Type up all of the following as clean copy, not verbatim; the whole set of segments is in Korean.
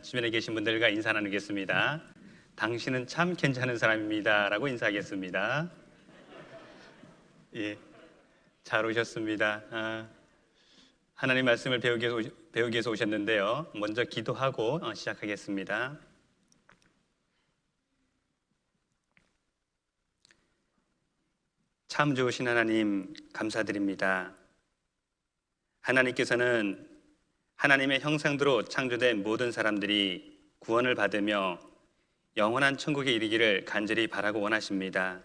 주변에 계신 분들과 인사 나누겠습니다. 당신은 참 괜찮은 사람입니다 라고 인사하겠습니다. 예, 잘 오셨습니다. 하나님 말씀을 배우기 위해서 오셨는데요. 먼저 기도하고 시작하겠습니다. 참 좋으신 하나님 감사드립니다. 하나님께서는 하나님의 형상대로 창조된 모든 사람들이 구원을 받으며 영원한 천국에 이르기를 간절히 바라고 원하십니다.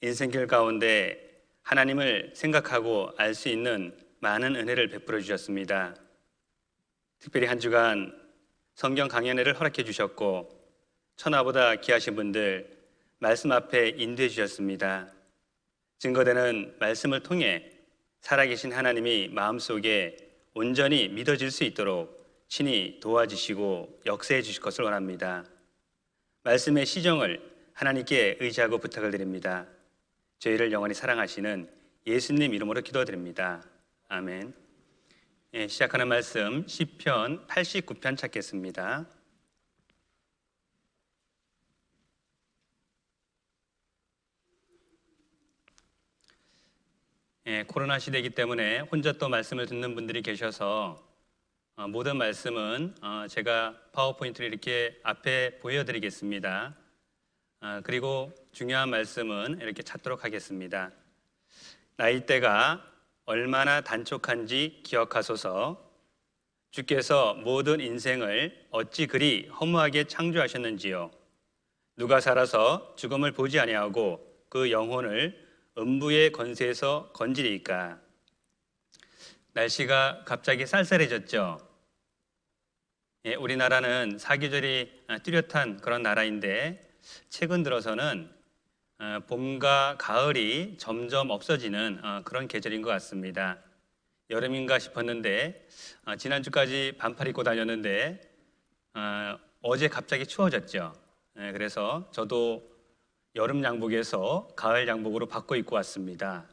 인생길 가운데 하나님을 생각하고 알 수 있는 많은 은혜를 베풀어 주셨습니다. 특별히 한 주간 성경 강연회를 허락해 주셨고 천하보다 귀하신 분들 말씀 앞에 인도해 주셨습니다. 증거되는 말씀을 통해 살아계신 하나님이 마음속에 온전히 믿어질 수 있도록 친히 도와주시고 역사해 주실 것을 원합니다. 말씀의 시정을 하나님께 의지하고 부탁을 드립니다. 저희를 영원히 사랑하시는 예수님 이름으로 기도드립니다. 아멘. 시작하는 말씀 시편 89편 찾겠습니다. 코로나 시대이기 때문에 혼자 또 말씀을 듣는 분들이 계셔서 모든 말씀은 제가 파워포인트를 이렇게 앞에 보여드리겠습니다. 그리고 중요한 말씀은 이렇게 찾도록 하겠습니다. 나이대가 얼마나 단촉한지 기억하소서. 주께서 모든 인생을 어찌 그리 허무하게 창조하셨는지요. 누가 살아서 죽음을 보지 아니하고 그 영혼을 음부의 권세에서 건지리이까. 날씨가 갑자기 쌀쌀해졌죠. 우리나라는 사계절이 뚜렷한 그런 나라인데 최근 들어서는 봄과 가을이 점점 없어지는 그런 계절인 것 같습니다. 여름인가 싶었는데 지난주까지 반팔 입고 다녔는데 어제 갑자기 추워졌죠. 그래서 저도 여름 양복에서 가을 양복으로 바꿔 입고 왔습니다.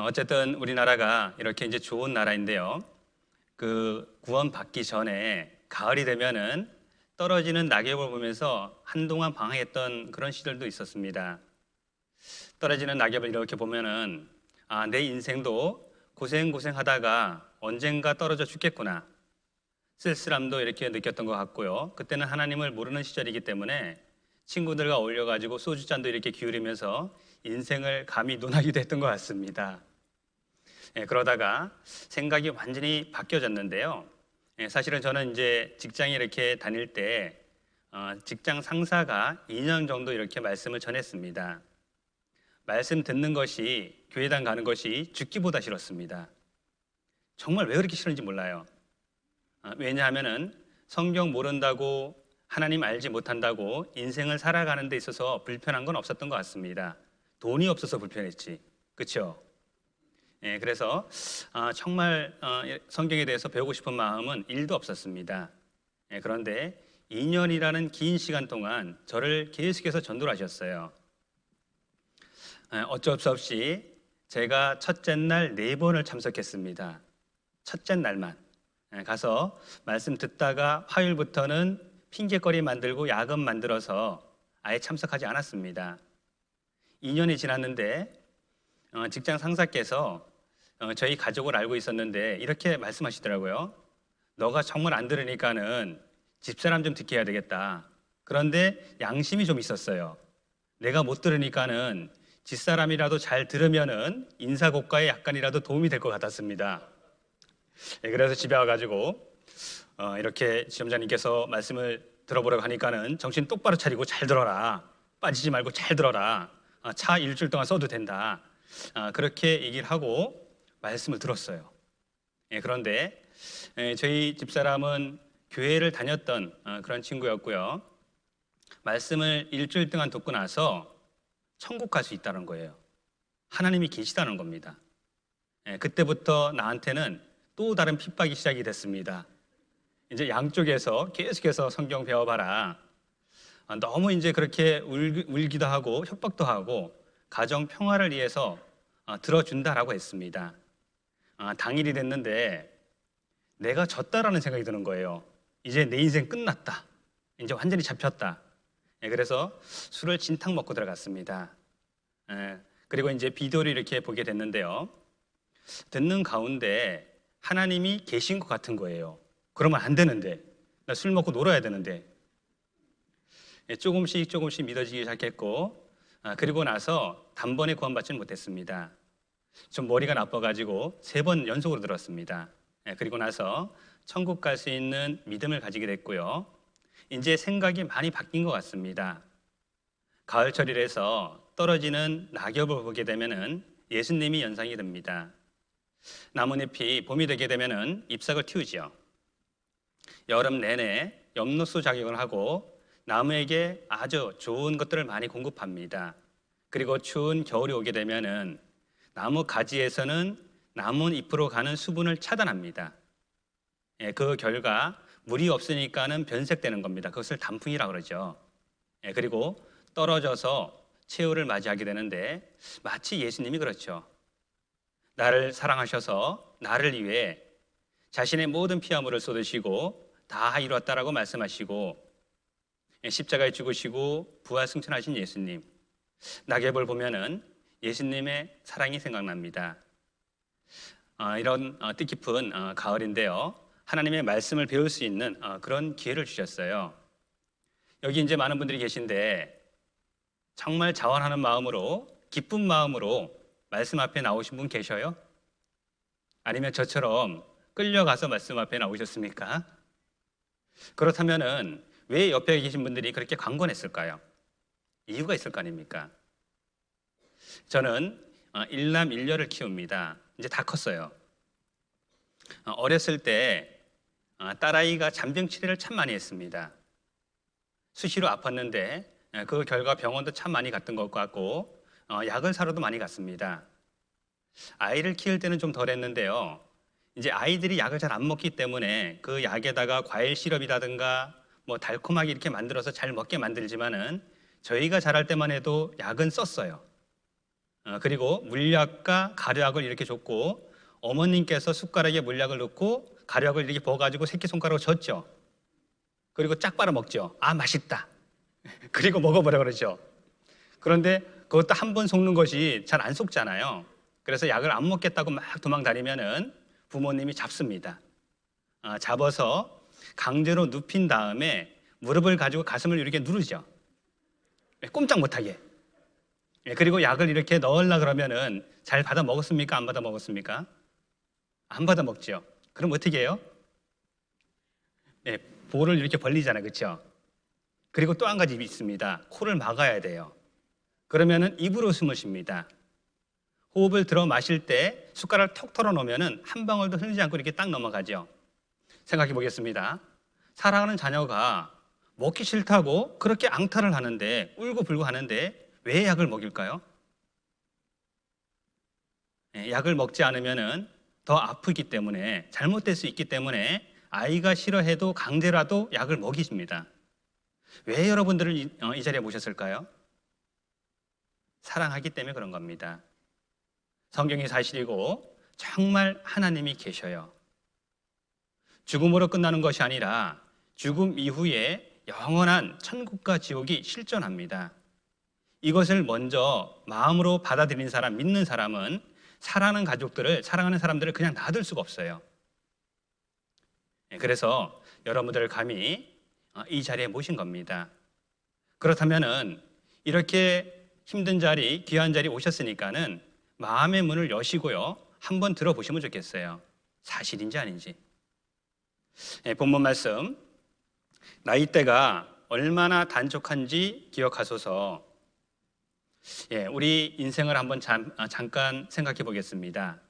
어쨌든 우리나라가 이렇게 이제 좋은 나라인데요. 그 구원 받기 전에 가을이 되면은 떨어지는 낙엽을 보면서 한동안 방황했던 그런 시절도 있었습니다. 떨어지는 낙엽을 이렇게 보면은 내 인생도 고생하다가 언젠가 떨어져 죽겠구나. 쓸쓸함도 이렇게 느꼈던 것 같고요. 그때는 하나님을 모르는 시절이기 때문에 친구들과 어울려가지고 소주잔도 이렇게 기울이면서 인생을 감히 논하기도 했던 것 같습니다. 그러다가 생각이 완전히 바뀌어졌는데요. 사실은 저는 이제 직장에 이렇게 다닐 때 직장 상사가 2년 정도 이렇게 말씀을 전했습니다. 말씀 듣는 것이, 교회당 가는 것이 죽기보다 싫었습니다. 정말 왜 그렇게 싫은지 몰라요. 왜냐하면은 성경 모른다고, 하나님 알지 못한다고 인생을 살아가는 데 있어서 불편한 건 없었던 것 같습니다. 돈이 없어서 불편했지. 그렇죠? 그래서 정말 성경에 대해서 배우고 싶은 마음은 1도 없었습니다. 그런데 2년이라는 긴 시간 동안 저를 계속해서 전도를 하셨어요. 어쩔 수 없이 제가 첫째 날 4번을 참석했습니다. 첫째 날만 가서 말씀 듣다가 화요일부터는 핑계거리 만들고 야금 만들어서 아예 참석하지 않았습니다. 2년이 지났는데 직장 상사께서 저희 가족을 알고 있었는데 이렇게 말씀하시더라고요. 너가 정말 안 들으니까는 집사람 좀 듣게 해야 되겠다. 그런데 양심이 좀 있었어요. 내가 못 들으니까는 집사람이라도 잘 들으면은 인사고과에 약간이라도 도움이 될 것 같았습니다. 그래서 집에 와가지고 이렇게 지점장님께서 말씀을 들어보라고 하니까는 정신 똑바로 차리고 잘 들어라. 빠지지 말고 잘 들어라. 차 일주일 동안 써도 된다. 그렇게 얘기를 하고 말씀을 들었어요. 그런데 저희 집사람은 교회를 다녔던 그런 친구였고요. 말씀을 일주일 동안 듣고 나서 천국 갈 수 있다는 거예요. 하나님이 계시다는 겁니다. 그때부터 나한테는 또 다른 핍박이 시작이 됐습니다. 이제 양쪽에서 계속해서 성경 배워봐라. 너무 이제 그렇게 울기도 하고 협박도 하고 가정 평화를 위해서 들어준다라고 했습니다. 당일이 됐는데 내가 졌다라는 생각이 드는 거예요. 이제 내 인생 끝났다. 이제 완전히 잡혔다. 그래서 술을 진탕 먹고 들어갔습니다. 그리고 이제 비디오를 이렇게 보게 됐는데요. 듣는 가운데 하나님이 계신 것 같은 거예요. 그러면 안 되는데, 나 술 먹고 놀아야 되는데. 조금씩 조금씩 믿어지기 시작했고, 그리고 나서 단번에 구원받지는 못했습니다. 좀 머리가 나빠가지고 3번 연속으로 들었습니다. 그리고 나서 천국 갈 수 있는 믿음을 가지게 됐고요. 이제 생각이 많이 바뀐 것 같습니다. 가을철이라서 떨어지는 낙엽을 보게 되면은 예수님이 연상이 됩니다. 나뭇잎이 봄이 되게 되면은 잎사귀를 틔우죠. 여름 내내 엽록소 작용을 하고 나무에게 아주 좋은 것들을 많이 공급합니다. 그리고 추운 겨울이 오게 되면은 나무 가지에서는 나뭇잎으로 가는 수분을 차단합니다. 그 결과 물이 없으니까는 변색되는 겁니다. 그것을 단풍이라고 그러죠. 그리고 떨어져서 최후를 맞이하게 되는데 마치 예수님이 그렇죠. 나를 사랑하셔서 나를 위해 자신의 모든 피화물을 쏟으시고 다 이루었다라고 말씀하시고 십자가에 죽으시고 부활 승천하신 예수님, 낙엽을 보면은 예수님의 사랑이 생각납니다. 이런 뜻깊은 가을인데요. 하나님의 말씀을 배울 수 있는 그런 기회를 주셨어요. 여기 이제 많은 분들이 계신데 정말 자원하는 마음으로, 기쁜 마음으로 말씀 앞에 나오신 분 계셔요? 아니면 저처럼 끌려가서 말씀 앞에 나오셨습니까? 그렇다면은 왜 옆에 계신 분들이 그렇게 강권했을까요? 이유가 있을 거 아닙니까? 저는 일남 일녀를 키웁니다. 이제 다 컸어요. 어렸을 때 딸아이가 잔병 치레를 참 많이 했습니다. 수시로 아팠는데 그 결과 병원도 참 많이 갔던 것 같고 약을 사러도 많이 갔습니다. 아이를 키울 때는 좀 덜 했는데요. 이제 아이들이 약을 잘 안 먹기 때문에 그 약에다가 과일 시럽이라든가 뭐 달콤하게 이렇게 만들어서 잘 먹게 만들지만은 저희가 자랄 때만 해도 약은 썼어요. 그리고 물약과 가루약을 이렇게 줬고 어머님께서 숟가락에 물약을 넣고 가루약을 이렇게 부어가지고 새끼손가락으로 젓죠. 그리고 짝 빨아 먹죠. 아, 맛있다. 그리고 먹어보라 그러죠. 그런데 그것도 한 번 속는 것이 잘 안 속잖아요. 그래서 약을 안 먹겠다고 막 도망 다니면은 부모님이 잡습니다. 잡아서 강제로 눕힌 다음에 무릎을 가지고 가슴을 이렇게 누르죠. 꼼짝 못하게. 그리고 약을 이렇게 넣으려 그러면은 잘 받아 먹었습니까? 안 받아 먹었습니까? 안 받아 먹죠. 그럼 어떻게 해요? 볼을 이렇게 벌리잖아요. 그렇죠? 그리고 또 한 가지 있습니다. 코를 막아야 돼요. 그러면은 입으로 숨을 쉽니다. 호흡을 들어 마실 때 숟가락을 톡 털어 놓으면은 한 방울도 흘리지 않고 이렇게 딱 넘어가죠. 생각해 보겠습니다. 사랑하는 자녀가 먹기 싫다고 그렇게 앙탈을 하는데 울고 불고 하는데 왜 약을 먹일까요? 약을 먹지 않으면은 더 아프기 때문에 잘못될 수 있기 때문에 아이가 싫어해도 강제라도 약을 먹이십니다. 왜 여러분들을 이 자리에 모셨을까요? 사랑하기 때문에 그런 겁니다. 성경이 사실이고 정말 하나님이 계셔요. 죽음으로 끝나는 것이 아니라 죽음 이후에 영원한 천국과 지옥이 실존합니다. 이것을 먼저 마음으로 받아들인 사람, 믿는 사람은 사랑하는 가족들을, 사랑하는 사람들을 그냥 놔둘 수가 없어요. 그래서 여러분들을 감히 이 자리에 모신 겁니다. 그렇다면은 이렇게 힘든 자리, 귀한 자리 오셨으니까는 마음의 문을 여시고요. 한번 들어보시면 좋겠어요. 사실인지 아닌지. 본문 말씀, 나이대가 얼마나 단촉한지 기억하소서. 우리 인생을 한번 잠깐 생각해 보겠습니다.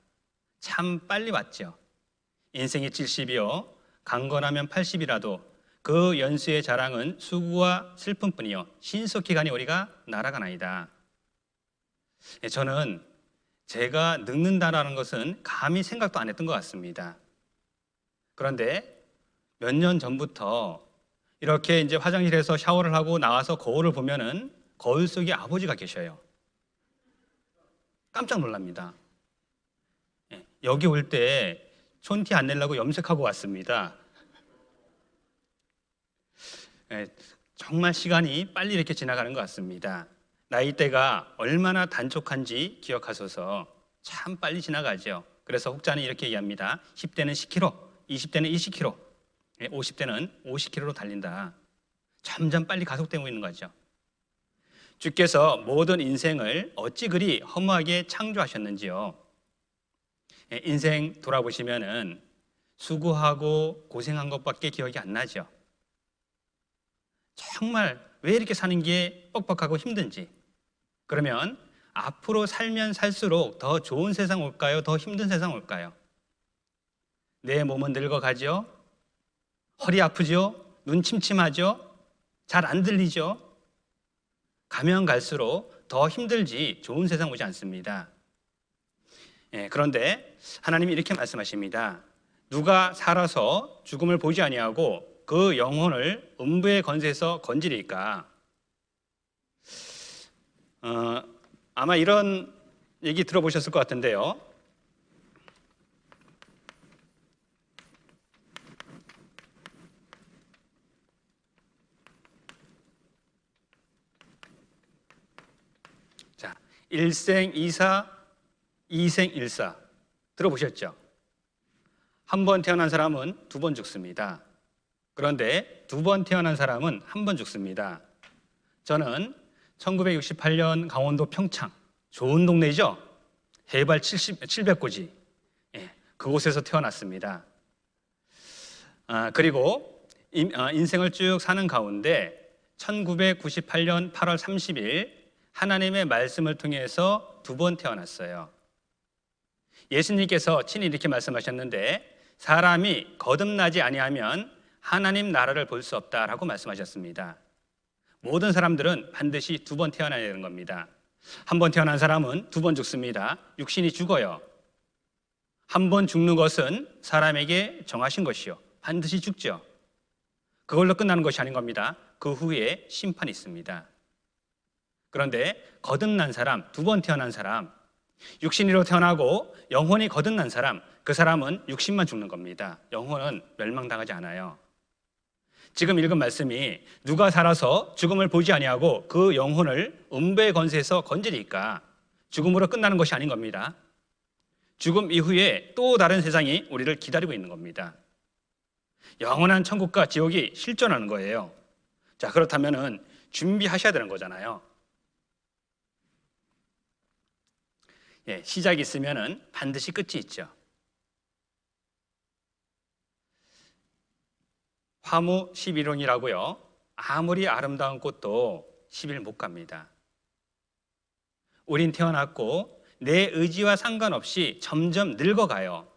참 빨리 왔죠. 인생이 70이요. 강건하면 80이라도 그 연수의 자랑은 수고와 슬픔뿐이요. 신속히 가니 우리가 날아가나이다. 저는 제가 늙는다라는 것은 감히 생각도 안 했던 것 같습니다. 그런데 몇 년 전부터 이렇게 이제 화장실에서 샤워를 하고 나와서 거울을 보면은 거울 속에 아버지가 계셔요. 깜짝 놀랍니다. 여기 올 때 촌티 안 내려고 염색하고 왔습니다. 예, 정말 시간이 빨리 이렇게 지나가는 것 같습니다. 나이대가 얼마나 단촉한지 기억하소서. 참 빨리 지나가죠. 그래서 혹자는 이렇게 얘기합니다. 10대는 10km, 20대는 20km, 50대는 50km로 달린다. 점점 빨리 가속되고 있는 거죠. 주께서 모든 인생을 어찌 그리 허무하게 창조하셨는지요. 인생 돌아보시면은 수고하고 고생한 것밖에 기억이 안 나죠. 정말 왜 이렇게 사는 게 뻑뻑하고 힘든지. 그러면 앞으로 살면 살수록 더 좋은 세상 올까요? 더 힘든 세상 올까요? 내 몸은 늙어가죠? 허리 아프죠? 눈 침침하죠? 잘 안 들리죠? 가면 갈수록 더 힘들지 좋은 세상 오지 않습니다. 그런데 하나님이 이렇게 말씀하십니다. 누가 살아서 죽음을 보지 아니하고 그 영혼을 음부의 권세에서 건지리까? 아마 이런 얘기 들어보셨을 것 같은데요. 자, 일생이사, 이생일사 들어보셨죠? 한 번 태어난 사람은 두 번 죽습니다. 그런데 두 번 태어난 사람은 한 번 죽습니다. 저는 1968년 강원도 평창, 좋은 동네죠? 해발 700고지, 그곳에서 태어났습니다. 그리고 인생을 쭉 사는 가운데 1998년 8월 30일 하나님의 말씀을 통해서 두 번 태어났어요. 예수님께서 친히 이렇게 말씀하셨는데 사람이 거듭나지 아니하면 하나님 나라를 볼 수 없다라고 말씀하셨습니다. 모든 사람들은 반드시 두 번 태어나야 되는 겁니다. 한 번 태어난 사람은 두 번 죽습니다. 육신이 죽어요. 한 번 죽는 것은 사람에게 정하신 것이요. 반드시 죽죠. 그걸로 끝나는 것이 아닌 겁니다. 그 후에 심판이 있습니다. 그런데 거듭난 사람, 두 번 태어난 사람, 육신으로 태어나고 영혼이 거듭난 사람, 그 사람은 육신만 죽는 겁니다. 영혼은 멸망당하지 않아요. 지금 읽은 말씀이 누가 살아서 죽음을 보지 아니하고 그 영혼을 음부의 권세에서 건지리까? 죽음으로 끝나는 것이 아닌 겁니다. 죽음 이후에 또 다른 세상이 우리를 기다리고 있는 겁니다. 영원한 천국과 지옥이 실존하는 거예요. 자, 그렇다면은 준비하셔야 되는 거잖아요. 시작이 있으면은 반드시 끝이 있죠. 화무 11홍이라고요. 아무리 아름다운 꽃도 10일 못 갑니다. 우린 태어났고 내 의지와 상관없이 점점 늙어가요.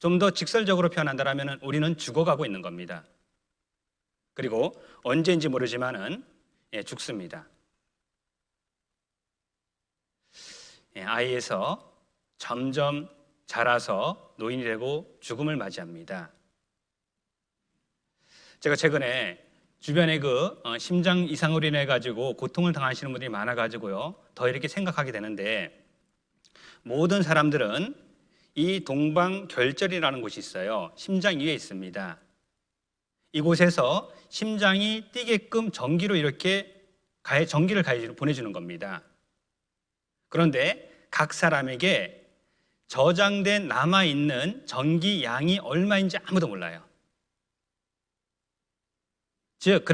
좀 더 직설적으로 표현한다면 우리는 죽어가고 있는 겁니다. 그리고 언제인지 모르지만은 죽습니다. 아이에서 점점 자라서 노인이 되고 죽음을 맞이합니다. 제가 최근에 주변에 심장 이상으로 인해 가지고 고통을 당하시는 분들이 많아 가지고요. 더 이렇게 생각하게 되는데 모든 사람들은 이 동방결절이라는 곳이 있어요. 심장 위에 있습니다. 이곳에서 심장이 뛰게끔 전기로 이렇게 전기를 보내주는 겁니다. 그런데 각 사람에게 저장된 남아있는 전기 양이 얼마인지 아무도 몰라요. 즉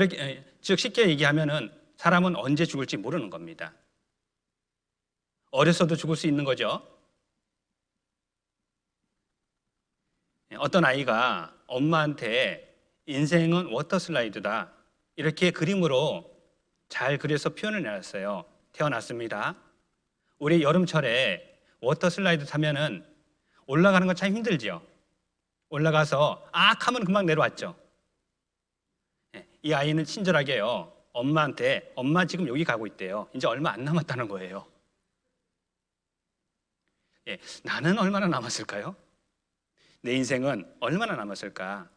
쉽게 얘기하면은 사람은 언제 죽을지 모르는 겁니다. 어렸어도 죽을 수 있는 거죠. 어떤 아이가 엄마한테 인생은 워터슬라이드다 이렇게 그림으로 잘 그려서 표현을 해놨어요. 태어났습니다. 우리 여름철에 워터슬라이드 타면은 올라가는 건 참 힘들죠. 올라가서 악 하면 금방 내려왔죠. 이 아이는 친절하게요. 엄마한테 엄마 지금 여기 가고 있대요. 이제 얼마 안 남았다는 거예요. 나는 얼마나 남았을까요? 내 인생은 얼마나 남았을까?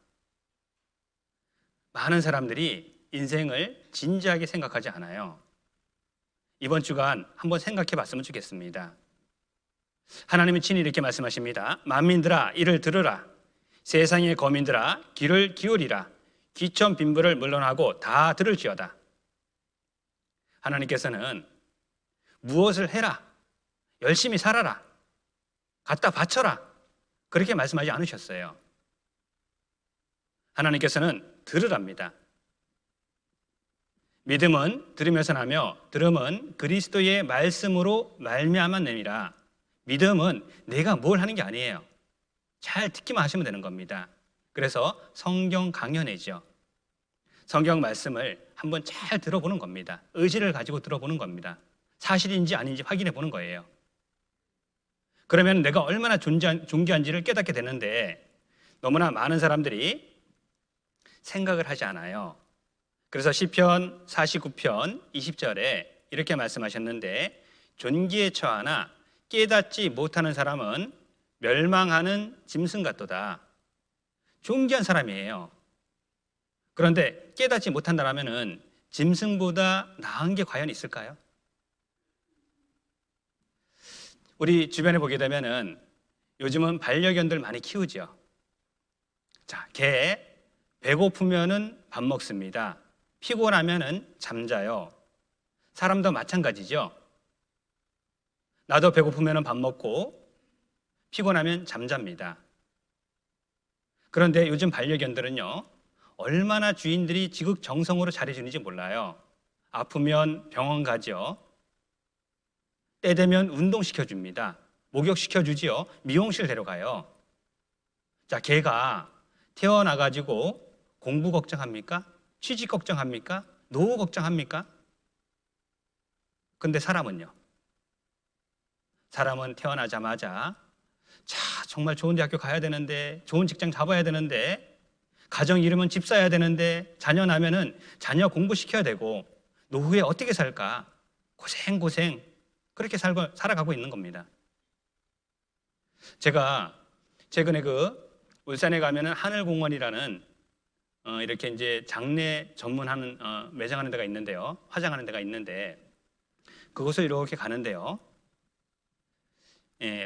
많은 사람들이 인생을 진지하게 생각하지 않아요. 이번 주간 한번 생각해 봤으면 좋겠습니다. 하나님은 친히 이렇게 말씀하십니다. 만민들아 이를 들으라. 세상의 거민들아 귀를 기울이라. 귀천 빈부를 물론하고 다 들을지어다. 하나님께서는 무엇을 해라, 열심히 살아라, 갖다 바쳐라, 그렇게 말씀하지 않으셨어요. 하나님께서는 들으랍니다. 믿음은 들으면서 나며 들음은 그리스도의 말씀으로 말미암았느니라. 믿음은 내가 뭘 하는 게 아니에요. 잘 듣기만 하시면 되는 겁니다. 그래서 성경 강연회죠. 성경 말씀을 한번 잘 들어보는 겁니다. 의지를 가지고 들어보는 겁니다. 사실인지 아닌지 확인해 보는 거예요. 그러면 내가 얼마나 존귀한지를 깨닫게 되는데 너무나 많은 사람들이 생각을 하지 않아요. 그래서 시편 49편 20절에 이렇게 말씀하셨는데 존귀에 처하나 깨닫지 못하는 사람은 멸망하는 짐승 같도다. 존귀한 사람이에요. 그런데 깨닫지 못한다면 짐승보다 나은 게 과연 있을까요? 우리 주변에 보게 되면은 요즘은 반려견들 많이 키우죠. 자, 개 배고프면은 밥 먹습니다. 피곤하면은 잠자요. 사람도 마찬가지죠. 나도 배고프면은 밥 먹고 피곤하면 잠잡니다. 그런데 요즘 반려견들은요, 얼마나 주인들이 지극정성으로 잘해주는지 몰라요. 아프면 병원 가죠. 때 되면 운동시켜줍니다. 목욕시켜주지요. 미용실 데려가요. 자, 개가 태어나가지고 공부 걱정합니까? 취직 걱정합니까? 노후 걱정합니까? 근데 사람은요? 사람은 태어나자마자 정말 좋은 대학교 가야 되는데, 좋은 직장 잡아야 되는데, 가정 이루면 집 사야 되는데, 자녀 나면은 자녀 공부시켜야 되고, 노후에 어떻게 살까? 고생 그렇게 살아가고 있는 겁니다. 제가 최근에 울산에 가면은 하늘공원이라는 이렇게 이제 장례 전문하는 매장하는 데가 있는데요. 화장하는 데가 있는데 그곳을 이렇게 가는데요.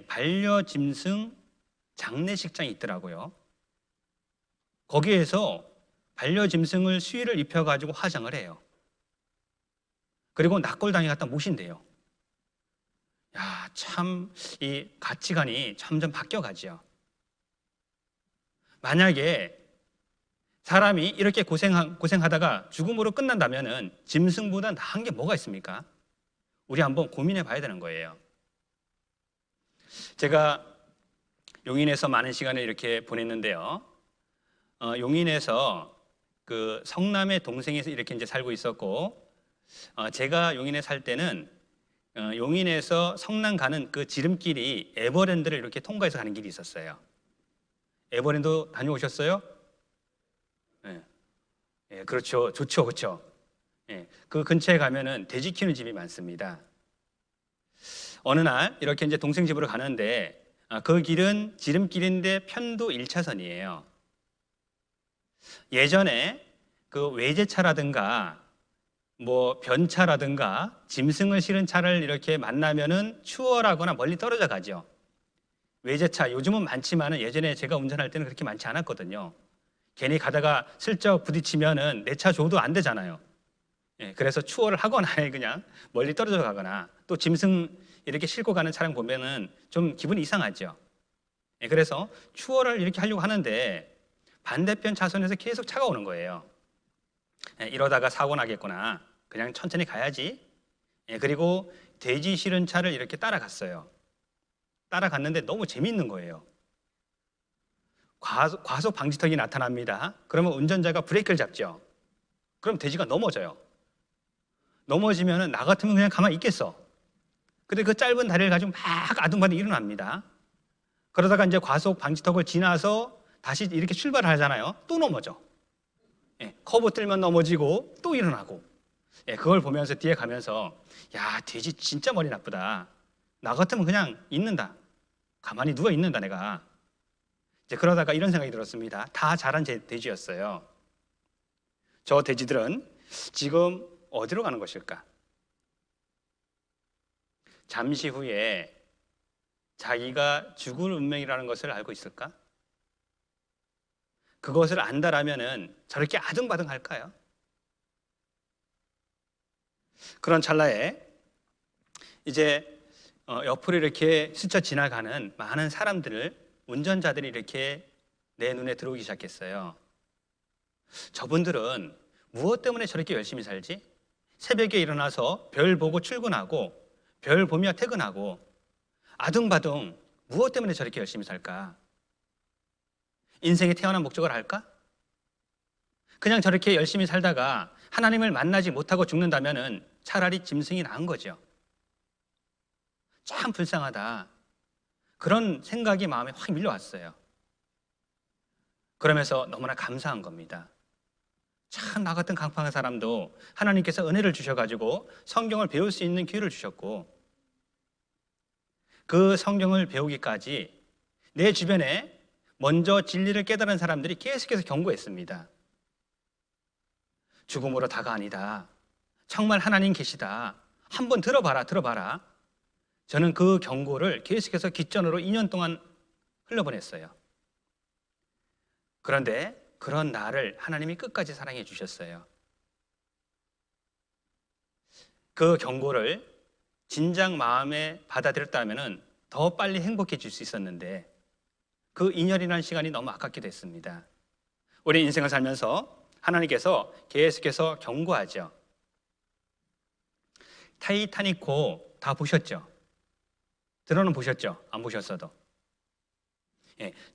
반려짐승 장례식장이 있더라고요. 거기에서 반려짐승을 수의를 입혀가지고 화장을 해요. 그리고 납골당에 갖다 모신대요. 야, 참 이 가치관이 점점 바뀌어가죠. 만약에 사람이 이렇게 고생하다가 죽음으로 끝난다면은 짐승보다 나은 게 뭐가 있습니까? 우리 한번 고민해 봐야 되는 거예요. 제가 용인에서 많은 시간을 이렇게 보냈는데요. 용인에서 그 성남의 동생에서 이렇게 이제 살고 있었고, 제가 용인에 살 때는 용인에서 성남 가는 그 지름길이 에버랜드를 이렇게 통과해서 가는 길이 있었어요. 에버랜드 다녀오셨어요? 네. 네, 그렇죠. 좋죠. 그렇죠. 네, 그 근처에 가면은 돼지 키우는 집이 많습니다. 어느 날 이렇게 이제 동생 집으로 가는데 그 길은 지름길인데 편도 1차선이에요. 예전에 그 외제차라든가 뭐 변차라든가 짐승을 실은 차를 이렇게 만나면은 추월하거나 멀리 떨어져 가죠. 외제차 요즘은 많지만은 예전에 제가 운전할 때는 그렇게 많지 않았거든요. 괜히 가다가 슬쩍 부딪히면은 내 차 줘도 안 되잖아요. 그래서 추월을 하거나 그냥 멀리 떨어져 가거나 또 짐승 이렇게 싣고 가는 차량 보면은 좀 기분이 이상하죠. 그래서 추월을 이렇게 하려고 하는데 반대편 차선에서 계속 차가 오는 거예요. 이러다가 사고 나겠구나. 그냥 천천히 가야지. 그리고 돼지 실은 차를 이렇게 따라갔어요. 따라갔는데 너무 재밌는 거예요. 과속 방지턱이 나타납니다. 그러면 운전자가 브레이크를 잡죠. 그럼 돼지가 넘어져요. 넘어지면 나 같으면 그냥 가만히 있겠어. 근데 그 짧은 다리를 가지고 막 아둥바둥 일어납니다. 그러다가 이제 과속 방지턱을 지나서 다시 이렇게 출발을 하잖아요. 또 넘어져. 커브 뜰면 넘어지고 또 일어나고. 그걸 보면서 뒤에 가면서 야, 돼지 진짜 머리 나쁘다. 나 같으면 그냥 있는다. 가만히 누워 있는다 내가. 이제 그러다가 이런 생각이 들었습니다. 다 자란 돼지였어요. 저 돼지들은 지금 어디로 가는 것일까? 잠시 후에 자기가 죽을 운명이라는 것을 알고 있을까? 그것을 안다라면은 저렇게 아등바등할까요? 그런 찰나에 이제 옆으로 이렇게 스쳐 지나가는 많은 사람들을, 운전자들이 이렇게 내 눈에 들어오기 시작했어요. 저분들은 무엇 때문에 저렇게 열심히 살지? 새벽에 일어나서 별 보고 출근하고 별 보며 퇴근하고 아등바등 무엇 때문에 저렇게 열심히 살까? 인생에 태어난 목적을 알까? 그냥 저렇게 열심히 살다가 하나님을 만나지 못하고 죽는다면은 차라리 짐승이 나은 거죠. 참 불쌍하다. 그런 생각이 마음에 확 밀려왔어요. 그러면서 너무나 감사한 겁니다. 참 나 같은 강팍한 사람도 하나님께서 은혜를 주셔가지고 성경을 배울 수 있는 기회를 주셨고, 그 성경을 배우기까지 내 주변에 먼저 진리를 깨달은 사람들이 계속해서 경고했습니다. 죽음으로 다가 아니다. 정말 하나님 계시다. 한번 들어봐라. 저는 그 경고를 계속해서 귓전으로 2년 동안 흘려보냈어요. 그런데 그런 나를 하나님이 끝까지 사랑해 주셨어요. 그 경고를 진작 마음에 받아들였다면 더 빨리 행복해질 수 있었는데 그 2년이라는 시간이 너무 아깝게 됐습니다. 우리 인생을 살면서 하나님께서 계속해서 경고하죠. 타이타닉호 다 보셨죠? 들어는 보셨죠? 안 보셨어도.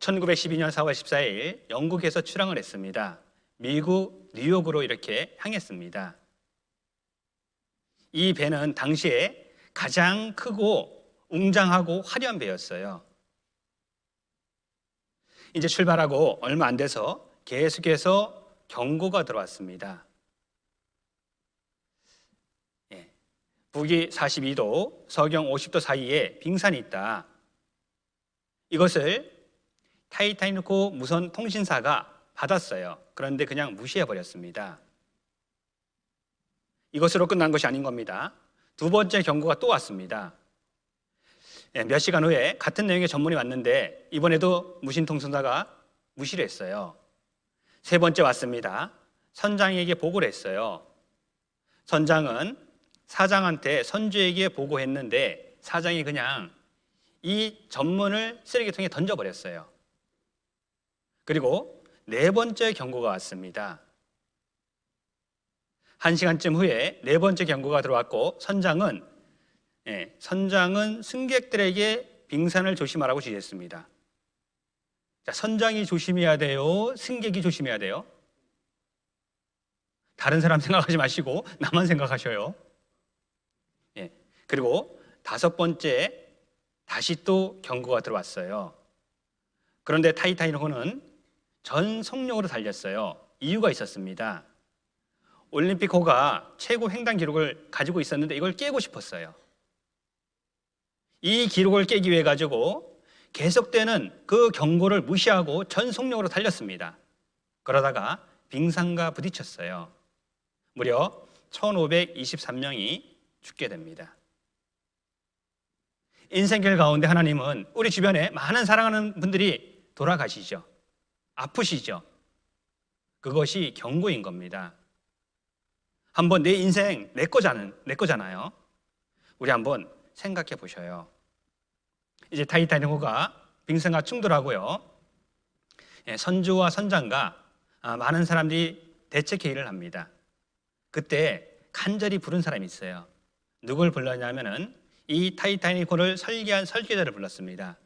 1912년 4월 14일 영국에서 출항을 했습니다. 미국 뉴욕으로 이렇게 향했습니다. 이 배는 당시에 가장 크고 웅장하고 화려한 배였어요. 이제 출발하고 얼마 안 돼서 계속해서 경고가 들어왔습니다. 북위 42도, 서경 50도 사이에 빙산이 있다. 이것을 타이타닉호 무선 통신사가 받았어요. 그런데 그냥 무시해버렸습니다. 이것으로 끝난 것이 아닌 겁니다. 두 번째 경고가 또 왔습니다. 몇 시간 후에 같은 내용의 전문이 왔는데 이번에도 무신통신사가 무시를 했어요. 세 번째 왔습니다. 선장에게 보고를 했어요. 선장은 사장한테 선주에게 보고했는데 사장이 그냥 이 전문을 쓰레기통에 던져버렸어요. 그리고 네 번째 경고가 왔습니다. 1시간쯤 후에 네 번째 경고가 들어왔고 선장은 승객들에게 빙산을 조심하라고 지시했습니다. 자, 선장이 조심해야 돼요? 승객이 조심해야 돼요? 다른 사람 생각하지 마시고 나만 생각하셔요. 그리고 다섯 번째 다시 또 경고가 들어왔어요. 그런데 타이타닉호는 전 속력으로 달렸어요. 이유가 있었습니다. 올림픽호가 최고 횡단 기록을 가지고 있었는데 이걸 깨고 싶었어요. 이 기록을 깨기 위해 가지고 계속되는 그 경고를 무시하고 전 속력으로 달렸습니다. 그러다가 빙산과 부딪혔어요. 무려 1523명이 죽게 됩니다. 인생길 가운데 하나님은 우리 주변에 많은 사랑하는 분들이 돌아가시죠. 아프시죠. 그것이 경고인 겁니다. 한번 내 인생 내 거잖아요. 우리 한번 생각해 보셔요. 이제 타이타닉호가 빙산과 충돌하고요. 선주와 선장과 많은 사람들이 대책회의를 합니다. 그때 간절히 부른 사람이 있어요. 누굴 불렀냐면은 이 타이타닉호를 설계한 설계자를 불렀습니다.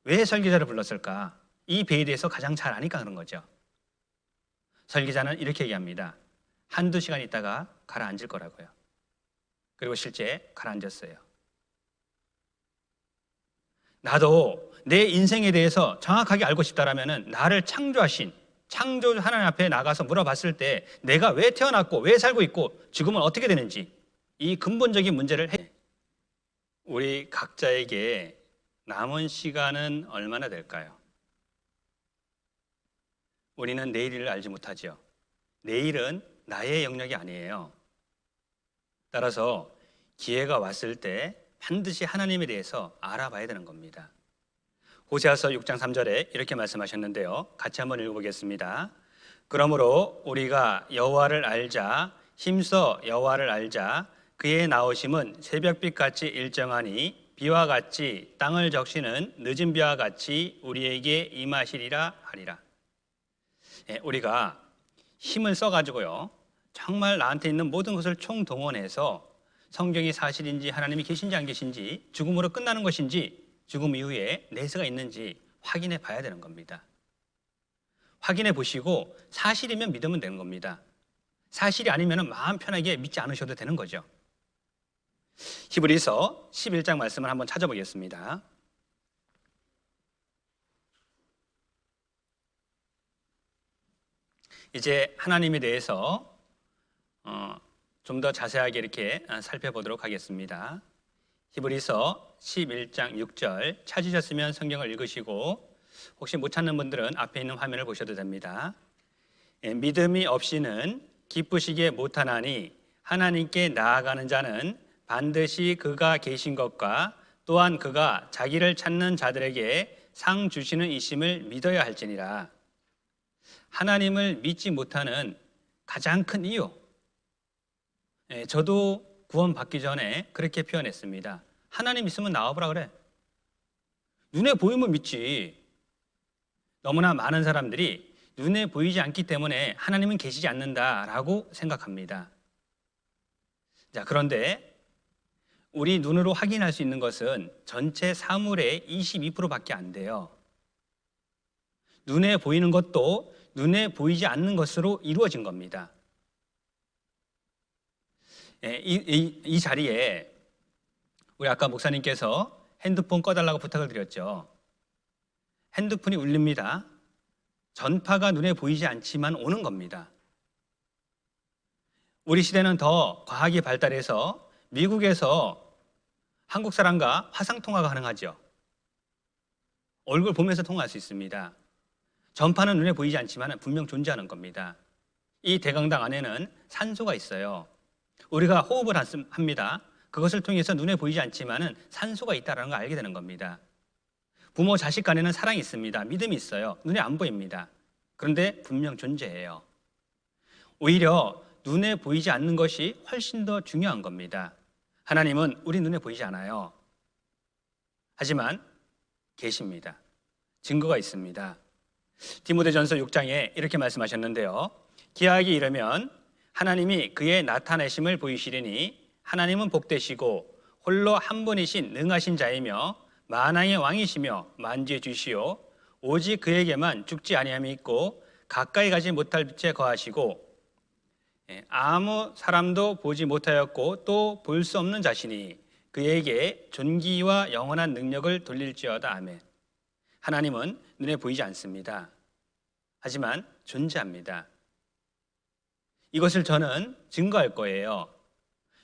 왜 설계자를 불렀을까? 이 배에 대해서 가장 잘 아니까 그런 거죠. 설계자는 이렇게 얘기합니다. 한두 시간 있다가 가라앉을 거라고요. 그리고 실제 가라앉았어요. 나도 내 인생에 대해서 정확하게 알고 싶다라면 나를 창조하신 창조 하나님 앞에 나가서 물어봤을 때 내가 왜 태어났고 왜 살고 있고 지금은 어떻게 되는지 이 근본적인 문제를 우리 각자에게 남은 시간은 얼마나 될까요? 우리는 내일을 알지 못하죠. 내일은 나의 영역이 아니에요. 따라서 기회가 왔을 때 반드시 하나님에 대해서 알아봐야 되는 겁니다. 호세아서 6장 3절에 이렇게 말씀하셨는데요. 같이 한번 읽어보겠습니다. 그러므로 우리가 여호와를 알자, 힘써 여호와를 알자. 그의 나오심은 새벽빛같이 일정하니 비와 같이 땅을 적시는 늦은 비와 같이 우리에게 임하시리라 하리라. 우리가 힘을 써가지고요, 정말 나한테 있는 모든 것을 총동원해서 성경이 사실인지 하나님이 계신지 안 계신지, 죽음으로 끝나는 것인지 죽음 이후에 내세가 있는지 확인해 봐야 되는 겁니다. 확인해 보시고 사실이면 믿으면 되는 겁니다. 사실이 아니면 마음 편하게 믿지 않으셔도 되는 거죠. 히브리서 11장 말씀을 한번 찾아보겠습니다. 이제 하나님에 대해서 좀 더 자세하게 이렇게 살펴보도록 하겠습니다. 히브리서 11장 6절 찾으셨으면 성경을 읽으시고, 혹시 못 찾는 분들은 앞에 있는 화면을 보셔도 됩니다. 믿음이 없이는 기쁘시게 못하나니 하나님께 나아가는 자는 반드시 그가 계신 것과 또한 그가 자기를 찾는 자들에게 상 주시는 이심을 믿어야 할지니라. 하나님을 믿지 못하는 가장 큰 이유, 저도 구원받기 전에 그렇게 표현했습니다. 하나님 있으면 나와보라 그래. 눈에 보이면 믿지. 너무나 많은 사람들이 눈에 보이지 않기 때문에 하나님은 계시지 않는다라고 생각합니다. 자, 그런데 우리 눈으로 확인할 수 있는 것은 전체 사물의 22%밖에 안 돼요. 눈에 보이는 것도 눈에 보이지 않는 것으로 이루어진 겁니다. 이 자리에 우리 아까 목사님께서 핸드폰 꺼달라고 부탁을 드렸죠. 핸드폰이 울립니다. 전파가 눈에 보이지 않지만 오는 겁니다. 우리 시대는 더 과학이 발달해서 미국에서 한국 사람과 화상통화가 가능하죠. 얼굴 보면서 통화할 수 있습니다. 전파는 눈에 보이지 않지만 분명 존재하는 겁니다. 이 대강당 안에는 산소가 있어요. 우리가 호흡을 합니다. 그것을 통해서 눈에 보이지 않지만 산소가 있다는 걸 알게 되는 겁니다. 부모 자식 간에는 사랑이 있습니다. 믿음이 있어요. 눈에 안 보입니다. 그런데 분명 존재해요. 오히려 눈에 보이지 않는 것이 훨씬 더 중요한 겁니다. 하나님은 우리 눈에 보이지 않아요. 하지만 계십니다. 증거가 있습니다. 디모데전서 6장에 이렇게 말씀하셨는데요. 기하기 이르면 하나님이 그의 나타내심을 보이시리니 하나님은 복되시고 홀로 한 분이신 능하신 자이며 만왕의 왕이시며 만주의 주시오 오직 그에게만 죽지 아니함이 있고 가까이 가지 못할 빛에 거하시고 아무 사람도 보지 못하였고 또 볼 수 없는 자신이 그에게 존귀와 영원한 능력을 돌릴지어다. 아멘. 하나님은 눈에 보이지 않습니다. 하지만 존재합니다. 이것을 저는 증거할 거예요.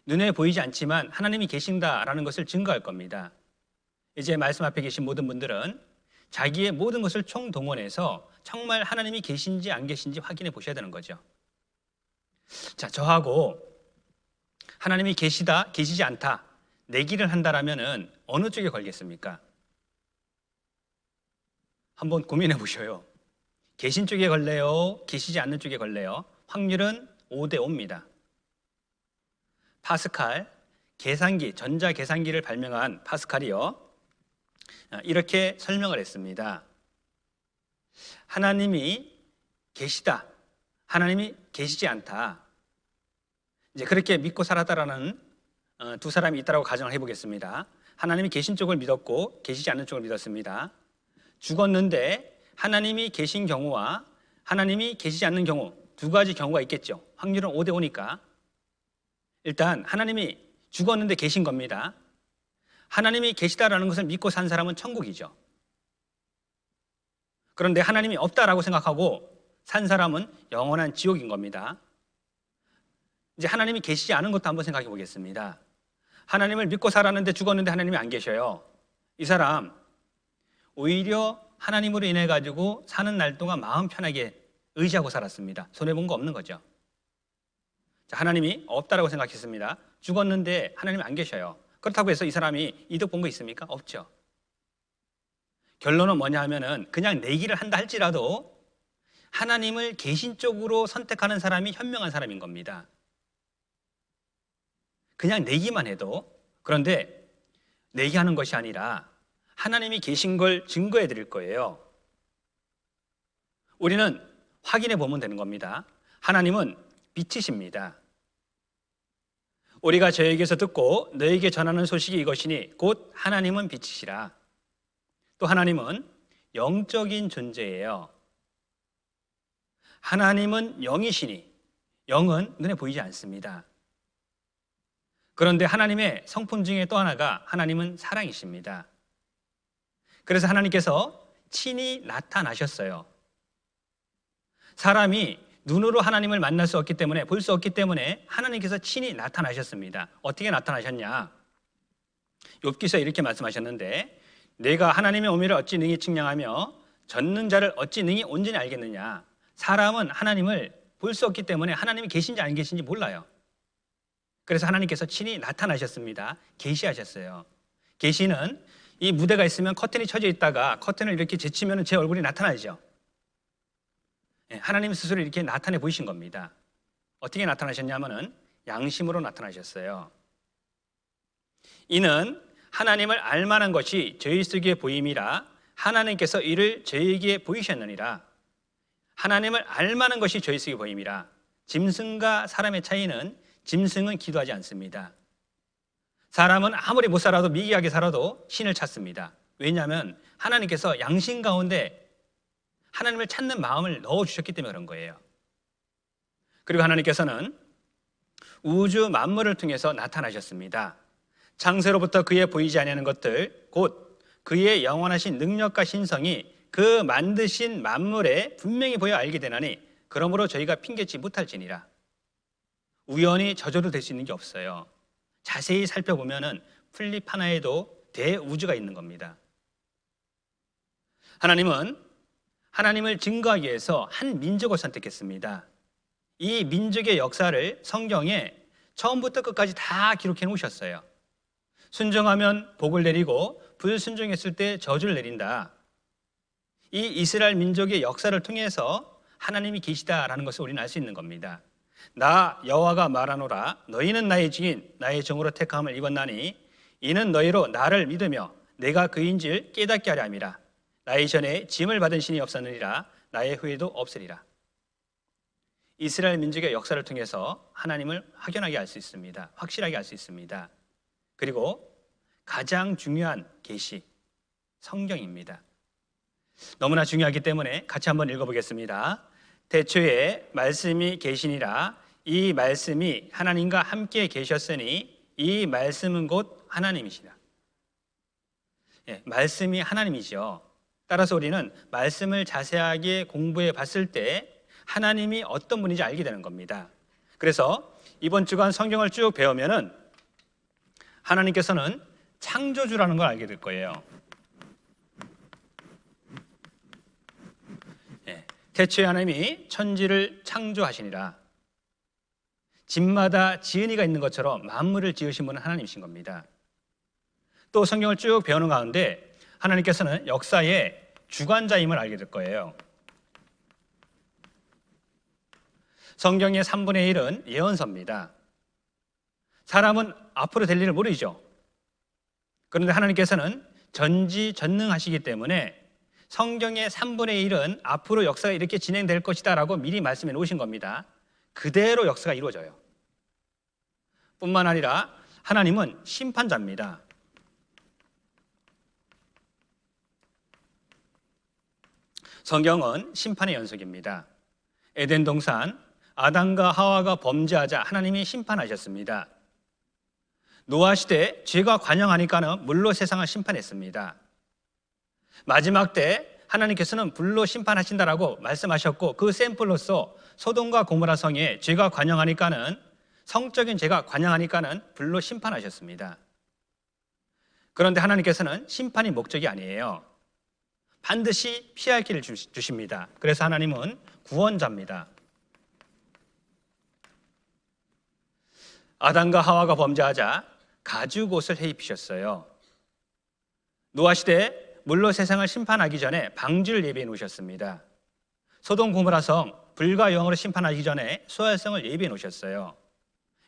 눈에 보이지 않지만 하나님이 계신다라는 것을 증거할 겁니다. 이제 말씀 앞에 계신 모든 분들은 자기의 모든 것을 총동원해서 정말 하나님이 계신지 안 계신지 확인해 보셔야 되는 거죠. 자, 저하고 하나님이 계시다, 계시지 않다 내기를 한다라면은 어느 쪽에 걸겠습니까? 한번 고민해 보셔요. 계신 쪽에 걸래요? 계시지 않는 쪽에 걸래요? 확률은 5대 5입니다. 파스칼, 계산기, 전자계산기를 발명한 파스칼이요, 이렇게 설명을 했습니다. 하나님이 계시다, 하나님이 계시지 않다. 이제 그렇게 믿고 살았다라는 두 사람이 있다고 가정을 해보겠습니다. 하나님이 계신 쪽을 믿었고 계시지 않는 쪽을 믿었습니다. 죽었는데 하나님이 계신 경우와 하나님이 계시지 않는 경우 두 가지 경우가 있겠죠. 확률은 5대 5니까. 일단 하나님이 죽었는데 계신 겁니다. 하나님이 계시다라는 것을 믿고 산 사람은 천국이죠. 그런데 하나님이 없다라고 생각하고 산 사람은 영원한 지옥인 겁니다. 이제 하나님이 계시지 않은 것도 한번 생각해 보겠습니다. 하나님을 믿고 살았는데 죽었는데 하나님이 안 계셔요. 이 사람 오히려 하나님으로 인해 가지고 사는 날 동안 마음 편하게 의지하고 살았습니다. 손해본 거 없는 거죠. 자, 하나님이 없다라고 생각했습니다. 죽었는데 하나님이 안 계셔요. 그렇다고 해서 이 사람이 이득 본 거 있습니까? 없죠. 결론은 뭐냐 하면은 그냥 내기를 한다 할지라도 하나님을 개신적으로 선택하는 사람이 현명한 사람인 겁니다. 그냥 내기만 해도. 그런데 내기하는 것이 아니라 하나님이 계신 걸 증거해 드릴 거예요. 우리는 확인해 보면 되는 겁니다. 하나님은 빛이십니다. 우리가 저에게서 듣고 너에게 전하는 소식이 이것이니 곧 하나님은 빛이시라. 또 하나님은 영적인 존재예요. 하나님은 영이시니 영은 눈에 보이지 않습니다. 그런데 하나님의 성품 중에 또 하나가 하나님은 사랑이십니다. 그래서 하나님께서 친히 나타나셨어요. 사람이 눈으로 하나님을 만날 수 없기 때문에, 볼 수 없기 때문에 하나님께서 친히 나타나셨습니다. 어떻게 나타나셨냐? 욥기서 이렇게 말씀하셨는데, 내가 하나님의 오미를 어찌 능히 측량하며 젖는 자를 어찌 능히 온전히 알겠느냐? 사람은 하나님을 볼 수 없기 때문에 하나님이 계신지 안 계신지 몰라요. 그래서 하나님께서 친히 나타나셨습니다. 계시하셨어요. 계시는 이 무대가 있으면 커튼이 쳐져 있다가 커튼을 이렇게 제치면 제 얼굴이 나타나죠. 하나님 스스로 이렇게 나타내 보이신 겁니다. 어떻게 나타나셨냐면은 양심으로 나타나셨어요. 이는 하나님을 알만한 것이 저희 속에 보임이라 하나님께서 이를 저희에게 보이셨느니라. 하나님을 알만한 것이 저희 속에 보임이라. 짐승과 사람의 차이는 짐승은 기도하지 않습니다. 사람은 아무리 못 살아도 미개하게 살아도 신을 찾습니다. 왜냐하면 하나님께서 양심 가운데 하나님을 찾는 마음을 넣어주셨기 때문에 그런 거예요. 그리고 하나님께서는 우주 만물을 통해서 나타나셨습니다. 창세로부터 그의 보이지 아니하는 것들 곧 그의 영원하신 능력과 신성이 그 만드신 만물에 분명히 보여 알게 되나니 그러므로 저희가 핑계치 못할지니라. 우연히 저절로 될 수 있는 게 없어요. 자세히 살펴보면은 풀잎 하나에도 대우주가 있는 겁니다. 하나님은 하나님을 증거하기 위해서 한 민족을 선택했습니다. 이 민족의 역사를 성경에 처음부터 끝까지 다 기록해 놓으셨어요. 순종하면 복을 내리고 불순종했을 때 저주를 내린다. 이 이스라엘 민족의 역사를 통해서 하나님이 계시다라는 것을 우리는 알 수 있는 겁니다. 나 여호와가 말하노라 너희는 나의 증인 나의 종으로 택함을 입었나니 이는 너희로 나를 믿으며 내가 그인줄 깨닫게 하려 함이라. 나의 전에 짐을 받은 신이 없었느니라 나의 후에도 없으리라. 이스라엘 민족의 역사를 통해서 하나님을 확연하게 알 수 있습니다. 확실하게 알 수 있습니다. 그리고 가장 중요한 계시 성경입니다. 너무나 중요하기 때문에 같이 한번 읽어보겠습니다. 태초에 말씀이 계시니라. 이 말씀이 하나님과 함께 계셨으니 이 말씀은 곧 하나님이시라. 말씀이 하나님이죠. 따라서 우리는 말씀을 자세하게 공부해 봤을 때 하나님이 어떤 분인지 알게 되는 겁니다. 그래서 이번 주간 성경을 쭉 배우면은 하나님께서는 창조주라는 걸 알게 될 거예요. 태초에 하나님이 천지를 창조하시니라. 집마다 지은이가 있는 것처럼 만물을 지으신 분은 하나님이신 겁니다. 또 성경을 쭉 배우는 가운데 하나님께서는 역사의 주관자임을 알게 될 거예요. 성경의 3분의 1은 예언서입니다. 사람은 앞으로 될 일을 모르죠. 그런데 하나님께서는 전지전능하시기 때문에 성경의 3분의 1은 앞으로 역사가 이렇게 진행될 것이다 라고 미리 말씀해 놓으신 겁니다. 그대로 역사가 이루어져요. 뿐만 아니라 하나님은 심판자입니다. 성경은 심판의 연속입니다. 에덴 동산 아담과 하와가 범죄하자 하나님이 심판하셨습니다. 노아 시대 죄가 관영하니까는 물로 세상을 심판했습니다. 마지막 때 하나님께서는 불로 심판하신다라고 말씀하셨고 그 샘플로서 소돔과 고모라 성에 죄가 관영하니까는 성적인 죄가 관영하니까는 불로 심판하셨습니다. 그런데 하나님께서는 심판이 목적이 아니에요. 반드시 피할 길을 주십니다. 그래서 하나님은 구원자입니다. 아담과 하와가 범죄하자 가죽 옷을 해 입히셨어요. 노아 시대 물로 세상을 심판하기 전에 방주를 예비해 놓으셨습니다. 소돔 고모라 성 불과 영으로 심판하기 전에 소활성을 예비해 놓으셨어요.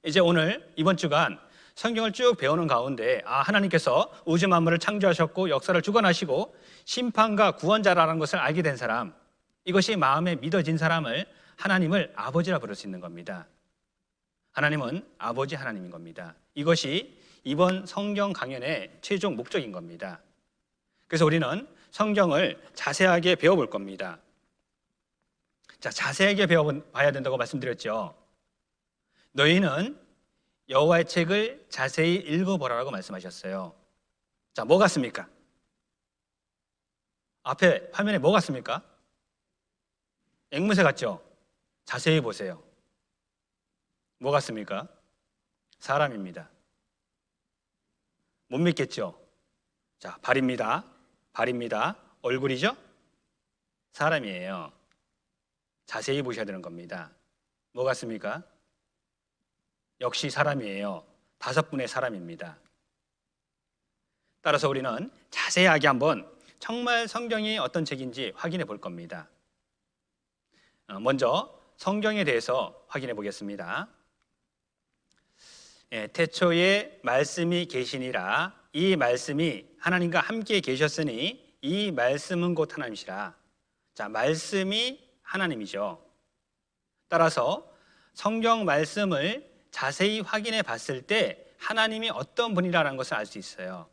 이제 오늘 이번 주간 성경을 쭉 배우는 가운데 하나님께서 우주 만물을 창조하셨고 역사를 주관하시고 심판과 구원자라는 것을 알게 된 사람, 이것이 마음에 믿어진 사람을 하나님을 아버지라 부를 수 있는 겁니다. 하나님은 아버지 하나님인 겁니다. 이것이 이번 성경 강연의 최종 목적인 겁니다. 그래서 우리는 성경을 자세하게 배워볼 겁니다. 자, 자세하게 배워봐야 된다고 말씀드렸죠. 너희는 여호와의 책을 자세히 읽어보라고 말씀하셨어요. 자, 뭐 같습니까? 앞에 화면에 뭐 같습니까? 앵무새 같죠? 자세히 보세요. 뭐 같습니까? 사람입니다. 못 믿겠죠? 자, 발입니다. 얼굴이죠? 사람이에요. 자세히 보셔야 되는 겁니다. 뭐 같습니까? 역시 사람이에요. 5분의 사람입니다. 따라서 우리는 자세하게 한번 정말 성경이 어떤 책인지 확인해 볼 겁니다. 먼저 성경에 대해서 확인해 보겠습니다. 태초에 말씀이 계시니라. 이 말씀이 하나님과 함께 계셨으니 이 말씀은 곧 하나님이시라. 자, 말씀이 하나님이죠. 따라서 성경 말씀을 자세히 확인해 봤을 때 하나님이 어떤 분이라는 것을 알 수 있어요.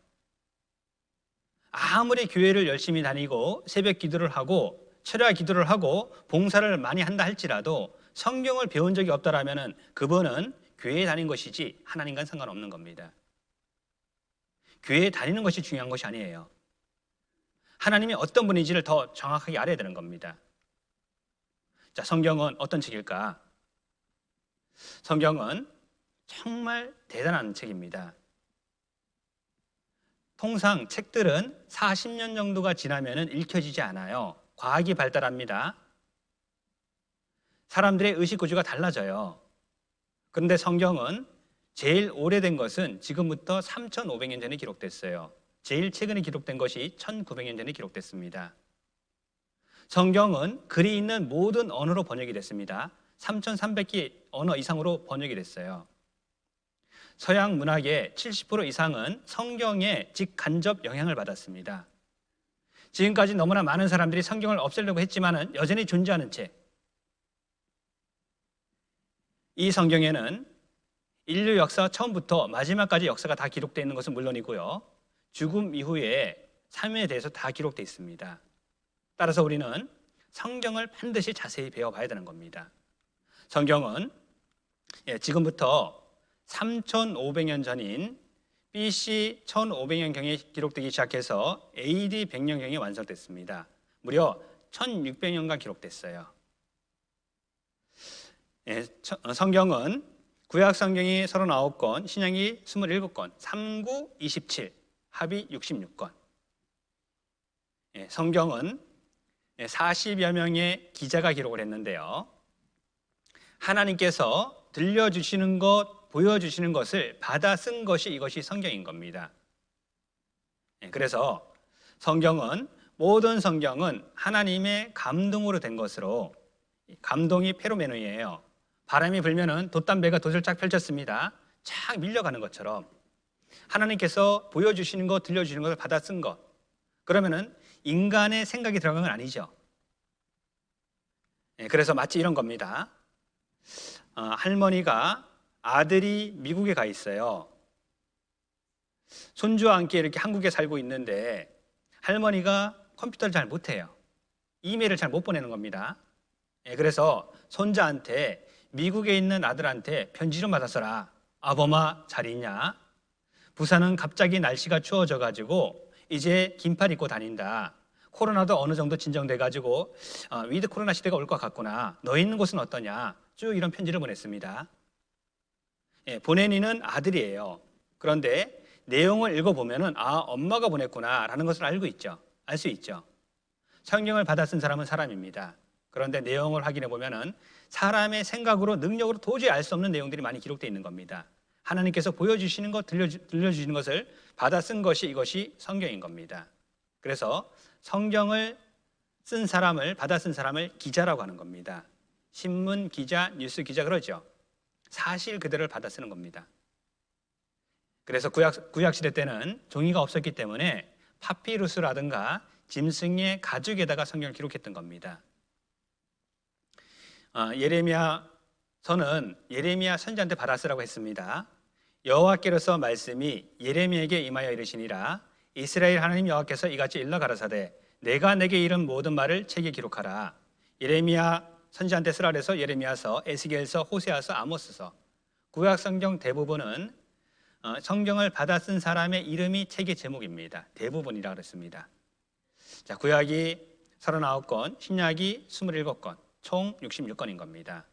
아무리 교회를 열심히 다니고 새벽 기도를 하고 철야 기도를 하고 봉사를 많이 한다 할지라도 성경을 배운 적이 없다라면 그분은 교회에 다닌 것이지 하나님과는 상관없는 겁니다. 교회에 다니는 것이 중요한 것이 아니에요. 하나님이 어떤 분인지를 더 정확하게 알아야 되는 겁니다. 자, 성경은 어떤 책일까? 성경은 정말 대단한 책입니다. 통상 책들은 40년 정도가 지나면 읽혀지지 않아요. 과학이 발달합니다. 사람들의 의식구조가 달라져요. 그런데 성경은 제일 오래된 것은 지금부터 3,500년 전에 기록됐어요. 제일 최근에 기록된 것이 1,900년 전에 기록됐습니다. 성경은 글이 있는 모든 언어로 번역이 됐습니다. 3,300개 언어 이상으로 번역이 됐어요. 서양 문학의 70% 이상은 성경에 직간접 영향을 받았습니다. 지금까지 너무나 많은 사람들이 성경을 없애려고 했지만 여전히 존재하는 책. 이 성경에는 인류 역사 처음부터 마지막까지 역사가 다 기록되어 있는 것은 물론이고요. 죽음 이후에 삶에 대해서 다 기록되어 있습니다. 따라서 우리는 성경을 반드시 자세히 배워봐야 되는 겁니다. 성경은 지금부터 3,500년 전인 BC 1,500년경에 기록되기 시작해서 AD 100년경에 완성됐습니다. 무려 1,600년간 기록됐어요. 성경은 구약 성경이 39권, 신약이 27권, 3구 27, 합이 66권. 성경은 40여 명의 기자가 기록을 했는데요. 하나님께서 들려주시는 것, 보여주시는 것을 받아 쓴 것이 이것이 성경인 겁니다. 그래서 모든 성경은 하나님의 감동으로 된 것으로, 감동이 페르메노이에요. 바람이 불면은 돛담배가 돛을 쫙 펼쳤습니다. 쫙 밀려가는 것처럼 하나님께서 보여주시는 것, 들려주시는 것을 받아 쓴 것. 그러면은 인간의 생각이 들어간 건 아니죠. 그래서 마치 이런 겁니다. 할머니가 아들이 미국에 가 있어요. 손주와 함께 이렇게 한국에 살고 있는데 할머니가 컴퓨터를 잘 못해요. 이메일을 잘 못 보내는 겁니다. 그래서 손자한테 미국에 있는 아들한테 편지 좀 받았어라. 아범아 잘 있냐? 부산은 갑자기 날씨가 추워져 가지고 이제 긴팔 입고 다닌다. 코로나도 어느 정도 진정돼 가지고 위드 코로나 시대가 올 것 같구나. 너 있는 곳은 어떠냐? 쭉 이런 편지를 보냈습니다. 보낸 이는 아들이에요. 그런데 내용을 읽어보면은 엄마가 보냈구나 라는 것을 알 수 있죠. 성경을 받아 쓴 사람은 사람입니다. 그런데 내용을 확인해 보면은 사람의 생각으로, 능력으로 도저히 알 수 없는 내용들이 많이 기록되어 있는 겁니다. 하나님께서 보여주시는 것, 들려주시는 것을 받아 쓴 것이 이것이 성경인 겁니다. 그래서 성경을 받아 쓴 사람을 기자라고 하는 겁니다. 신문 기자, 뉴스 기자 그러죠. 사실 그대로를 받아 쓰는 겁니다. 그래서 구약 시대 때는 종이가 없었기 때문에 파피루스라든가 짐승의 가죽에다가 성경을 기록했던 겁니다. 예레미야서는 예레미야 선지자한테 받아 쓰라고 했습니다. 여호와께로서 말씀이 예레미야에게 임하여 이르시니라. 이스라엘 하나님 여호와께서 이같이 일러 가라사대 내가 내게 이른 모든 말을 책에 기록하라. 예레미야 선지자한테 쓰라 그래서 예레미야서, 에스겔서, 호세아서, 아모스서. 구약 성경 대부분은 성경을 받아 쓴 사람의 이름이 책의 제목입니다. 대부분이라 그랬습니다. 자, 구약이 39권, 신약이 27권, 총 66권인 겁니다.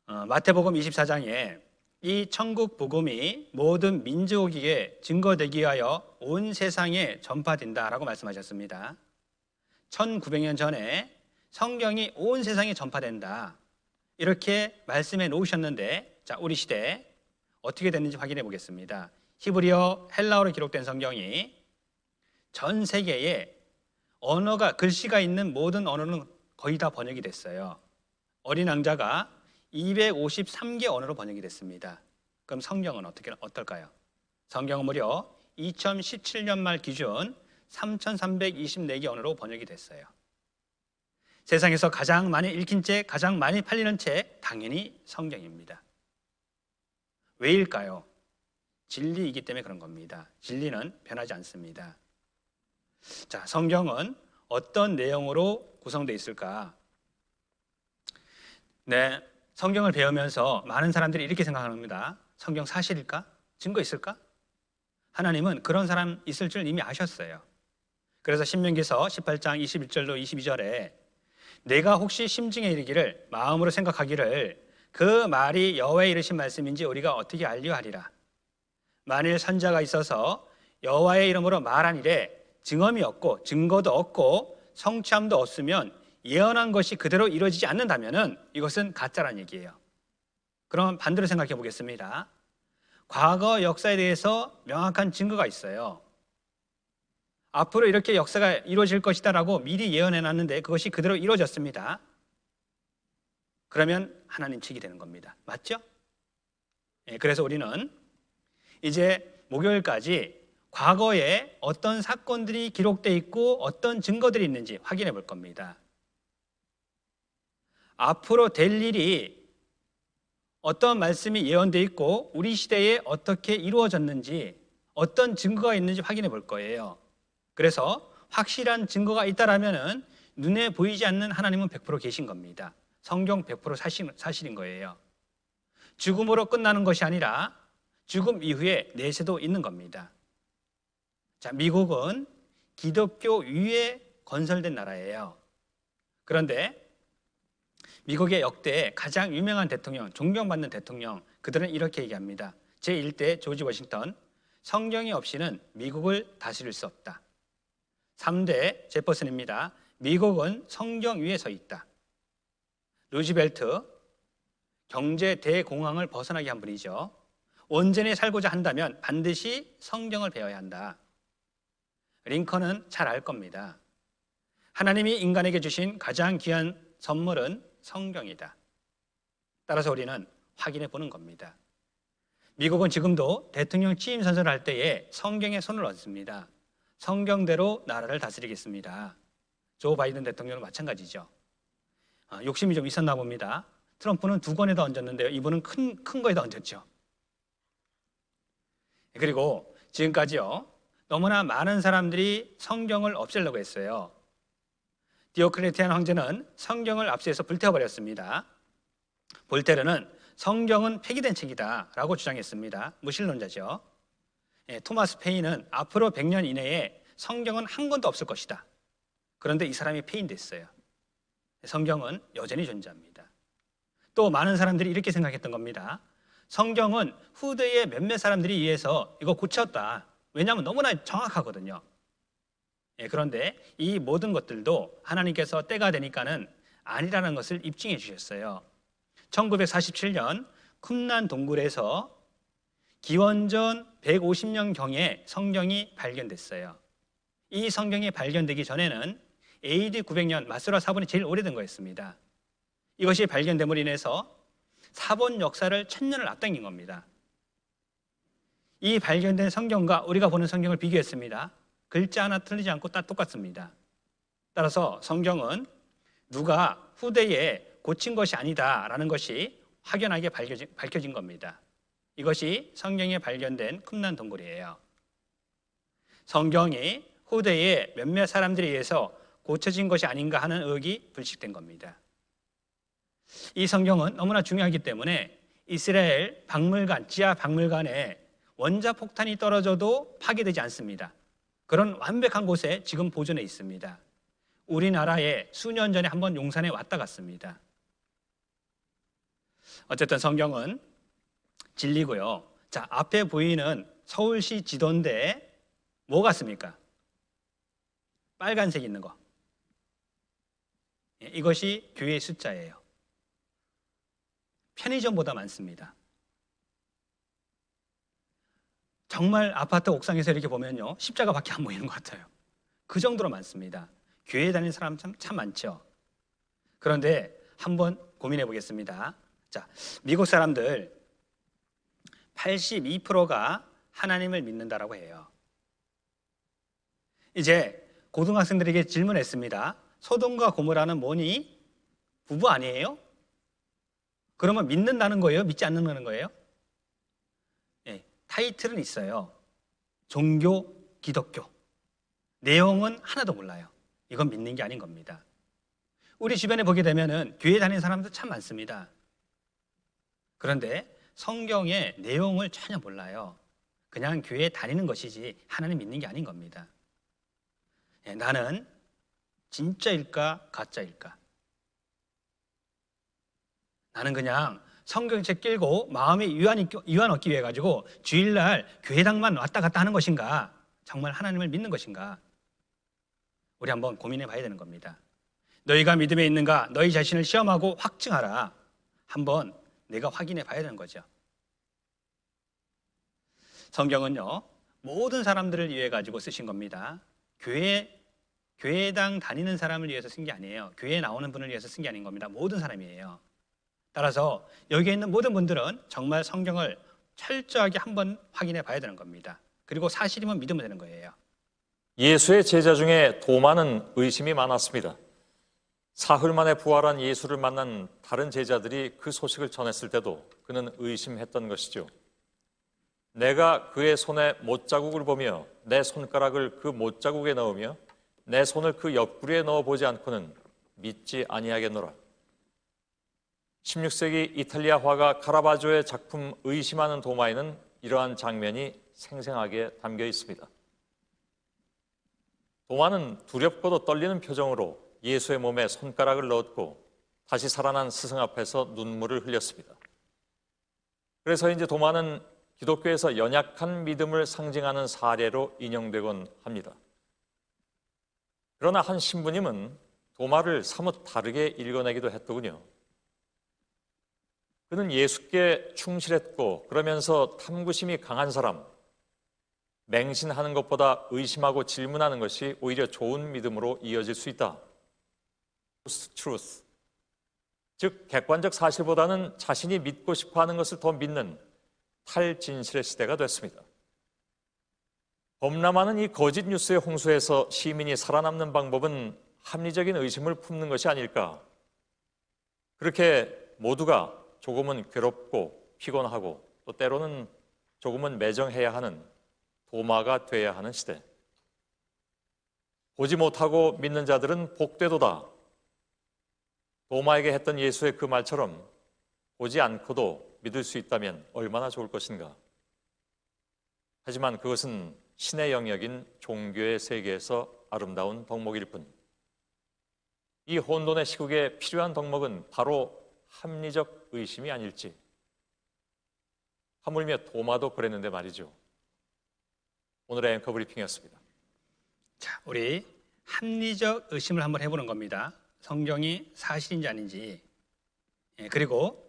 마태복음 24장에 이 천국 복음이 모든 민족에게 증거되기 위하여 온 세상에 전파된다라고 말씀하셨습니다. 1900년 전에 성경이 온 세상에 전파된다 이렇게 말씀해 놓으셨는데, 자, 우리 시대 어떻게 됐는지 확인해 보겠습니다. 히브리어, 헬라어로 기록된 성경이 전 세계에 글씨가 있는 모든 언어는 거의 다 번역이 됐어요. 어린 왕자가 253개 언어로 번역이 됐습니다. 그럼 성경은 어떨까요? 성경은 무려 2017년 말 기준 3,324개 언어로 번역이 됐어요. 세상에서 가장 많이 읽힌 책, 가장 많이 팔리는 책, 당연히 성경입니다. 왜일까요? 진리이기 때문에 그런 겁니다. 진리는 변하지 않습니다. 자, 성경은 어떤 내용으로 구성되어 있을까? 네, 성경을 배우면서 많은 사람들이 이렇게 생각합니다. 성경 사실일까? 증거 있을까? 하나님은 그런 사람 있을 줄 이미 아셨어요. 그래서 신명기서 18장 21절로 22절에 내가 혹시 심중에 이르기를 마음으로 생각하기를 그 말이 여호와의 이르신 말씀인지 우리가 어떻게 알려하리라. 만일 선자가 있어서 여호와의 이름으로 말하니래 증언이 없고 증거도 없고 성취함도 없으면 예언한 것이 그대로 이루어지지 않는다면 이것은 가짜란 얘기예요. 그럼 반대로 생각해 보겠습니다. 과거 역사에 대해서 명확한 증거가 있어요. 앞으로 이렇게 역사가 이루어질 것이다 라고 미리 예언해 놨는데 그것이 그대로 이루어졌습니다. 그러면 하나님 책이 되는 겁니다. 맞죠? 그래서 우리는 이제 목요일까지 과거에 어떤 사건들이 기록되어 있고 어떤 증거들이 있는지 확인해 볼 겁니다. 앞으로 될 일이 어떤 말씀이 예언되어 있고 우리 시대에 어떻게 이루어졌는지 어떤 증거가 있는지 확인해 볼 거예요. 그래서 확실한 증거가 있다라면은 눈에 보이지 않는 하나님은 100% 계신 겁니다. 성경 100% 사실인 거예요. 죽음으로 끝나는 것이 아니라 죽음 이후에 내세도 있는 겁니다. 자, 미국은 기독교 위에 건설된 나라예요. 그런데 미국의 역대 가장 유명한 대통령, 존경받는 대통령, 그들은 이렇게 얘기합니다. 제1대 조지 워싱턴, 성경이 없이는 미국을 다스릴 수 없다. 3대 제퍼슨입니다. 미국은 성경 위에 서 있다. 루즈벨트, 경제 대공황을 벗어나게 한 분이죠. 온전히 살고자 한다면 반드시 성경을 배워야 한다. 링컨은 잘 알 겁니다. 하나님이 인간에게 주신 가장 귀한 선물은 성경이다. 따라서 우리는 확인해 보는 겁니다. 미국은 지금도 대통령 취임 선서를 할 때에 성경에 손을 얹습니다. 성경대로 나라를 다스리겠습니다. 조 바이든 대통령은 마찬가지죠. 욕심이 좀 있었나 봅니다. 트럼프는 2권에다 얹었는데요. 이분은 큰 거에다 얹었죠. 그리고 지금까지요. 너무나 많은 사람들이 성경을 없애려고 했어요. 디오클레티안 황제는 성경을 압수해서 불태워버렸습니다. 볼테르는 성경은 폐기된 책이다 라고 주장했습니다. 무신론자죠. 토마스 페인은 앞으로 100년 이내에 성경은 한 권도 없을 것이다. 그런데 이 사람이 폐인됐어요. 성경은 여전히 존재합니다. 또 많은 사람들이 이렇게 생각했던 겁니다. 성경은 후대의 몇몇 사람들이 의해서 이거 고쳤다. 왜냐하면 너무나 정확하거든요. 그런데 이 모든 것들도 하나님께서 때가 되니까는 아니라는 것을 입증해 주셨어요. 1947년 쿰란 동굴에서 기원전 150년경에 성경이 발견됐어요. 이 성경이 발견되기 전에는 AD 900년 마스라 사본이 제일 오래된 거였습니다. 이것이 발견됨으로 인해서 사본 역사를 1000년을 앞당긴 겁니다. 이 발견된 성경과 우리가 보는 성경을 비교했습니다. 글자 하나 틀리지 않고 딱 똑같습니다. 따라서 성경은 누가 후대에 고친 것이 아니다라는 것이 확연하게 밝혀진 겁니다. 이것이 성경에 발견된 쿰란 동굴이에요. 성경이 후대에 몇몇 사람들에 의해서 고쳐진 것이 아닌가 하는 의혹이 불식된 겁니다. 이 성경은 너무나 중요하기 때문에 이스라엘 박물관, 지하 박물관에 원자폭탄이 떨어져도 파괴되지 않습니다. 그런 완벽한 곳에 지금 보존해 있습니다. 우리나라에 수년 전에 한번 용산에 왔다 갔습니다. 어쨌든 성경은 진리고요. 자, 앞에 보이는 서울시 지도인데 뭐 같습니까? 빨간색 있는 거. 이것이 교회의 숫자예요. 편의점보다 많습니다. 정말 아파트 옥상에서 이렇게 보면요, 십자가밖에 안 보이는 것 같아요. 그 정도로 많습니다. 교회 다니는 사람 참 많죠. 그런데 한번 고민해 보겠습니다. 자, 미국 사람들 82%가 하나님을 믿는다라고 해요. 이제 고등학생들에게 질문했습니다. 소돔과 고모라는 뭐니? 부부 아니에요? 그러면 믿는다는 거예요? 믿지 않는다는 거예요? 네, 타이틀은 있어요. 종교, 기독교. 내용은 하나도 몰라요. 이건 믿는 게 아닌 겁니다. 우리 주변에 보게 되면은 교회 다니는 사람도 참 많습니다. 그런데 성경의 내용을 전혀 몰라요. 그냥 교회에 다니는 것이지 하나님 믿는 게 아닌 겁니다. 네, 나는 진짜일까 가짜일까? 나는 그냥 성경책 끌고 마음의 위안 얻기 위해 가지고 주일날 교회당만 왔다 갔다 하는 것인가? 정말 하나님을 믿는 것인가? 우리 한번 고민해 봐야 되는 겁니다. 너희가 믿음에 있는가? 너희 자신을 시험하고 확증하라. 한번 내가 확인해 봐야 되는 거죠. 성경은요, 모든 사람들을 위해 가지고 쓰신 겁니다. 교회당 다니는 사람을 위해서 쓴 게 아니에요. 교회에 나오는 분을 위해서 쓴 게 아닌 겁니다. 모든 사람이에요. 따라서 여기에 있는 모든 분들은 정말 성경을 철저하게 한번 확인해 봐야 되는 겁니다. 그리고 사실이면 믿으면 되는 거예요. 예수의 제자 중에 도마는 의심이 많았습니다. 사흘 만에 부활한 예수를 만난 다른 제자들이 그 소식을 전했을 때도 그는 의심했던 것이죠. 내가 그의 손에 못자국을 보며 내 손가락을 그 못자국에 넣으며 내 손을 그 옆구리에 넣어보지 않고는 믿지 아니하겠노라. 16세기 이탈리아 화가 카라바조의 작품 의심하는 도마에는 이러한 장면이 생생하게 담겨 있습니다. 도마는 두렵고도 떨리는 표정으로 예수의 몸에 손가락을 넣었고 다시 살아난 스승 앞에서 눈물을 흘렸습니다. 그래서 이제 도마는 기독교에서 연약한 믿음을 상징하는 사례로 인용되곤 합니다. 그러나 한 신부님은 도마를 사뭇 다르게 읽어내기도 했더군요. 그는 예수께 충실했고 그러면서 탐구심이 강한 사람, 맹신하는 것보다 의심하고 질문하는 것이 오히려 좋은 믿음으로 이어질 수 있다. truth. 즉 객관적 사실보다는 자신이 믿고 싶어하는 것을 더 믿는 탈진실의 시대가 됐습니다. 범람하는 이 거짓 뉴스의 홍수에서 시민이 살아남는 방법은 합리적인 의심을 품는 것이 아닐까. 그렇게 모두가 조금은 괴롭고 피곤하고 또 때로는 조금은 매정해야 하는 도마가 돼야 하는 시대. 보지 못하고 믿는 자들은 복되도다. 도마에게 했던 예수의 그 말처럼 보지 않고도 믿을 수 있다면 얼마나 좋을 것인가. 하지만 그것은 신의 영역인 종교의 세계에서 아름다운 덕목일 뿐. 이 혼돈의 시국에 필요한 덕목은 바로 합리적 의심이 아닐지. 하물며 도마도 그랬는데 말이죠. 오늘의 앵커 브리핑이었습니다. 자, 우리 합리적 의심을 한번 해보는 겁니다. 성경이 사실인지 아닌지. 그리고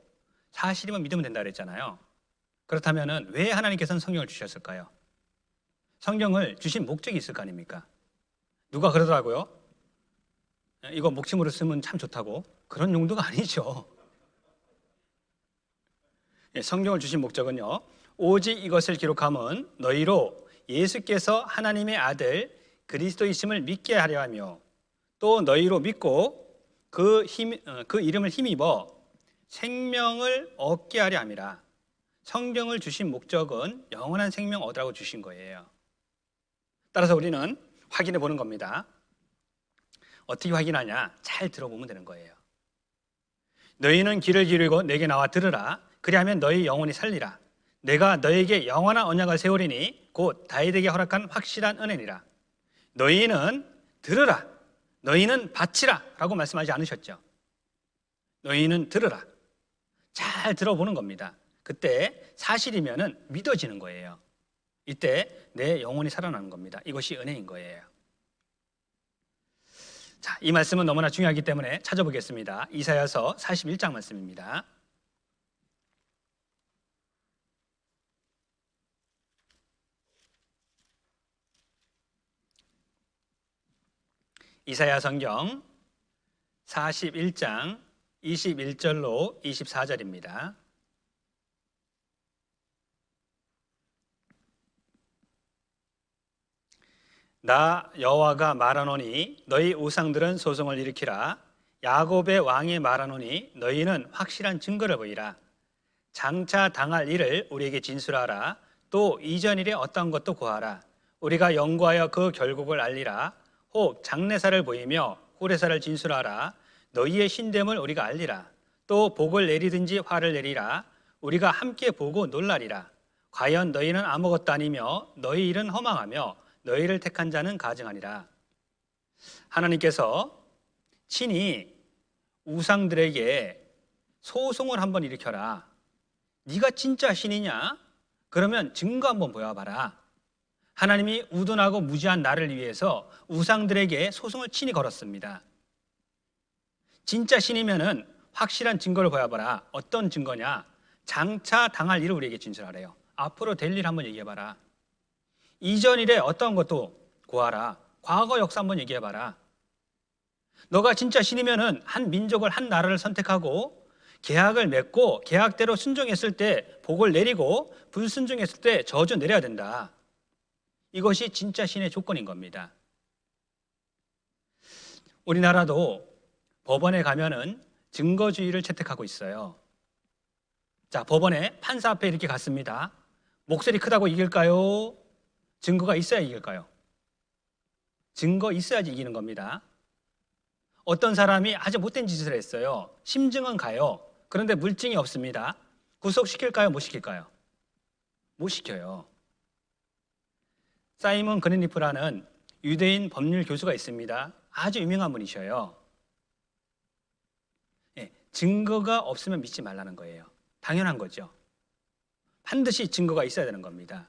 사실이면 믿으면 된다 그랬잖아요. 그렇다면 왜 하나님께서는 성경을 주셨을까요? 성경을 주신 목적이 있을 거 아닙니까? 누가 그러더라고요. 이거 목침으로 쓰면 참 좋다고. 그런 용도가 아니죠. 성경을 주신 목적은요, 오직 이것을 기록함은 너희로 예수께서 하나님의 아들 그리스도이심을 믿게 하려 하며 또 너희로 믿고 그 이름을 힘입어 생명을 얻게 하려 함이라. 성경을 주신 목적은 영원한 생명 얻으라고 주신 거예요. 따라서 우리는 확인해 보는 겁니다. 어떻게 확인하냐? 잘 들어보면 되는 거예요. 너희는 귀를 기울이고 내게 나와 들으라. 그리하면 너희 영혼이 살리라. 내가 너희에게 영원한 언약을 세우리니 곧 다윗에게 허락한 확실한 은혜니라. 너희는 들으라. 너희는 바치라 라고 말씀하지 않으셨죠? 너희는 들으라. 잘 들어보는 겁니다. 그때 사실이면은 믿어지는 거예요. 이때 내 영혼이 살아나는 겁니다. 이것이 은혜인 거예요. 자, 이 말씀은 너무나 중요하기 때문에 찾아보겠습니다. 이사야서 41장 말씀입니다. 이사야 성경 41장 21절로 24절입니다. 나 여호와가 말하노니 너희 우상들은 소송을 일으키라. 야곱의 왕이 말하노니 너희는 확실한 증거를 보이라. 장차 당할 일을 우리에게 진술하라. 또 이전 일에 어떤 것도 고하라. 우리가 연구하여 그 결국을 알리라. 혹 장래사를 보이며 후래사를 진술하라. 너희의 신됨을 우리가 알리라. 또 복을 내리든지 화를 내리라. 우리가 함께 보고 놀라리라. 과연 너희는 아무것도 아니며 너희 일은 허망하며 너희를 택한 자는 가증하니라. 하나님께서 친히 우상들에게 소송을 한번 일으켜라. 네가 진짜 신이냐? 그러면 증거 한번 보여봐라. 하나님이 우둔하고 무지한 나를 위해서 우상들에게 소송을 친히 걸었습니다. 진짜 신이면은 확실한 증거를 보여봐라. 어떤 증거냐? 장차 당할 일을 우리에게 진술하래요. 앞으로 될 일 한번 얘기해봐라. 이전 일에 어떤 것도 고하라. 과거 역사 한번 얘기해봐라. 너가 진짜 신이면은 한 민족을, 한 나라를 선택하고 계약을 맺고 계약대로 순종했을 때 복을 내리고 불순종했을 때 저주 내려야 된다. 이것이 진짜 신의 조건인 겁니다. 우리나라도 법원에 가면은 증거주의를 채택하고 있어요. 자, 법원에 판사 앞에 이렇게 갔습니다. 목소리 크다고 이길까요? 증거가 있어야 이길까요? 증거 있어야지 이기는 겁니다. 어떤 사람이 아주 못된 짓을 했어요. 심증은 가요. 그런데 물증이 없습니다. 구속시킬까요? 못 시킬까요? 못 시켜요. 사이먼 그린리프라는 유대인 법률 교수가 있습니다. 아주 유명한 분이셔요. 증거가 없으면 믿지 말라는 거예요. 당연한 거죠. 반드시 증거가 있어야 되는 겁니다.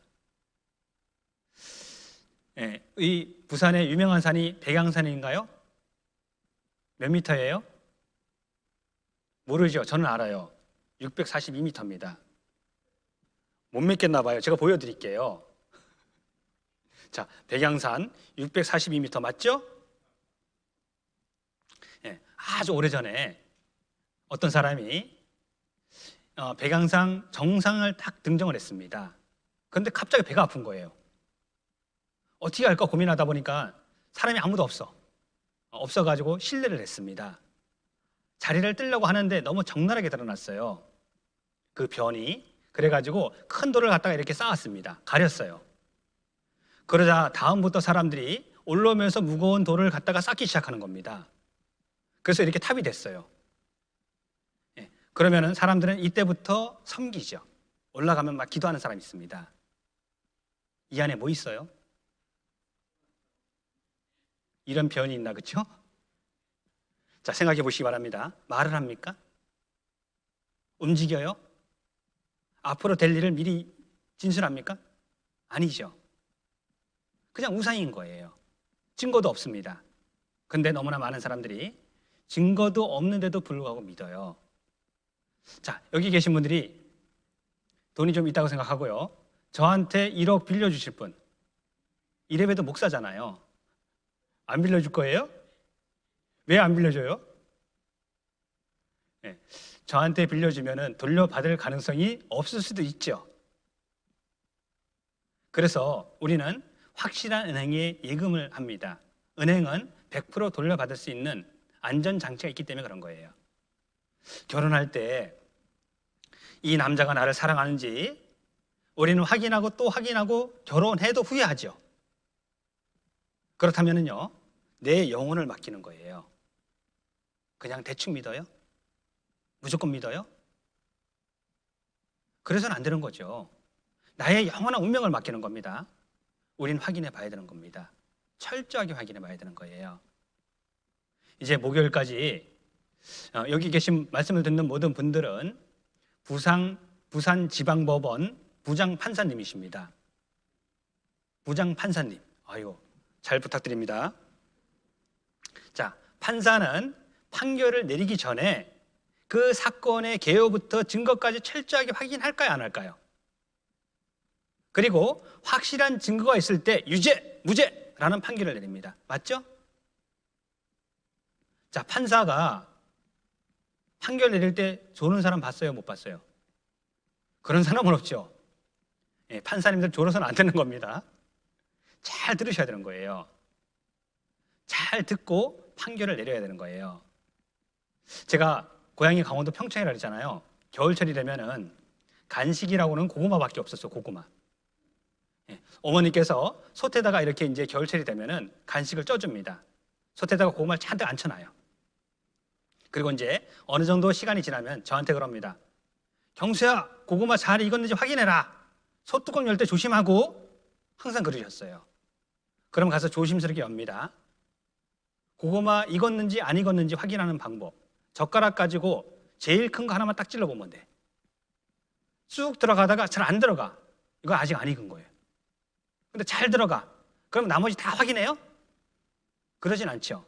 이 부산의 유명한 산이 백양산인가요? 몇 미터예요? 모르죠. 저는 알아요. 642m입니다. 못 믿겠나 봐요. 제가 보여드릴게요. 자, 백양산 642m 맞죠? 아주 오래전에 어떤 사람이 백양산 정상을 딱 등정을 했습니다. 그런데 갑자기 배가 아픈 거예요. 어떻게 할까 고민하다 보니까 사람이 아무도 없어가지고 실례를 했습니다. 자리를 뜨려고 하는데 너무 적나라하게 드러났어요. 그 변이. 그래가지고 큰 돌을 갖다가 이렇게 쌓았습니다. 가렸어요. 그러자 다음부터 사람들이 올라오면서 무거운 돌을 갖다가 쌓기 시작하는 겁니다. 그래서 이렇게 탑이 됐어요. 그러면은 사람들은 이때부터 섬기죠. 올라가면 막 기도하는 사람이 있습니다. 이 안에 뭐 있어요? 이런 변이 있나, 그렇죠? 자, 생각해 보시기 바랍니다. 말을 합니까? 움직여요? 앞으로 될 일을 미리 진술합니까? 아니죠. 그냥 우상인 거예요. 증거도 없습니다. 근데 너무나 많은 사람들이 증거도 없는데도 불구하고 믿어요. 자, 여기 계신 분들이 돈이 좀 있다고 생각하고요. 저한테 1억 빌려주실 분. 이래봬도 목사잖아요. 안 빌려줄 거예요? 왜 안 빌려줘요? 네, 저한테 빌려주면 돌려받을 가능성이 없을 수도 있죠. 그래서 우리는 확실한 은행에 예금을 합니다. 은행은 100% 돌려받을 수 있는 안전장치가 있기 때문에 그런 거예요. 결혼할 때 이 남자가 나를 사랑하는지 우리는 확인하고 또 확인하고 결혼해도 후회하죠. 그렇다면요, 내 영혼을 맡기는 거예요. 그냥 대충 믿어요? 무조건 믿어요? 그래서는 안 되는 거죠. 나의 영원한 운명을 맡기는 겁니다. 우린 확인해 봐야 되는 겁니다. 철저하게 확인해 봐야 되는 거예요. 이제 목요일까지 여기 계신 말씀을 듣는 모든 분들은 부산지방법원 부장판사님이십니다. 부장판사님, 아이고, 잘 부탁드립니다. 자, 판사는 판결을 내리기 전에 그 사건의 개요부터 증거까지 철저하게 확인할까요, 안 할까요? 그리고 확실한 증거가 있을 때 유죄, 무죄라는 판결을 내립니다. 맞죠? 자, 판사가 판결 내릴 때 조는 사람 봤어요, 못 봤어요? 그런 사람은 없죠. 판사님들 졸아서는 안 되는 겁니다. 잘 들으셔야 되는 거예요. 잘 듣고 판결을 내려야 되는 거예요. 제가 고향이 강원도 평창이라 그랬잖아요. 겨울철이 되면은 간식이라고는 고구마밖에 없었어요. 고구마. 어머니께서 솥에다가 이렇게 이제 겨울철이 되면은 간식을 쪄줍니다. 솥에다가 고구마를 잔뜩 앉혀놔요. 그리고 이제 어느 정도 시간이 지나면 저한테 그럽니다. 경수야, 고구마 잘 익었는지 확인해라. 솥뚜껑 열 때 조심하고. 항상 그러셨어요. 그럼 가서 조심스럽게 엽니다. 고구마 익었는지 안 익었는지 확인하는 방법. 젓가락 가지고 제일 큰 거 하나만 딱 찔러보면 돼. 쑥 들어가다가 잘 안 들어가. 이거 아직 안 익은 거예요. 근데 잘 들어가. 그럼 나머지 다 확인해요? 그러진 않죠.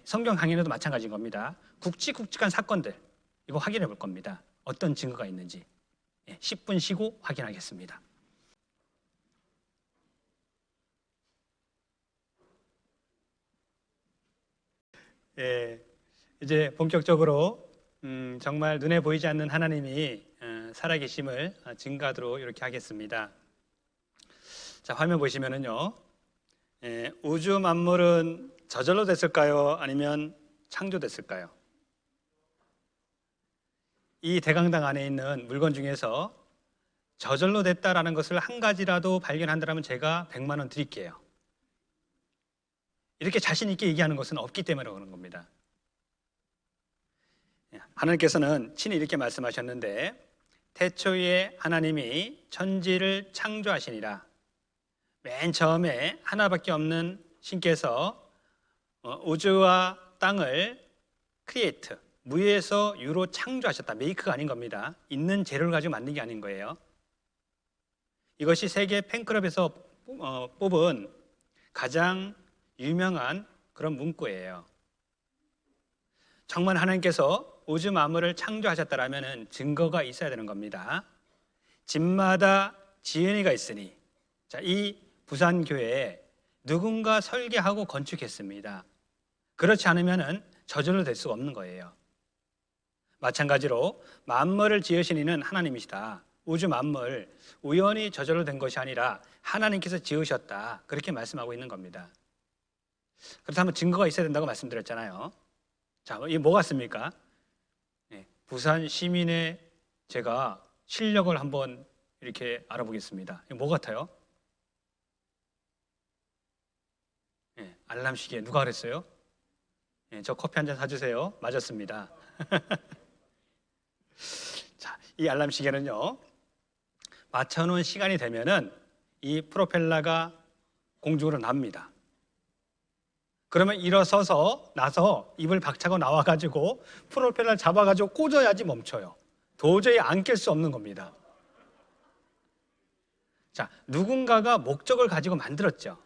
성경 강연에도 마찬가지인 겁니다. 굵직굵직한 사건들, 이거 확인해 볼 겁니다. 어떤 증거가 있는지. 10분 쉬고 확인하겠습니다. 이제 본격적으로 정말 눈에 보이지 않는 하나님이 살아계심을 증거하도록 이렇게 하겠습니다. 자, 화면 보시면은요, 우주 만물은 저절로 됐을까요? 아니면 창조됐을까요? 이 대강당 안에 있는 물건 중에서 저절로 됐다라는 것을 한 가지라도 발견한다면 제가 100만 원 드릴게요. 이렇게 자신 있게 얘기하는 것은 없기 때문에 그런 겁니다. 하나님께서는 친히 이렇게 말씀하셨는데, 태초에 하나님이 천지를 창조하시니라. 맨 처음에 하나밖에 없는 신께서 우주와 땅을 크리에이트, 무에서 유로 창조하셨다. 메이크가 아닌 겁니다. 있는 재료를 가지고 만든 게 아닌 거예요. 이것이 세계 팬클럽에서 뽑은 가장 유명한 그런 문구예요. 정말 하나님께서 우주 만물을 창조하셨다라면 증거가 있어야 되는 겁니다. 집마다 지은이가 있으니, 자, 이 부산교회에 누군가 설계하고 건축했습니다. 그렇지 않으면 저절로 될 수가 없는 거예요. 마찬가지로 만물을 지으신 이는 하나님이시다. 우주 만물 우연히 저절로 된 것이 아니라 하나님께서 지으셨다. 그렇게 말씀하고 있는 겁니다. 그렇다면 증거가 있어야 된다고 말씀드렸잖아요. 자, 이게 뭐 같습니까? 부산 시민의 제가 실력을 한번 이렇게 알아보겠습니다. 이거 뭐 같아요? 알람 시계. 누가 그랬어요? 저 커피 한 잔 사주세요. 맞았습니다. 자, 이 알람 시계는요, 맞춰놓은 시간이 되면은 이 프로펠러가 공중으로 납니다. 그러면 일어서서 나서 입을 박차고 나와가지고 프로펠러를 잡아가지고 꽂아야지 멈춰요. 도저히 안 깰 수 없는 겁니다. 자, 누군가가 목적을 가지고 만들었죠.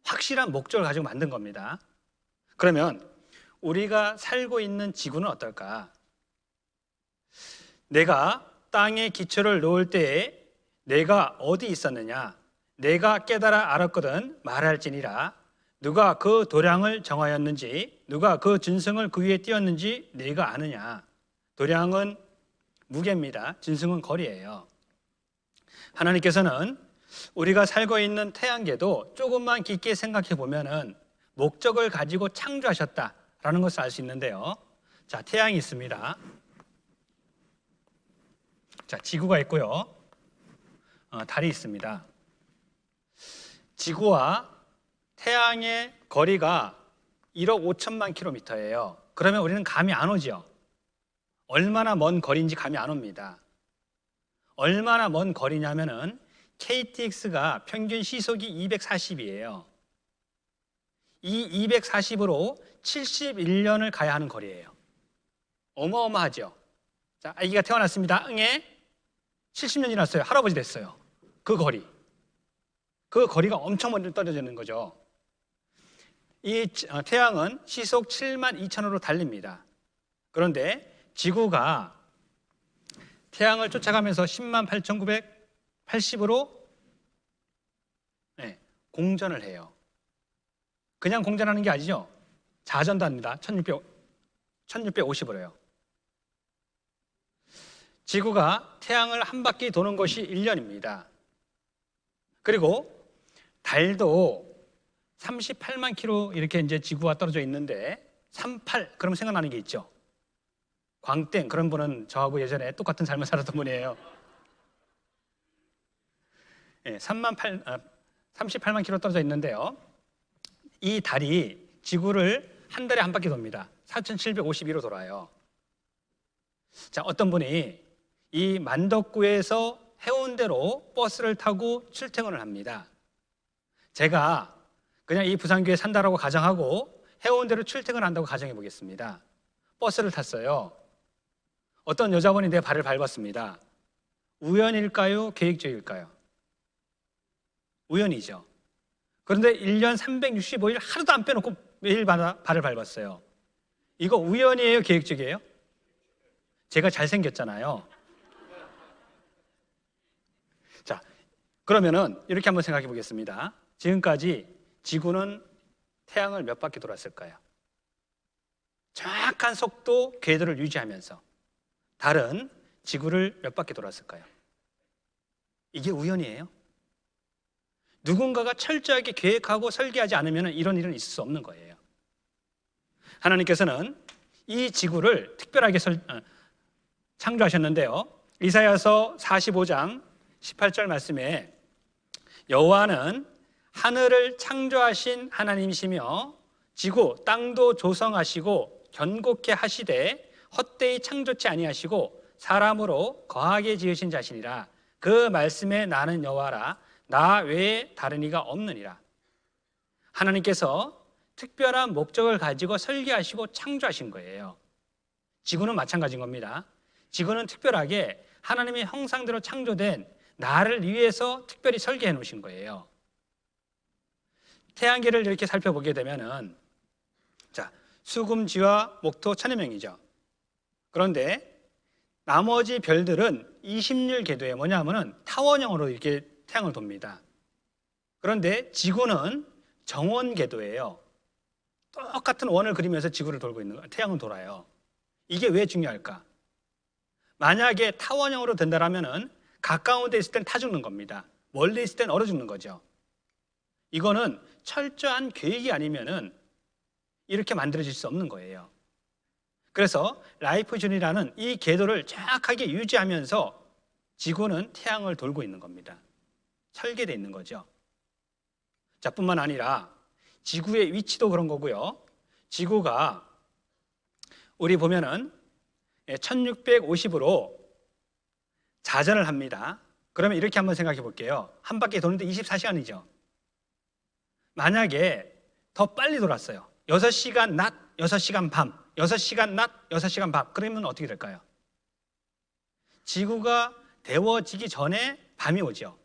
확실한 목적을 가지고 만든 겁니다. 그러면 우리가 살고 있는 지구는 어떨까? 내가 땅에 기초를 놓을 때에 내가 어디 있었느냐? 내가 깨달아 알았거든 말할지니라. 누가 그 도량을 정하였는지 누가 그 준승을 그 위에 띄었는지 네가 아느냐. 도량은 무게입니다. 준승은 거리예요. 하나님께서는 우리가 살고 있는 태양계도 조금만 깊게 생각해 보면은 목적을 가지고 창조하셨다라는 것을 알 수 있는데요. 자, 태양이 있습니다. 자, 지구가 있고요. 달이 있습니다. 지구와 태양의 거리가 1억 5천만 킬로미터예요. 그러면 우리는 감이 안 오죠. 얼마나 먼 거리인지 감이 안 옵니다. 얼마나 먼 거리냐면은 KTX가 평균 시속이 240이에요. 이 240으로 71년을 가야 하는 거리예요. 어마어마하죠. 자, 아기가 태어났습니다. 응애 70년 지났어요. 할아버지 됐어요. 그 거리가 엄청 멀리 떨어져 있는 거죠. 이 태양은 시속 7만 2천으로 달립니다. 그런데 지구가 태양을 쫓아가면서 10만 8,980으로 공전을 해요. 그냥 공전하는 게 아니죠. 자전도 합니다. 1650으로요. 지구가 태양을 한 바퀴 도는 것이 1년입니다. 그리고 달도 38만 킬로 이렇게 이제 지구와 떨어져 있는데 38 그러면 생각나는 게 있죠. 광땡 그런 분은 저하고 예전에 똑같은 삶을 살았던 분이에요. 38만 킬로 떨어져 있는데요. 이 달이 지구를 한 달에 한 바퀴 돕니다. 4,752로 돌아요. 자, 어떤 분이 이 만덕구에서 해운대로 버스를 타고 출퇴근을 합니다. 제가 그냥 이 부산교에 산다라고 가정하고 해운대로 출퇴근한다고 가정해 보겠습니다. 버스를 탔어요. 어떤 여자분이 내 발을 밟았습니다. 우연일까요? 계획적일까요? 우연이죠. 그런데 1년 365일 하루도 안 빼놓고 매일마다 발을 밟았어요. 이거 우연이에요? 계획적이에요? 제가 잘생겼잖아요. 자, 그러면은 이렇게 한번 생각해 보겠습니다. 지금까지 지구는 태양을 몇 바퀴 돌았을까요? 정확한 속도, 궤도를 유지하면서 달은 지구를 몇 바퀴 돌았을까요? 이게 우연이에요? 누군가가 철저하게 계획하고 설계하지 않으면 이런 일은 있을 수 없는 거예요. 하나님께서는 이 지구를 특별하게 창조하셨는데요. 이사야서 45장 18절 말씀에 여호와는 하늘을 창조하신 하나님이시며 지구 땅도 조성하시고 견고케 하시되 헛되이 창조치 아니하시고 사람으로 거하게 지으신 자신이라. 그 말씀에 나는 여호와라 나 외에 다른 이가 없느니라. 하나님께서 특별한 목적을 가지고 설계하시고 창조하신 거예요. 지구는 마찬가지인 겁니다. 지구는 특별하게 하나님의 형상대로 창조된 나를 위해서 특별히 설계해 놓으신 거예요. 태양계를 이렇게 살펴보게 되면은 자, 수금지와 목토 천해명이죠. 그런데 나머지 별들은 20일 궤도에 뭐냐면은 타원형으로 이렇게 태양을 돕니다. 그런데 지구는 정원 궤도예요. 똑같은 원을 그리면서 지구를 돌고 있는 거예요. 태양은 돌아요. 이게 왜 중요할까? 만약에 타원형으로 된다라면은 가까운 데 있을 땐 타 죽는 겁니다. 멀리 있을 땐 얼어 죽는 거죠. 이거는 철저한 계획이 아니면은 이렇게 만들어질 수 없는 거예요. 그래서 라이프준이라는 이 궤도를 정확하게 유지하면서 지구는 태양을 돌고 있는 겁니다. 설계되어 있는 거죠. 자, 뿐만 아니라 지구의 위치도 그런 거고요. 지구가 우리 보면은 1650으로 자전을 합니다. 그러면 이렇게 한번 생각해 볼게요. 한 바퀴 도는데 24시간이죠. 만약에 더 빨리 돌았어요. 6시간 낮, 6시간 밤, 6시간 낮, 6시간 밤. 그러면 어떻게 될까요? 지구가 데워지기 전에 밤이 오죠.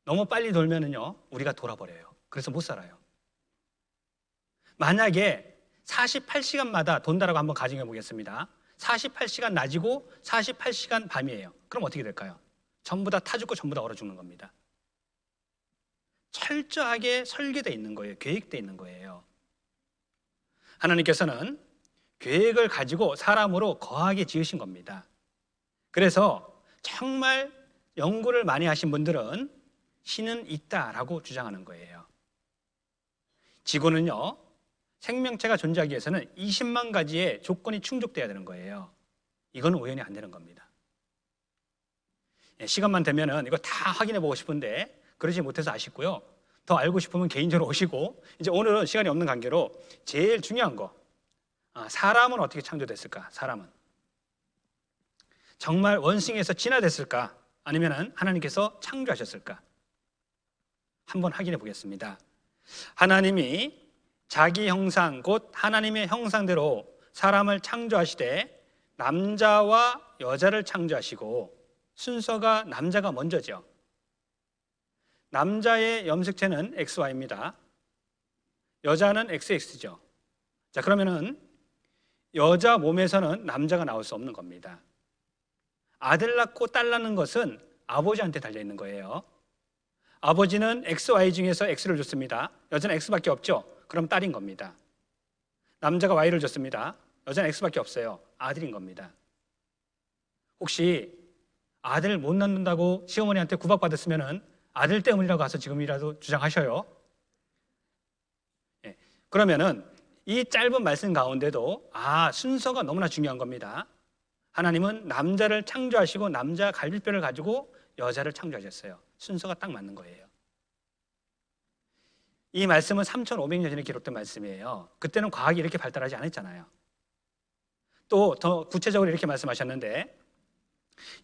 너무 빨리 돌면은요, 우리가 돌아버려요. 그래서 못 살아요. 만약에 48시간마다 돈다라고 한번 가정해 보겠습니다. 48시간 낮이고 48시간 밤이에요. 그럼 어떻게 될까요? 전부 다 타 죽고 전부 다 얼어 죽는 겁니다. 철저하게 설계되어 있는 거예요. 계획되어 있는 거예요. 하나님께서는 계획을 가지고 사람으로 거하게 지으신 겁니다. 그래서 정말 연구를 많이 하신 분들은 신은 있다라고 주장하는 거예요. 지구는요, 생명체가 존재하기 위해서는 20만 가지의 조건이 충족돼야 되는 거예요. 이건 우연히 안 되는 겁니다. 시간만 되면은 이거 다 확인해 보고 싶은데 그러지 못해서 아쉽고요. 더 알고 싶으면 개인적으로 오시고, 이제 오늘은 시간이 없는 관계로 제일 중요한 거, 사람은 어떻게 창조됐을까? 사람은 정말 원숭이에서 진화됐을까? 아니면 하나님께서 창조하셨을까? 한번 확인해 보겠습니다. 하나님이 자기 형상, 곧 하나님의 형상대로 사람을 창조하시되 남자와 여자를 창조하시고, 순서가 남자가 먼저죠. 남자의 염색체는 XY입니다. 여자는 XX죠. 자, 그러면은 여자 몸에서는 남자가 나올 수 없는 겁니다. 아들 낳고 딸 낳는 것은 아버지한테 달려 있는 거예요. 아버지는 XY 중에서 X를 줬습니다. 여자는 X밖에 없죠. 그럼 딸인 겁니다. 남자가 Y를 줬습니다. 여자는 X밖에 없어요. 아들인 겁니다. 혹시 아들 못 낳는다고 시어머니한테 구박받았으면 아들 때문이라고 가서 지금이라도 주장하셔요. 그러면은 이 짧은 말씀 가운데도 순서가 너무나 중요한 겁니다. 하나님은 남자를 창조하시고 남자 갈비뼈를 가지고 여자를 창조하셨어요. 순서가 딱 맞는 거예요. 이 말씀은 3,500년 전에 기록된 말씀이에요. 그때는 과학이 이렇게 발달하지 않았잖아요. 또 더 구체적으로 이렇게 말씀하셨는데,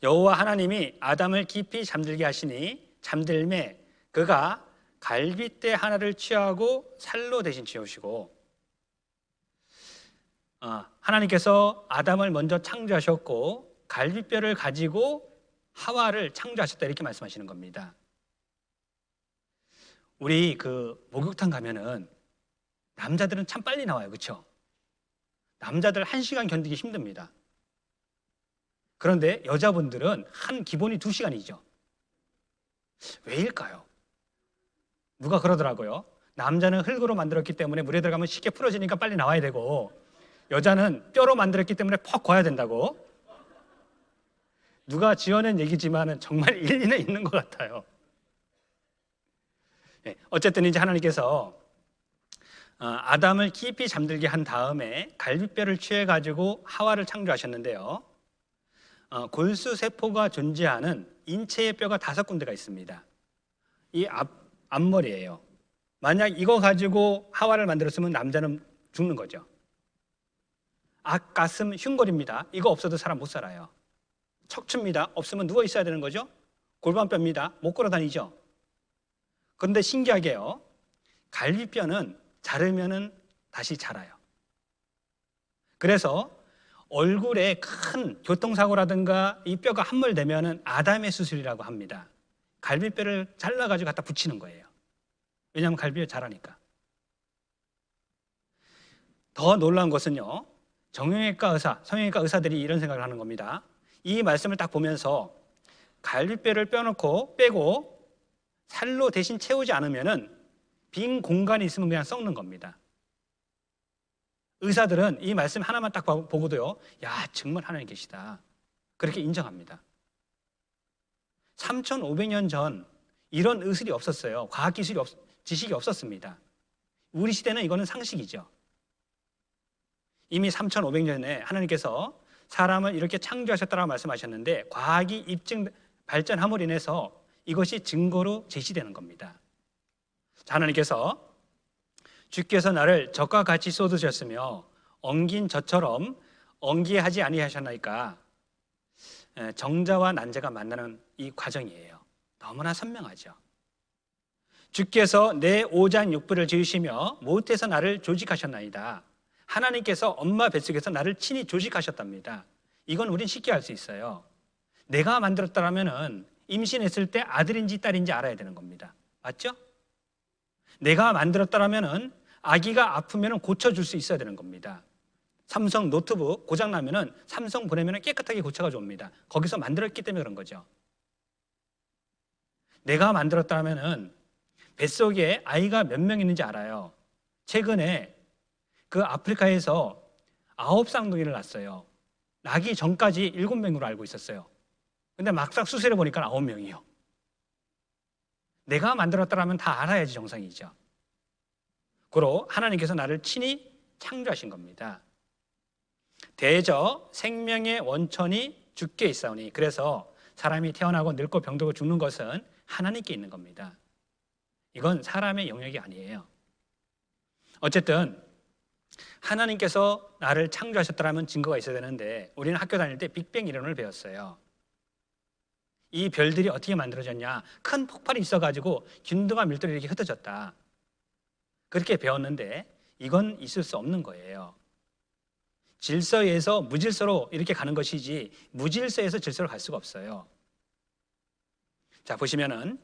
여호와 하나님이 아담을 깊이 잠들게 하시니 잠들매 그가 갈빗대 하나를 취하고 살로 대신 채우시고, 하나님께서 아담을 먼저 창조하셨고 갈빗뼈를 가지고 하와를 창조하셨다, 이렇게 말씀하시는 겁니다. 우리 목욕탕 가면은 남자들은 참 빨리 나와요. 그렇죠? 남자들 1시간 견디기 힘듭니다. 그런데 여자분들은 한 기본이 2시간이죠. 왜일까요? 누가 그러더라고요. 남자는 흙으로 만들었기 때문에 물에 들어가면 쉽게 풀어지니까 빨리 나와야 되고, 여자는 뼈로 만들었기 때문에 퍽 거야 된다고. 누가 지어낸 얘기지만 정말 일리는 있는 것 같아요. 어쨌든 이제 하나님께서 아담을 깊이 잠들게 한 다음에 갈비뼈를 취해가지고 하와를 창조하셨는데요. 골수세포가 존재하는 인체의 뼈가 5군데가 있습니다. 이 앞머리예요. 만약 이거 가지고 하와를 만들었으면 남자는 죽는 거죠. 앞가슴 흉골입니다. 이거 없어도 사람 못 살아요. 척추입니다. 없으면 누워 있어야 되는 거죠. 골반뼈입니다. 못 걸어 다니죠. 그런데 신기하게요, 갈비뼈는 자르면은 다시 자라요. 그래서 얼굴에 큰 교통사고라든가 이 뼈가 함몰되면은 아담의 수술이라고 합니다. 갈비뼈를 잘라가지고 갖다 붙이는 거예요. 왜냐하면 갈비뼈 자라니까. 더 놀라운 것은요, 정형외과 의사, 성형외과 의사들이 이런 생각을 하는 겁니다. 이 말씀을 딱 보면서 갈비뼈를 빼고 살로 대신 채우지 않으면은 빈 공간이 있으면 그냥 썩는 겁니다. 의사들은 이 말씀 하나만 딱 보고도요, 야, 정말 하나님 계시다, 그렇게 인정합니다. 3,500년 전 이런 의술이 없었어요. 과학기술이 지식이 없었습니다. 우리 시대는 이거는 상식이죠. 이미 3,500년에 하나님께서 사람을 이렇게 창조하셨다고 말씀하셨는데, 과학이 발전함으로 인해서 이것이 증거로 제시되는 겁니다. 자, 하나님께서 주께서 나를 젖과 같이 쏟으셨으며 엉긴 젖처럼 엉기게 하지 아니하셨나이까. 정자와 난자가 만나는 이 과정이에요. 너무나 선명하죠. 주께서 내 오장육부를 지으시며 모태에서 나를 조직하셨나이다. 하나님께서 엄마 뱃속에서 나를 친히 조직하셨답니다. 이건 우린 쉽게 알 수 있어요. 내가 만들었다라면은 임신했을 때 아들인지 딸인지 알아야 되는 겁니다. 맞죠? 내가 만들었다라면은 아기가 아프면은 고쳐줄 수 있어야 되는 겁니다. 삼성 노트북 고장 나면은 삼성 보내면은 깨끗하게 고쳐가 줍니다. 거기서 만들었기 때문에 그런 거죠. 내가 만들었다면은 뱃속에 아이가 몇 명 있는지 알아요. 최근에 그 아프리카에서 9쌍둥이를 낳았어요. 낳기 전까지 7명으로 알고 있었어요. 근데 막상 수술해 보니까 9명이요. 내가 만들었다면 다 알아야지 정상이죠. 그로 하나님께서 나를 친히 창조하신 겁니다. 대저 생명의 원천이 주께 있사오니, 그래서 사람이 태어나고 늙고 병들고 죽는 것은 하나님께 있는 겁니다. 이건 사람의 영역이 아니에요. 어쨌든 하나님께서 나를 창조하셨다면 증거가 있어야 되는데, 우리는 학교 다닐 때 빅뱅 이론을 배웠어요. 이 별들이 어떻게 만들어졌냐? 큰 폭발이 있어가지고 균등한 밀도로 이렇게 흩어졌다. 그렇게 배웠는데 이건 있을 수 없는 거예요. 질서에서 무질서로 이렇게 가는 것이지 무질서에서 질서로 갈 수가 없어요. 자, 보시면은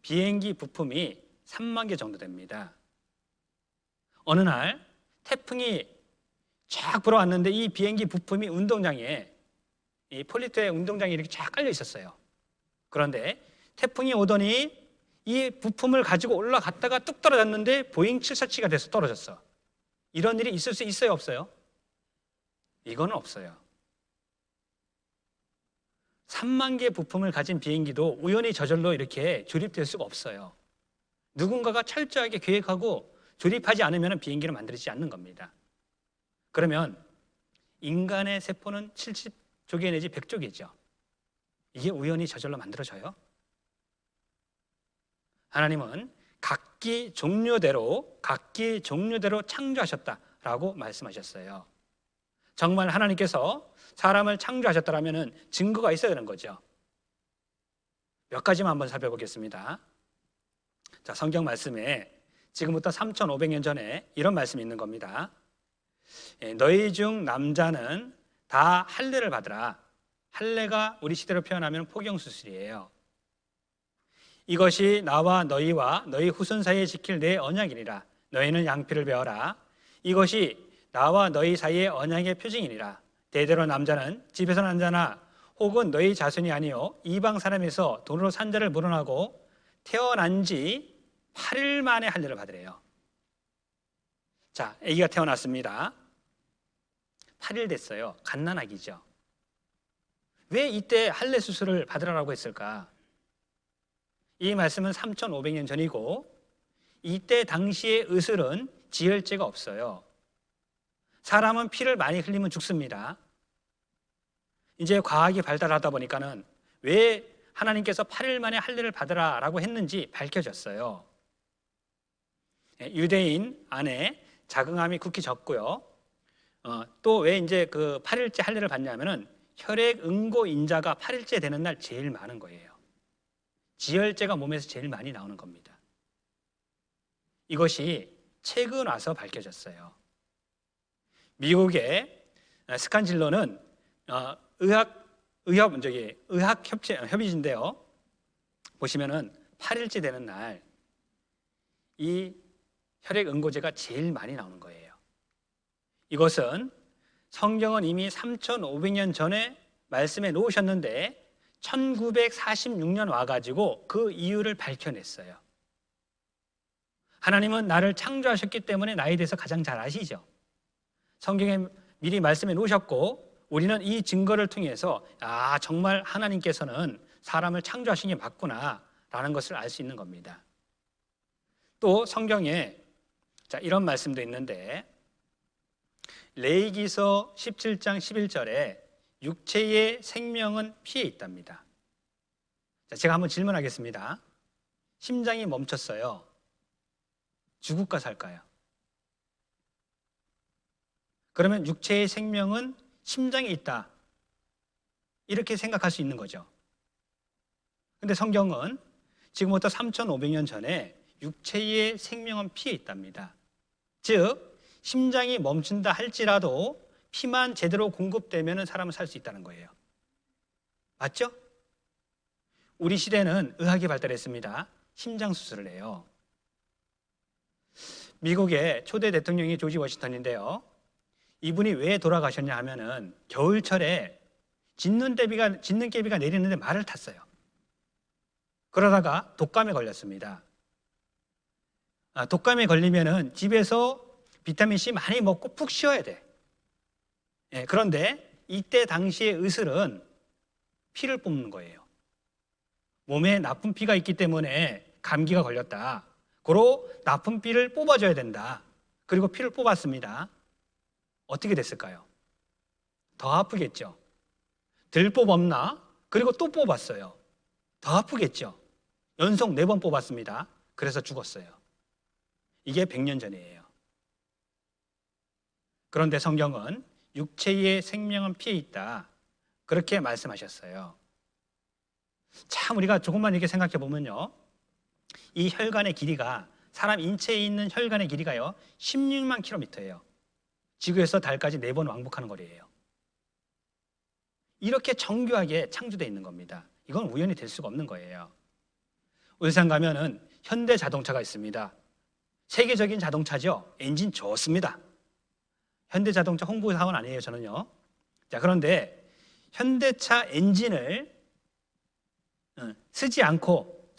비행기 부품이 3만 개 정도 됩니다. 어느 날 태풍이 쫙 불어왔는데 이 비행기 부품이 운동장에, 이 폴리트의 운동장에 이렇게 쫙 깔려 있었어요. 그런데 태풍이 오더니 이 부품을 가지고 올라갔다가 뚝 떨어졌는데 보잉 747가 돼서 떨어졌어. 이런 일이 있을 수 있어요, 없어요? 이건 없어요. 3만 개 부품을 가진 비행기도 우연히 저절로 이렇게 조립될 수가 없어요. 누군가가 철저하게 계획하고 조립하지 않으면 비행기를 만들지 않는 겁니다. 그러면 인간의 세포는 70조개 내지 100조개죠. 이게 우연히 저절로 만들어져요? 하나님은 각기 종류대로 창조하셨다라고 말씀하셨어요. 정말 하나님께서 사람을 창조하셨다면 증거가 있어야 되는 거죠. 몇 가지만 한번 살펴보겠습니다. 자, 성경 말씀에 지금부터 3,500년 전에 이런 말씀이 있는 겁니다. 너희 중 남자는 다 할례를 받으라. 할례가 우리 시대로 표현하면 포경수술이에요. 이것이 나와 너희와 너희 후손 사이에 지킬 내 언약이니라. 너희는 양피를 베어라. 이것이 나와 너희 사이의 언약의 표징이니라. 대대로 남자는 집에서 난 자나 혹은 너희 자손이 아니요 이방 사람에서 돈으로 산 자를 물어나고 태어난 지 8일 만에 할례를 받으래요. 자, 아기가 태어났습니다. 8일 됐어요. 갓난아기죠. 왜 이때 할례 수술을 받으라고 했을까? 이 말씀은 3,500년 전이고 이때 당시의 의술은 지혈제가 없어요. 사람은 피를 많이 흘리면 죽습니다. 이제 과학이 발달하다 보니까는 왜 하나님께서 8일 만에 할례를 받으라라고 했는지 밝혀졌어요. 유대인 안에 자궁암이 극히 적고요. 또 왜 이제 그 8일째 할례를 받냐면은 혈액 응고 인자가 8일째 되는 날 제일 많은 거예요. 지혈제가 몸에서 제일 많이 나오는 겁니다. 이것이 최근 와서 밝혀졌어요. 미국의 스칸질러는 의학협의지인데요. 보시면은 8일째 되는 날 이 혈액 응고제가 제일 많이 나오는 거예요. 이것은 성경은 이미 3,500년 전에 말씀해 놓으셨는데 1946년 와가지고 그 이유를 밝혀냈어요. 하나님은 나를 창조하셨기 때문에 나에 대해서 가장 잘 아시죠. 성경에 미리 말씀해 놓으셨고 우리는 이 증거를 통해서 정말 하나님께서는 사람을 창조하신 게 맞구나 라는 것을 알 수 있는 겁니다. 또 성경에 이런 말씀도 있는데 레위기서 17장 11절에 육체의 생명은 피에 있답니다. 제가 한번 질문하겠습니다. 심장이 멈췄어요. 죽을까 살까요? 그러면 육체의 생명은 심장에 있다. 이렇게 생각할 수 있는 거죠. 근데 성경은 지금부터 3,500년 전에 육체의 생명은 피에 있답니다. 즉 심장이 멈춘다 할지라도 피만 제대로 공급되면 사람은 살 수 있다는 거예요. 맞죠? 우리 시대는 의학이 발달했습니다. 심장 수술을 해요. 미국의 초대 대통령이 조지 워싱턴인데요. 이분이 왜 돌아가셨냐 하면은 겨울철에 짖는 개비가 내리는데 말을 탔어요. 그러다가 독감에 걸렸습니다. 독감에 걸리면은 집에서 비타민C 많이 먹고 푹 쉬어야 돼. 그런데 이때 당시의 의술은 피를 뽑는 거예요. 몸에 나쁜 피가 있기 때문에 감기가 걸렸다. 고로 나쁜 피를 뽑아줘야 된다. 그리고 피를 뽑았습니다. 어떻게 됐을까요? 더 아프겠죠. 덜 뽑았나? 그리고 또 뽑았어요. 더 아프겠죠. 연속 4번 뽑았습니다. 그래서 죽었어요. 이게 100년 전이에요. 그런데 성경은 육체의 생명은 피에 있다. 그렇게 말씀하셨어요. 참 우리가 조금만 이렇게 생각해 보면요. 이 혈관의 길이가 사람 인체에 있는 혈관의 길이가요. 16만 킬로미터예요. 지구에서 달까지 4번 왕복하는 거리예요. 이렇게 정교하게 창조되어 있는 겁니다. 이건 우연히 될 수가 없는 거예요. 울산 가면은 현대 자동차가 있습니다. 세계적인 자동차죠. 엔진 좋습니다. 현대 자동차 홍보 사원 아니에요, 저는요. 자, 그런데 현대차 엔진을 쓰지 않고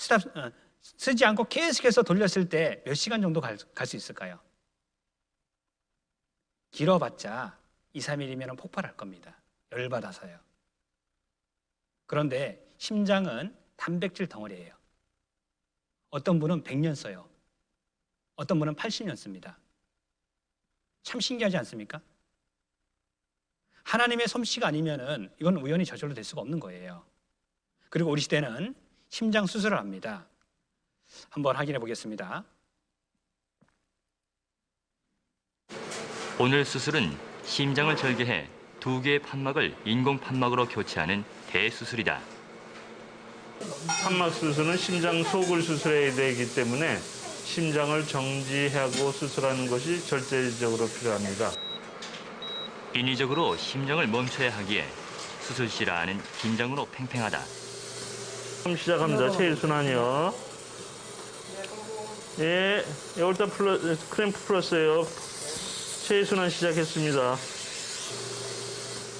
계속해서 돌렸을 때 몇 시간 정도 갈 수 있을까요? 길어봤자 2, 3일이면 폭발할 겁니다. 열받아서요. 그런데 심장은 단백질 덩어리예요. 어떤 분은 100년 써요. 어떤 분은 80년 씁니다. 참 신기하지 않습니까? 하나님의 솜씨가 아니면은 이건 우연히 저절로 될 수가 없는 거예요. 그리고 우리 시대는 심장 수술을 합니다. 한번 확인해 보겠습니다. 오늘 수술은 심장을 절개해 2개의 판막을 인공 판막으로 교체하는 대수술이다. 판막 수술은 심장 속을 수술해야 되기 때문에 심장을 정지하고 수술하는 것이 절대적으로 필요합니다. 인위적으로 심장을 멈춰야 하기에 수술실 안은 긴장으로 팽팽하다. 그럼 시작합니다. 체일순환이요. 예, 에올타 크램프 풀었어요. 체일순환 시작했습니다.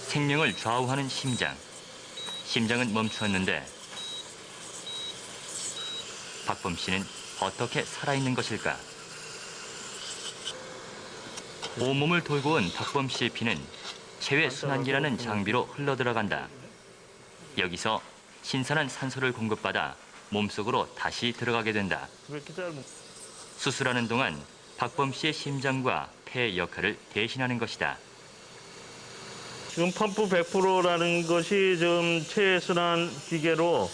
생명을 좌우하는 심장. 심장은 멈추었는데 박범 씨는 어떻게 살아있는 것일까? 온몸을 돌고 온 박범 씨의 피는 체외 순환기라는 장비로 흘러들어간다. 여기서 신선한 산소를 공급받아 몸속으로 다시 들어가게 된다. 수술하는 동안 박범 씨의 심장과 폐의 역할을 대신하는 것이다. 지금 펌프 100%라는 것이 지금 체외순환 기계로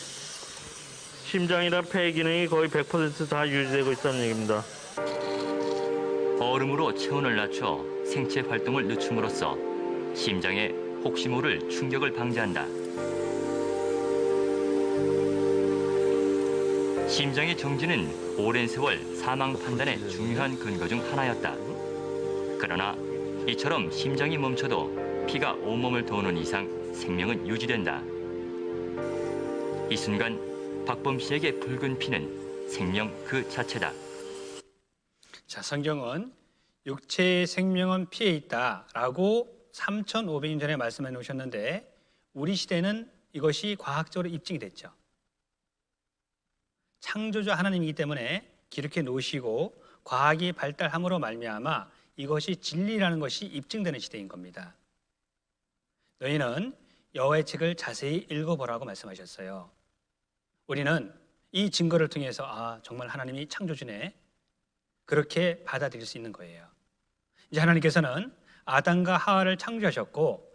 심장이랑 폐 기능이 거의 100% 다 유지되고 있다는 얘기입니다. 얼음으로 체온을 낮춰 생체 활동을 늦춤으로써 심장에 혹시 모를 충격을 방지한다. 심장의 정지는 오랜 세월 사망 판단의 중요한 근거 중 하나였다. 그러나 이처럼 심장이 멈춰도 피가 온몸을 도는 이상 생명은 유지된다. 이 순간 박범 씨에게 붉은 피는 생명 그 자체다. 자, 성경은 육체의 생명은 피에 있다라고 3,500년 전에 말씀해 놓으셨는데 우리 시대는 이것이 과학적으로 입증이 됐죠. 창조주 하나님이기 때문에 기록해 놓으시고 과학이 발달함으로 말미암아 이것이 진리라는 것이 입증되는 시대인 겁니다. 너희는 여호와의 책을 자세히 읽어보라고 말씀하셨어요. 우리는 이 증거를 통해서 정말 하나님이 창조주네 그렇게 받아들일 수 있는 거예요. 이제 하나님께서는 아담과 하와를 창조하셨고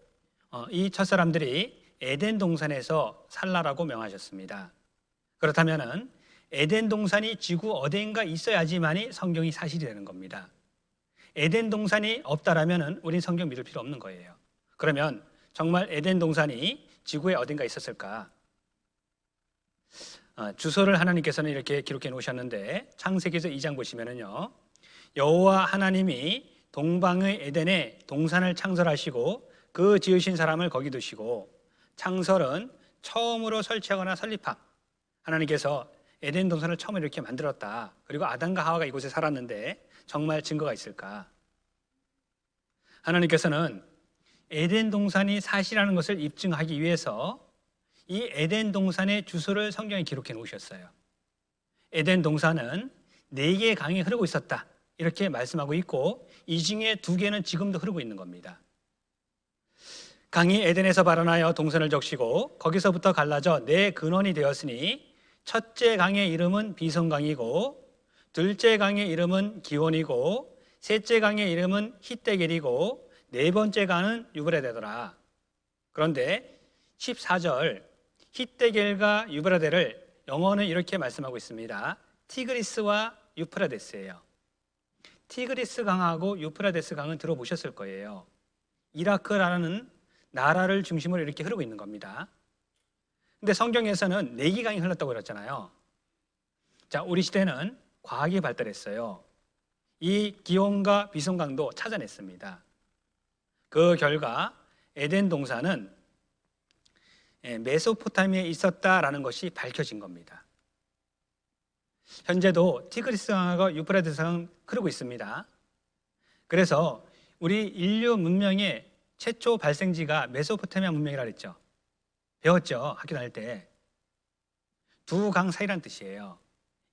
이 첫사람들이 에덴 동산에서 살라라고 명하셨습니다. 그렇다면은 에덴 동산이 지구 어딘가 있어야지만이 성경이 사실이 되는 겁니다. 에덴 동산이 없다라면은 우린 성경 믿을 필요 없는 거예요. 그러면 정말 에덴 동산이 지구에 어딘가 있었을까? 주소를 하나님께서는 이렇게 기록해 놓으셨는데 창세기에서 2장 보시면은요. 여호와 하나님이 동방의 에덴에 동산을 창설하시고 그 지으신 사람을 거기 두시고 창설은 처음으로 설치하거나 설립함. 하나님께서 에덴 동산을 처음으로 이렇게 만들었다. 그리고 아담과 하와가 이곳에 살았는데 정말 증거가 있을까? 하나님께서는 에덴 동산이 사실이라는 것을 입증하기 위해서 이 에덴 동산의 주소를 성경에 기록해 놓으셨어요. 에덴 동산은 4개의 강이 흐르고 있었다, 이렇게 말씀하고 있고 이 중에 2개는 지금도 흐르고 있는 겁니다. 강이 에덴에서 발원하여 동산을 적시고 거기서부터 갈라져 4근원이 되었으니 첫째 강의 이름은 비송강이고 둘째 강의 이름은 기온이고 셋째 강의 이름은 히데겔이고 4번째 강은 유브라데더라. 그런데 14절 히데겔과 유브라데를 영어는 이렇게 말씀하고 있습니다. 티그리스와 유프라데스예요. 티그리스 강하고 유프라데스 강은 들어보셨을 거예요. 이라크라는 나라를 중심으로 이렇게 흐르고 있는 겁니다. 근데 성경에서는 4개 강이 흘렀다고 그랬잖아요. 자, 우리 시대는 과학이 발달했어요. 이 기온과 비송강도 찾아냈습니다. 그 결과 에덴 동산은 메소포타미아에 있었다라는 것이 밝혀진 겁니다. 현재도 티그리스 강하고 유프라데스 강은 흐르고 있습니다. 그래서 우리 인류 문명의 최초 발생지가 메소포타미아 문명이라고 했죠. 배웠죠, 학교 다닐 때. 2강 사이란 뜻이에요.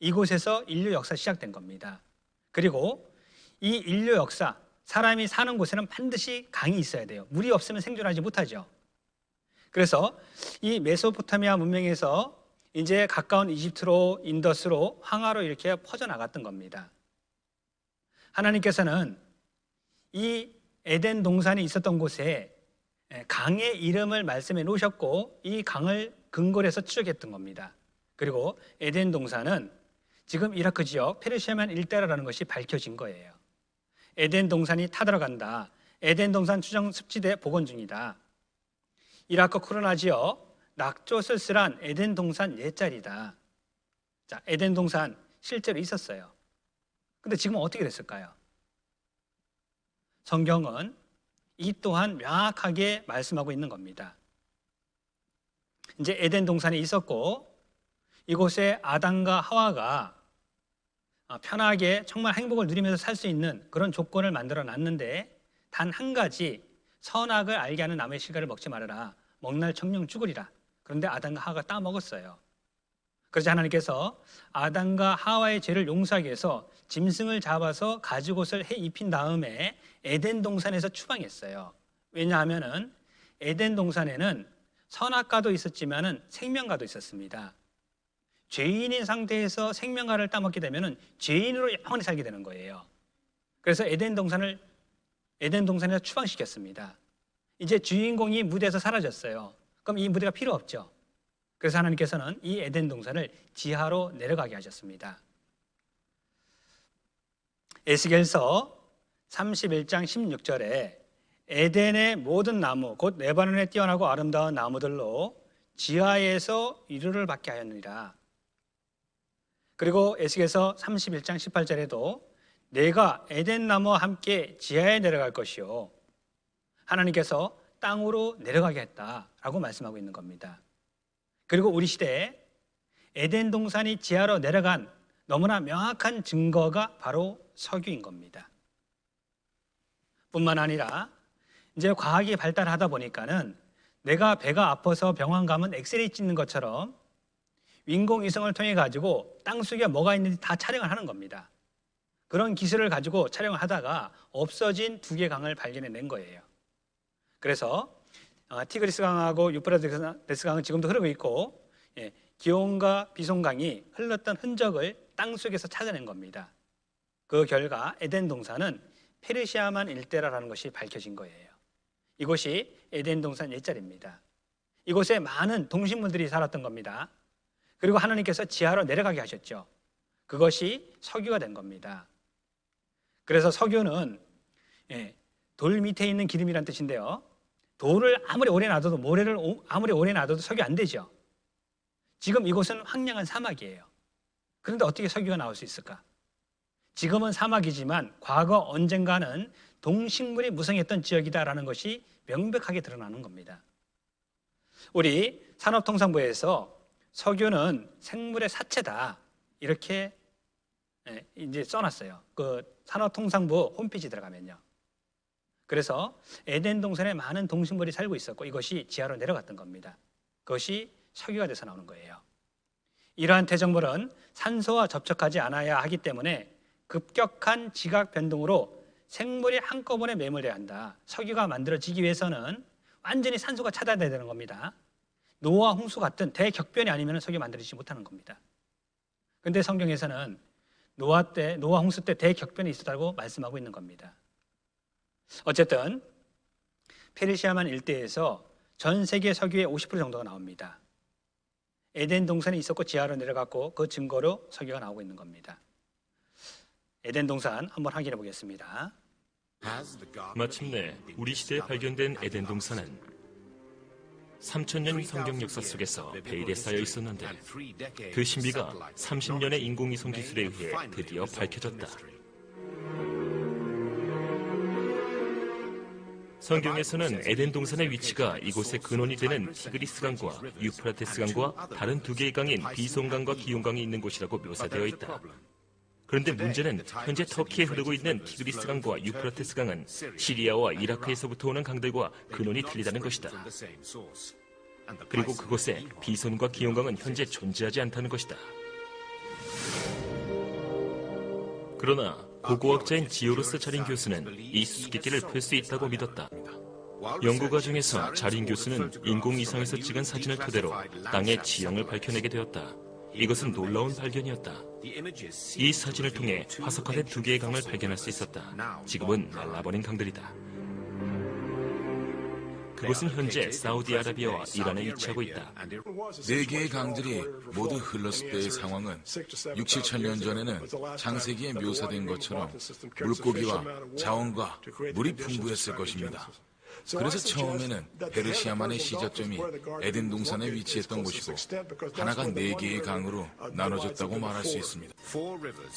이곳에서 인류 역사 시작된 겁니다. 그리고 이 인류 역사, 사람이 사는 곳에는 반드시 강이 있어야 돼요. 물이 없으면 생존하지 못하죠. 그래서 이 메소포타미아 문명에서 이제 가까운 이집트로, 인더스로, 황하로 이렇게 퍼져나갔던 겁니다. 하나님께서는 이 에덴 동산이 있었던 곳에 강의 이름을 말씀해 놓으셨고 이 강을 근거로 해서 추적했던 겁니다. 그리고 에덴 동산은 지금 이라크 지역 페르시아만 일대라는 것이 밝혀진 거예요. 에덴 동산이 타들어간다. 에덴 동산 추정 습지대 복원 중이다. 이라크 코로나 지역 낙조 쓸쓸한 에덴 동산 옛자리다. 자, 에덴 동산 실제로 있었어요. 근데 지금 어떻게 됐을까요? 성경은 이 또한 명확하게 말씀하고 있는 겁니다. 이제 에덴 동산이 있었고 이곳에 아담과 하와가 편하게 정말 행복을 누리면서 살 수 있는 그런 조건을 만들어 놨는데 단 한 가지, 선악을 알게 하는 나무의 실과를 먹지 말아라. 먹날 청령 죽으리라. 그런데 아담과 하와가 따먹었어요. 그래서 하나님께서 아담과 하와의 죄를 용서하기 위해서 짐승을 잡아서 가죽옷을 해 입힌 다음에 에덴 동산에서 추방했어요. 왜냐하면은 에덴 동산에는 선악과도 있었지만은 생명과도 있었습니다. 죄인인 상태에서 생명과를 따먹게 되면은 죄인으로 영원히 살게 되는 거예요. 그래서 에덴 동산에서 추방시켰습니다. 이제 주인공이 무대에서 사라졌어요. 그럼 이 무대가 필요 없죠. 그래서 하나님께서는 이 에덴 동산을 지하로 내려가게 하셨습니다. 에스겔서 31장 16절에 에덴의 모든 나무 곧 레바논에 뛰어나고 아름다운 나무들로 지하에서 위로를 받게 하였느니라. 그리고 에스겔서 31장 18절에도 내가 에덴 나무와 함께 지하에 내려갈 것이요 하나님께서 땅으로 내려가게 했다라고 말씀하고 있는 겁니다. 그리고 우리 시대에 에덴 동산이 지하로 내려간 너무나 명확한 증거가 바로 석유인 겁니다. 뿐만 아니라 이제 과학이 발달하다 보니까는 내가 배가 아파서 병원 가면 엑스레이 찍는 것처럼 인공위성을 통해 가지고 땅속에 뭐가 있는지 다 촬영을 하는 겁니다. 그런 기술을 가지고 촬영을 하다가 없어진 2개 강을 발견해낸 거예요. 그래서 티그리스 강하고 유프라데스 강은 지금도 흐르고 있고 기온과 비송강이 흘렀던 흔적을 땅속에서 찾아낸 겁니다. 그 결과 에덴 동산은 페르시아만 일대라는 것이 밝혀진 거예요. 이곳이 에덴 동산 옛자리입니다. 이곳에 많은 동식물들이 살았던 겁니다. 그리고 하나님께서 지하로 내려가게 하셨죠. 그것이 석유가 된 겁니다. 그래서 석유는 돌 밑에 있는 기름이란 뜻인데요. 돌을 아무리 오래 놔둬도, 모래를 아무리 오래 놔둬도 석유 안 되죠. 지금 이곳은 황량한 사막이에요. 그런데 어떻게 석유가 나올 수 있을까? 지금은 사막이지만 과거 언젠가는 동식물이 무성했던 지역이다라는 것이 명백하게 드러나는 겁니다. 우리 산업통상부에서 석유는 생물의 사체다 이렇게 이제 써놨어요. 그 산업통상부 홈페이지 들어가면요. 그래서 에덴 동산에 많은 동식물이 살고 있었고 이것이 지하로 내려갔던 겁니다. 그것이 석유가 돼서 나오는 거예요. 이러한 퇴적물은 산소와 접촉하지 않아야 하기 때문에 급격한 지각 변동으로 생물이 한꺼번에 매몰돼야 한다. 석유가 만들어지기 위해서는 완전히 산소가 차단돼야 되는 겁니다. 노아 홍수 같은 대격변이 아니면 석유 만들어지지 못하는 겁니다. 그런데 성경에서는 노아 홍수 때 대격변이 있었다고 말씀하고 있는 겁니다. 어쨌든 페르시아만 일대에서 전 세계 석유의 50% 정도가 나옵니다. 에덴 동산에 있었고 지하로 내려갔고 그 증거로 석유가 나오고 있는 겁니다. 에덴 동산 한번 확인해 보겠습니다. 마침내 우리 시대에 발견된 에덴 동산은 3000년 성경 역사 속에서 베일에 쌓여 있었는데 그 신비가 30년의 인공위성 기술에 의해 드디어 밝혀졌다. 성경에서는 에덴 동산의 위치가 이곳의 근원이 되는 티그리스 강과 유프라테스 강과 다른 두 개의 강인 비손강과 기용강이 있는 곳이라고 묘사되어 있다. 그런데 문제는 현재 터키에 흐르고 있는 티그리스 강과 유프라테스 강은 시리아와 이라크에서부터 오는 강들과 근원이 틀리다는 것이다. 그리고 그곳에 비손과 기용강은 현재 존재하지 않다는 것이다. 그러나 고고학자인 지오르스 자린 교수는 이 수수께끼를 풀 수 있다고 믿었다. 연구 과정에서 자린 교수는 인공위성에서 찍은 사진을 토대로 땅의 지형을 밝혀내게 되었다. 이것은 놀라운 발견이었다. 이 사진을 통해 화석화된 두 개의 강을 발견할 수 있었다. 지금은 말라버린 강들이다. 그곳은 현재 사우디아라비아와 이란에 위치하고 있다. 네 개의 강들이 모두 흘렀을 때의 상황은 6, 7천 년 전에는 창세기에 묘사된 것처럼 물고기와 자원과 물이 풍부했을 것입니다. 그래서 처음에는 페르시아만의 시작점이 에덴 동산에 위치했던 곳이고 하나가 네 개의 강으로 나눠졌다고 말할 수 있습니다.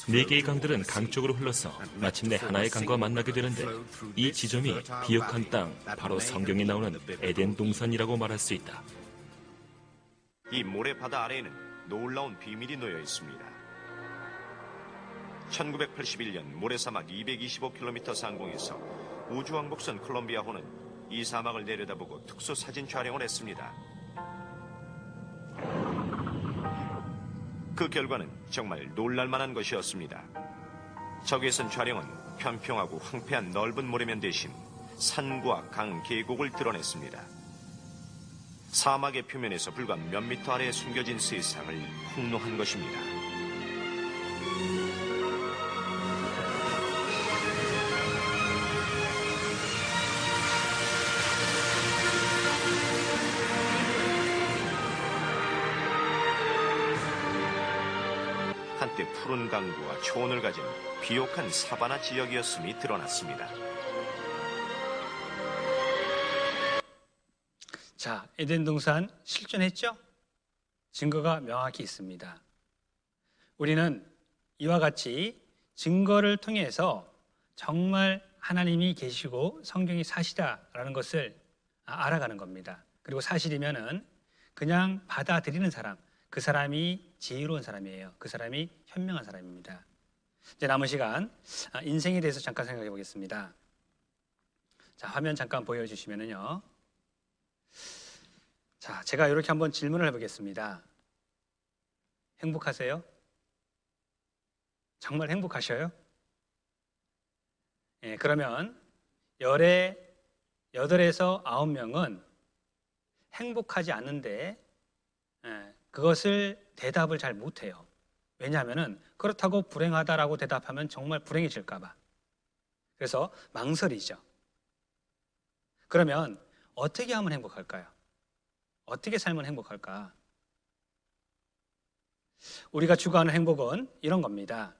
네 개의 강들은 강 쪽으로 흘러서 마침내 하나의 강과 만나게 되는데 이 지점이 비옥한 땅, 바로 성경에 나오는 에덴 동산이라고 말할 수 있다. 이 모래바다 아래에는 놀라운 비밀이 놓여 있습니다. 1981년 모래사막 225km 상공에서 우주왕복선 콜롬비아호는 이 사막을 내려다보고 특수 사진 촬영을 했습니다. 그 결과는 정말 놀랄만한 것이었습니다. 적외선 촬영은 평평하고 황폐한 넓은 모래면 대신 산과 강, 계곡을 드러냈습니다. 사막의 표면에서 불과 몇 미터 아래에 숨겨진 세상을 폭로한 것입니다. 한때 푸른 강과 초원을 가진 비옥한 사바나 지역이었음이 드러났습니다. 자, 에덴 동산 실존했죠? 증거가 명확히 있습니다. 우리는 이와 같이 증거를 통해서 정말 하나님이 계시고 성경이 사실이다라는 것을 알아가는 겁니다. 그리고 사실이면은 그냥 받아들이는 사람, 그 사람이 지혜로운 사람이에요. 그 사람이 현명한 사람입니다. 이제 남은 시간 인생에 대해서 잠깐 생각해 보겠습니다. 자, 화면 잠깐 보여주시면은요. 자, 제가 이렇게 한번 질문을 해보겠습니다. 행복하세요? 정말 행복하셔요? 예, 그러면 열의 8에서 9명은 행복하지 않은데 그것을 대답을 잘 못해요. 왜냐하면 그렇다고 불행하다라고 대답하면 정말 불행해질까 봐. 그래서 망설이죠. 그러면 어떻게 하면 행복할까요? 어떻게 살면 행복할까? 우리가 추구하는 행복은 이런 겁니다.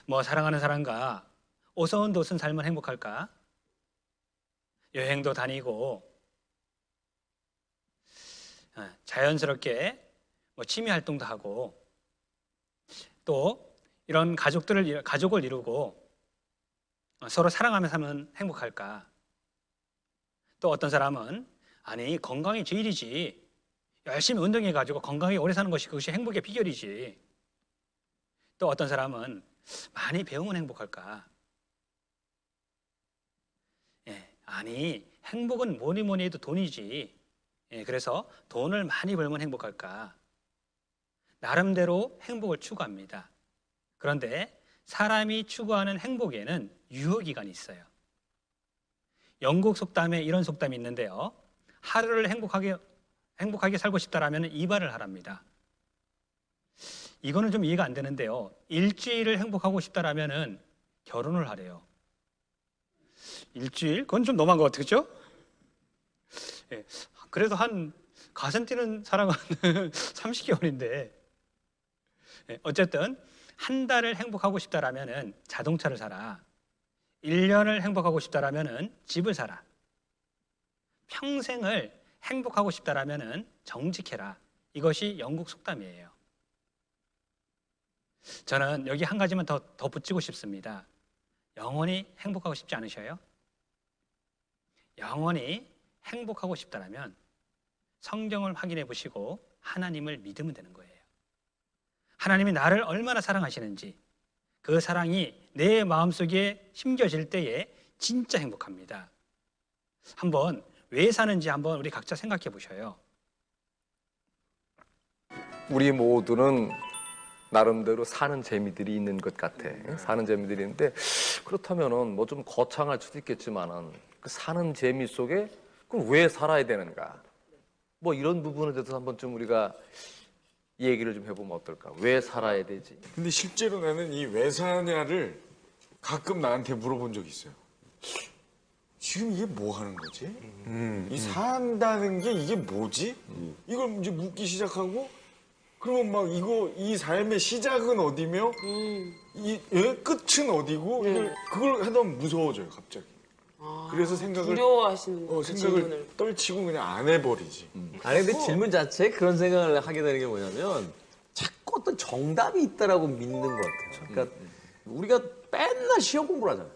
뭐 사랑하는 사람과 오손 도손 살면 행복할까? 여행도 다니고 자연스럽게 뭐 취미 활동도 하고 또 이런 가족을 이루고 서로 사랑하며 살면 행복할까? 또 어떤 사람은 아니 건강이 제일이지, 열심히 운동해가지고 건강하게 오래 사는 것이 그것이 행복의 비결이지. 또 어떤 사람은 많이 배우면 행복할까? 아니 행복은 뭐니 해도 돈이지. 그래서 돈을 많이 벌면 행복할까? 나름대로 행복을 추구합니다. 그런데 사람이 추구하는 행복에는 유효기간이 있어요. 영국 속담에 이런 속담이 있는데요. 하루를 행복하게 살고 싶다라면 이발을 하랍니다. 이거는 좀 이해가 안 되는데요. 일주일을 행복하고 싶다라면 결혼을 하래요. 일주일? 그건 좀 너무한 것 같아요. 그렇죠? 예, 그래도 한 가슴 뛰는 사랑은 30개월인데 어쨌든 한 달을 행복하고 싶다라면 자동차를 사라. 1년을 행복하고 싶다라면 집을 사라. 평생을 행복하고 싶다라면 정직해라. 이것이 영국 속담이에요. 저는 여기 한 가지만 더 붙이고 싶습니다. 영원히 행복하고 싶지 않으셔요? 영원히 행복하고 싶다라면 성경을 확인해 보시고 하나님을 믿으면 되는 거예요. 하나님이 나를 얼마나 사랑하시는지 그 사랑이 내 마음속에 심겨질 때에 진짜 행복합니다. 한번 왜 사는지 한번 우리 각자 생각해 보셔요. 우리 모두는 나름대로 사는 재미들이 있는 것 같아. 사는 재미들이 있는데 그렇다면은 뭐 좀 거창할 수도 있겠지만은 그 사는 재미 속에 그럼 왜 살아야 되는가? 뭐 이런 부분에 대해서 한번 좀 우리가 얘기를 좀 해보면 어떨까? 왜 살아야 되지? 근데 실제로 나는 이 왜 사냐를 가끔 나한테 물어본 적이 있어요. 지금 이게 뭐 하는 거지? 이 산다는 게 이게 뭐지? 이걸 이제 묻기 시작하고 그러면 막 이 삶의 시작은 어디며 끝은 어디고 그걸 하다 보면 무서워져요 갑자기. 그래서 생각을 두려워하시는 그 생각을 질문을. 떨치고 그냥 안 해버리지. 아니 근데 질문 자체에 그런 생각을 하게 되는 게 뭐냐면 자꾸 어떤 정답이 있다라고 믿는 것 같아요. 그러니까 우리가 맨날 시험 공부를 하잖아요.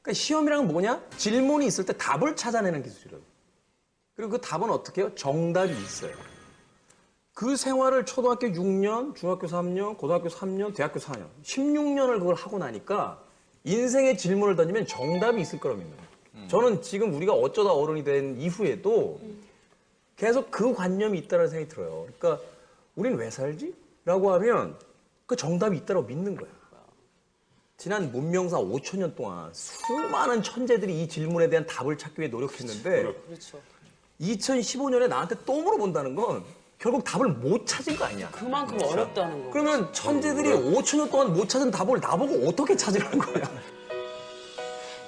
그러니까 시험이란 뭐냐? 질문이 있을 때 답을 찾아내는 기술이라고. 그리고 그 답은 어떻게 해요? 정답이 있어요. 그 생활을 초등학교 6년, 중학교 3년, 고등학교 3년, 대학교 4년, 16년을 그걸 하고 나니까 인생의 질문을 던지면 정답이 있을 거라고 믿는 거예요. 저는 지금 우리가 어쩌다 어른이 된 이후에도 계속 그 관념이 있다는 생각이 들어요. 그러니까 우린 왜 살지? 라고 하면 그 정답이 있다고 믿는 거예요. 지난 문명사 5천년 동안 수많은 천재들이 이 질문에 대한 답을 찾기 위해 노력했는데 그렇죠. 2015년에 나한테 또 물어본다는 건 결국 답을 못 찾은 거 아니야. 그만큼 어렵다는 거. 그러면 천재들이 5천년 동안 못 찾은 답을 나보고 어떻게 찾으라는 거야.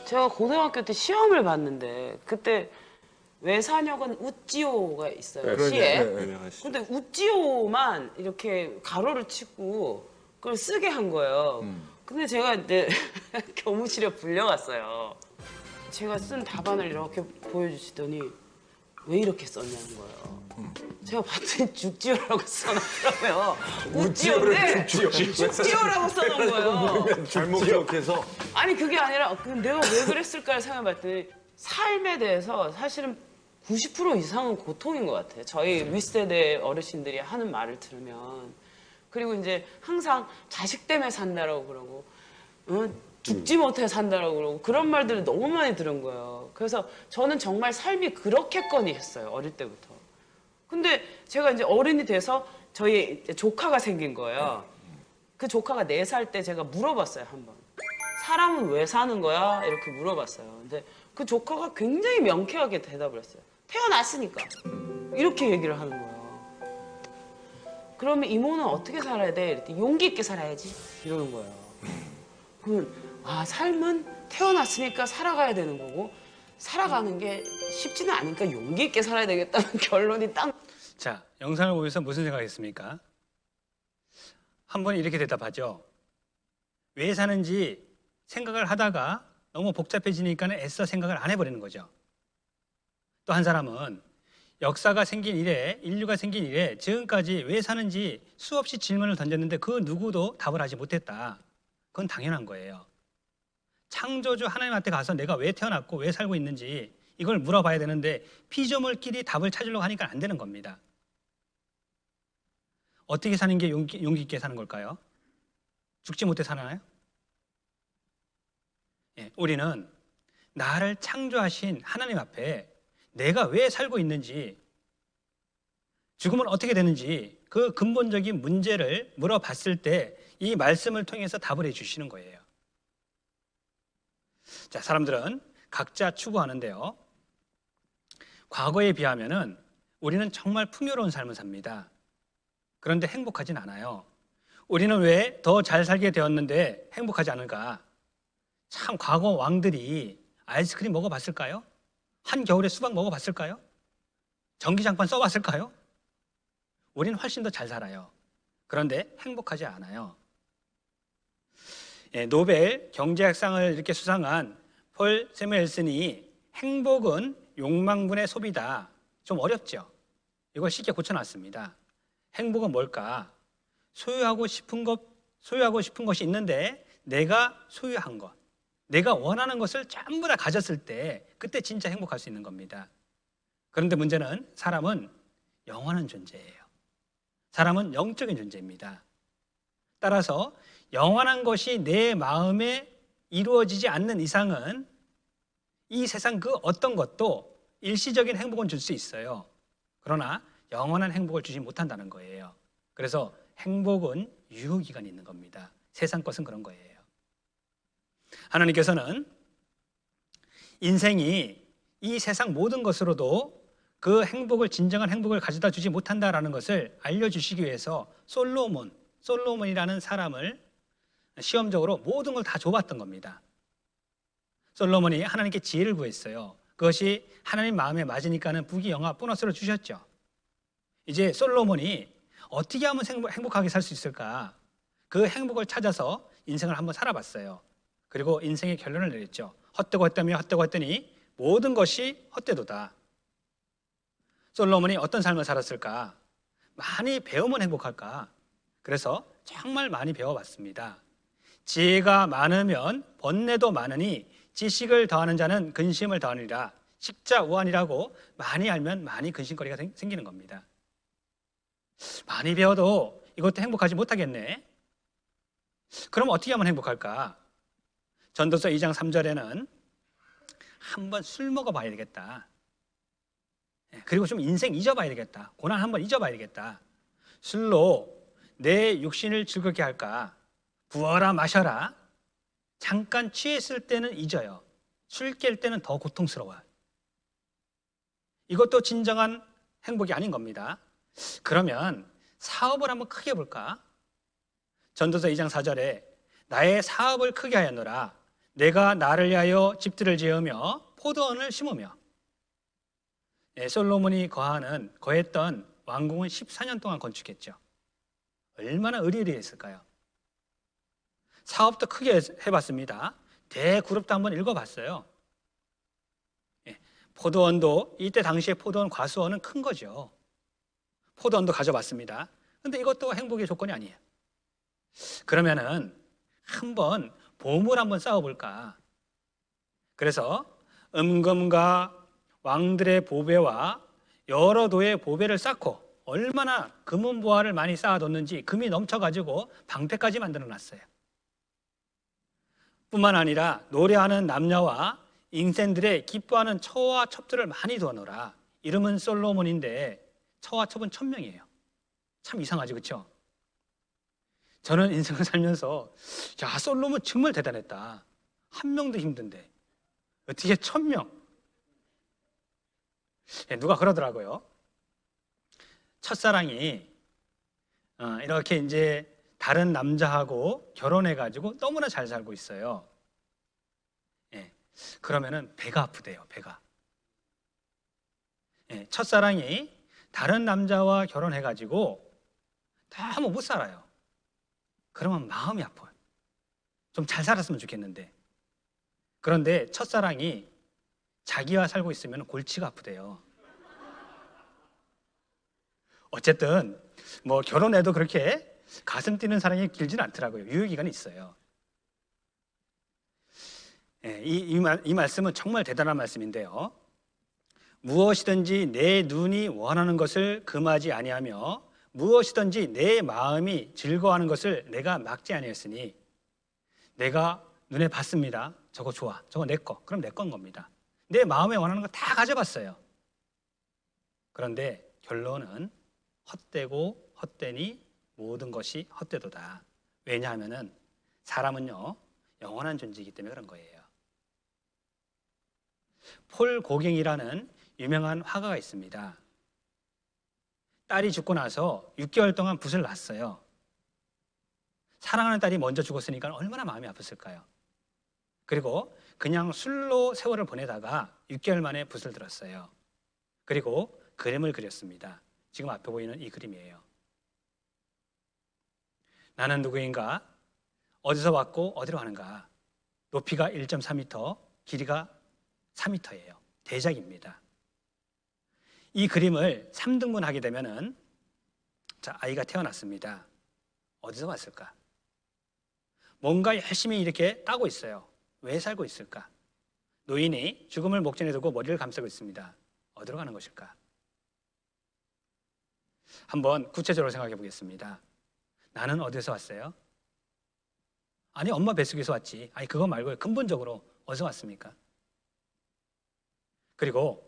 제가 고등학교 때 시험을 봤는데 그때 외사역은 우찌오가 있어요. 시에. 근데 우찌오만 이렇게 가로를 치고 그걸 쓰게 한 거예요. 근데 제가 이제 교무실에 불려갔어요. 제가 쓴 답안을 이렇게 보여주시더니 왜 이렇게 썼냐는 거예요. 제가 봤더니 죽지오라고 써놨더라고요. 우찌오인데 죽지오라고 써놓은 거예요. 잘못 기억해서. 아니 그게 아니라 내가 왜 그랬을까 생각해봤더니 삶에 대해서 사실은 90% 이상은 고통인 것 같아요. 저희 윗세대 어르신들이 하는 말을 들으면. 그리고 이제 항상 자식 때문에 산다라고 그러고 죽지 못해 산다라고 그러고 그런 말들을 너무 많이 들은 거예요. 그래서 저는 정말 삶이 그렇겠거니 했어요. 어릴 때부터. 근데 제가 이제 어른이 돼서 저희 조카가 생긴 거예요. 그 조카가 4살 때 제가 물어봤어요, 한번. 사람은 왜 사는 거야? 이렇게 물어봤어요. 근데 그 조카가 굉장히 명쾌하게 대답을 했어요. 태어났으니까. 이렇게 얘기를 하는 거예요. 그러면 이모는 어떻게 살아야 돼? 이랬더니 용기 있게 살아야지. 이러는 거예요. 그러면 삶은 태어났으니까 살아가야 되는 거고 살아가는 게 쉽지는 않으니까 용기 있게 살아야 되겠다는 결론이 딱. 자, 영상을 보면서 무슨 생각했습니까? 한 번 이렇게 대답하죠. 왜 사는지 생각을 하다가 너무 복잡해지니까 애써 생각을 안 해버리는 거죠. 또 한 사람은 역사가 생긴 이래, 인류가 생긴 이래 지금까지 왜 사는지 수없이 질문을 던졌는데 그 누구도 답을 하지 못했다. 그건 당연한 거예요. 창조주 하나님한테 가서 내가 왜 태어났고 왜 살고 있는지 이걸 물어봐야 되는데 피조물끼리 답을 찾으려고 하니까 안 되는 겁니다. 어떻게 사는 게 용기 있게 사는 걸까요? 죽지 못해 사나요? 예, 우리는 나를 창조하신 하나님 앞에 내가 왜 살고 있는지 죽으면 어떻게 되는지 그 근본적인 문제를 물어봤을 때 이 말씀을 통해서 답을 해주시는 거예요. 자, 사람들은 각자 추구하는데요. 과거에 비하면은 우리는 정말 풍요로운 삶을 삽니다. 그런데 행복하진 않아요. 우리는 왜 더 잘 살게 되었는데 행복하지 않을까? 참, 과거 왕들이 아이스크림 먹어봤을까요? 한겨울에 수박 먹어봤을까요? 전기장판 써봤을까요? 우리는 훨씬 더 잘 살아요. 그런데 행복하지 않아요. 노벨 경제학상을 이렇게 수상한 폴 세무엘슨이 행복은 욕망분의 소비다. 좀 어렵죠? 이걸 쉽게 고쳐놨습니다. 행복은 뭘까? 소유하고 싶은 것이 있는데 내가 소유한 것, 내가 원하는 것을 전부 다 가졌을 때 그때 진짜 행복할 수 있는 겁니다. 그런데 문제는 사람은 영원한 존재예요. 사람은 영적인 존재입니다. 따라서 영원한 것이 내 마음에 이루어지지 않는 이상은 이 세상 그 어떤 것도 일시적인 행복은 줄 수 있어요. 그러나 영원한 행복을 주지 못한다는 거예요. 그래서 행복은 유효기간이 있는 겁니다. 세상 것은 그런 거예요. 하나님께서는 인생이 이 세상 모든 것으로도 그 행복을, 진정한 행복을 가져다 주지 못한다라는 것을 알려주시기 위해서 솔로몬이라는 사람을 시험적으로 모든 걸 다 줘봤던 겁니다. 솔로몬이 하나님께 지혜를 구했어요. 그것이 하나님 마음에 맞으니까는 부귀영화 보너스를 주셨죠. 이제 솔로몬이 어떻게 하면 행복하게 살 수 있을까? 그 행복을 찾아서 인생을 한번 살아봤어요. 그리고 인생의 결론을 내렸죠. 헛되고 했더니 모든 것이 헛되도다. 솔로몬이 어떤 삶을 살았을까? 많이 배우면 행복할까? 그래서 정말 많이 배워봤습니다. 지혜가 많으면 번뇌도 많으니 지식을 더하는 자는 근심을 더하니라. 식자우환이라고 많이 알면 많이 근심거리가 생기는 겁니다. 많이 배워도 이것도 행복하지 못하겠네. 그럼 어떻게 하면 행복할까? 전도서 2장 3절에는 한번 술 먹어봐야 되겠다. 그리고 좀 인생 잊어봐야 되겠다. 고난 한번 잊어봐야 되겠다. 술로 내 육신을 즐겁게 할까? 부어라 마셔라. 잠깐 취했을 때는 잊어요. 술 깰 때는 더 고통스러워요. 이것도 진정한 행복이 아닌 겁니다. 그러면 사업을 한번 크게 볼까? 전도서 2장 4절에 나의 사업을 크게 하였노라. 내가 나를 위하여 집들을 지으며 포도원을 심으며. 솔로몬이 거했던 왕궁은 14년 동안 건축했죠. 얼마나 의리의리했을까요? 사업도 크게 해봤습니다. 대그룹도 한번 읽어봤어요. 포도원도 이때 당시에 포도원 과수원은 큰 거죠. 포도원도 가져봤습니다. 근데 이것도 행복의 조건이 아니에요. 그러면은 한번 보물 한번 쌓아볼까? 그래서 은금과 왕들의 보배와 여러 도의 보배를 쌓고 얼마나 금은보화를 많이 쌓아뒀는지 금이 넘쳐가지고 방패까지 만들어놨어요. 뿐만 아니라 노래하는 남녀와 인생들의 기뻐하는 처와 첩들을 많이 두어놓으라. 이름은 솔로몬인데 처와 첩은 1000명이에요. 참 이상하지, 그렇죠? 저는 인생을 살면서 야, 솔로몬 정말 대단했다. 한 명도 힘든데 어떻게 1000명? 누가 그러더라고요. 첫사랑이 이렇게 이제 다른 남자하고 결혼해가지고 너무나 잘 살고 있어요. 그러면은 배가 아프대요, 배가. 첫사랑이 다른 남자와 결혼해가지고 너무 못 살아요. 그러면 마음이 아파요. 좀 잘 살았으면 좋겠는데. 그런데 첫사랑이 자기와 살고 있으면 골치가 아프대요. 어쨌든 뭐 결혼해도 그렇게 가슴 뛰는 사랑이 길지는 않더라고요. 유효기간이 있어요. 이 말씀은 정말 대단한 말씀인데요. 무엇이든지 내 눈이 원하는 것을 금하지 아니하며 무엇이든지 내 마음이 즐거워하는 것을 내가 막지 아니했으니 내가 눈에 봤습니다. 저거 좋아. 저거 내 거. 그럼 내 건 겁니다. 내 마음에 원하는 거 다 가져봤어요. 그런데 결론은 헛되고 헛되니 모든 것이 헛되도다. 왜냐하면은 사람은요 영원한 존재이기 때문에 그런 거예요. 폴 고갱이라는 유명한 화가가 있습니다. 딸이 죽고 나서 6개월 동안 붓을 놨어요. 사랑하는 딸이 먼저 죽었으니까 얼마나 마음이 아팠을까요? 그리고 그냥 술로 세월을 보내다가 6개월 만에 붓을 들었어요. 그리고 그림을 그렸습니다. 지금 앞에 보이는 이 그림이에요. 나는 누구인가? 어디서 왔고 어디로 가는가? 높이가 1.4m, 길이가 4m예요. 대작입니다. 이 그림을 3등분 하게 되면은 자, 아이가 태어났습니다. 어디서 왔을까? 뭔가 열심히 이렇게 따고 있어요. 왜 살고 있을까? 노인이 죽음을 목전에 두고 머리를 감싸고 있습니다. 어디로 가는 것일까? 한번 구체적으로 생각해 보겠습니다. 나는 어디서 왔어요? 아니, 엄마 뱃속에서 왔지. 아니, 그거 말고 근본적으로 어디서 왔습니까? 그리고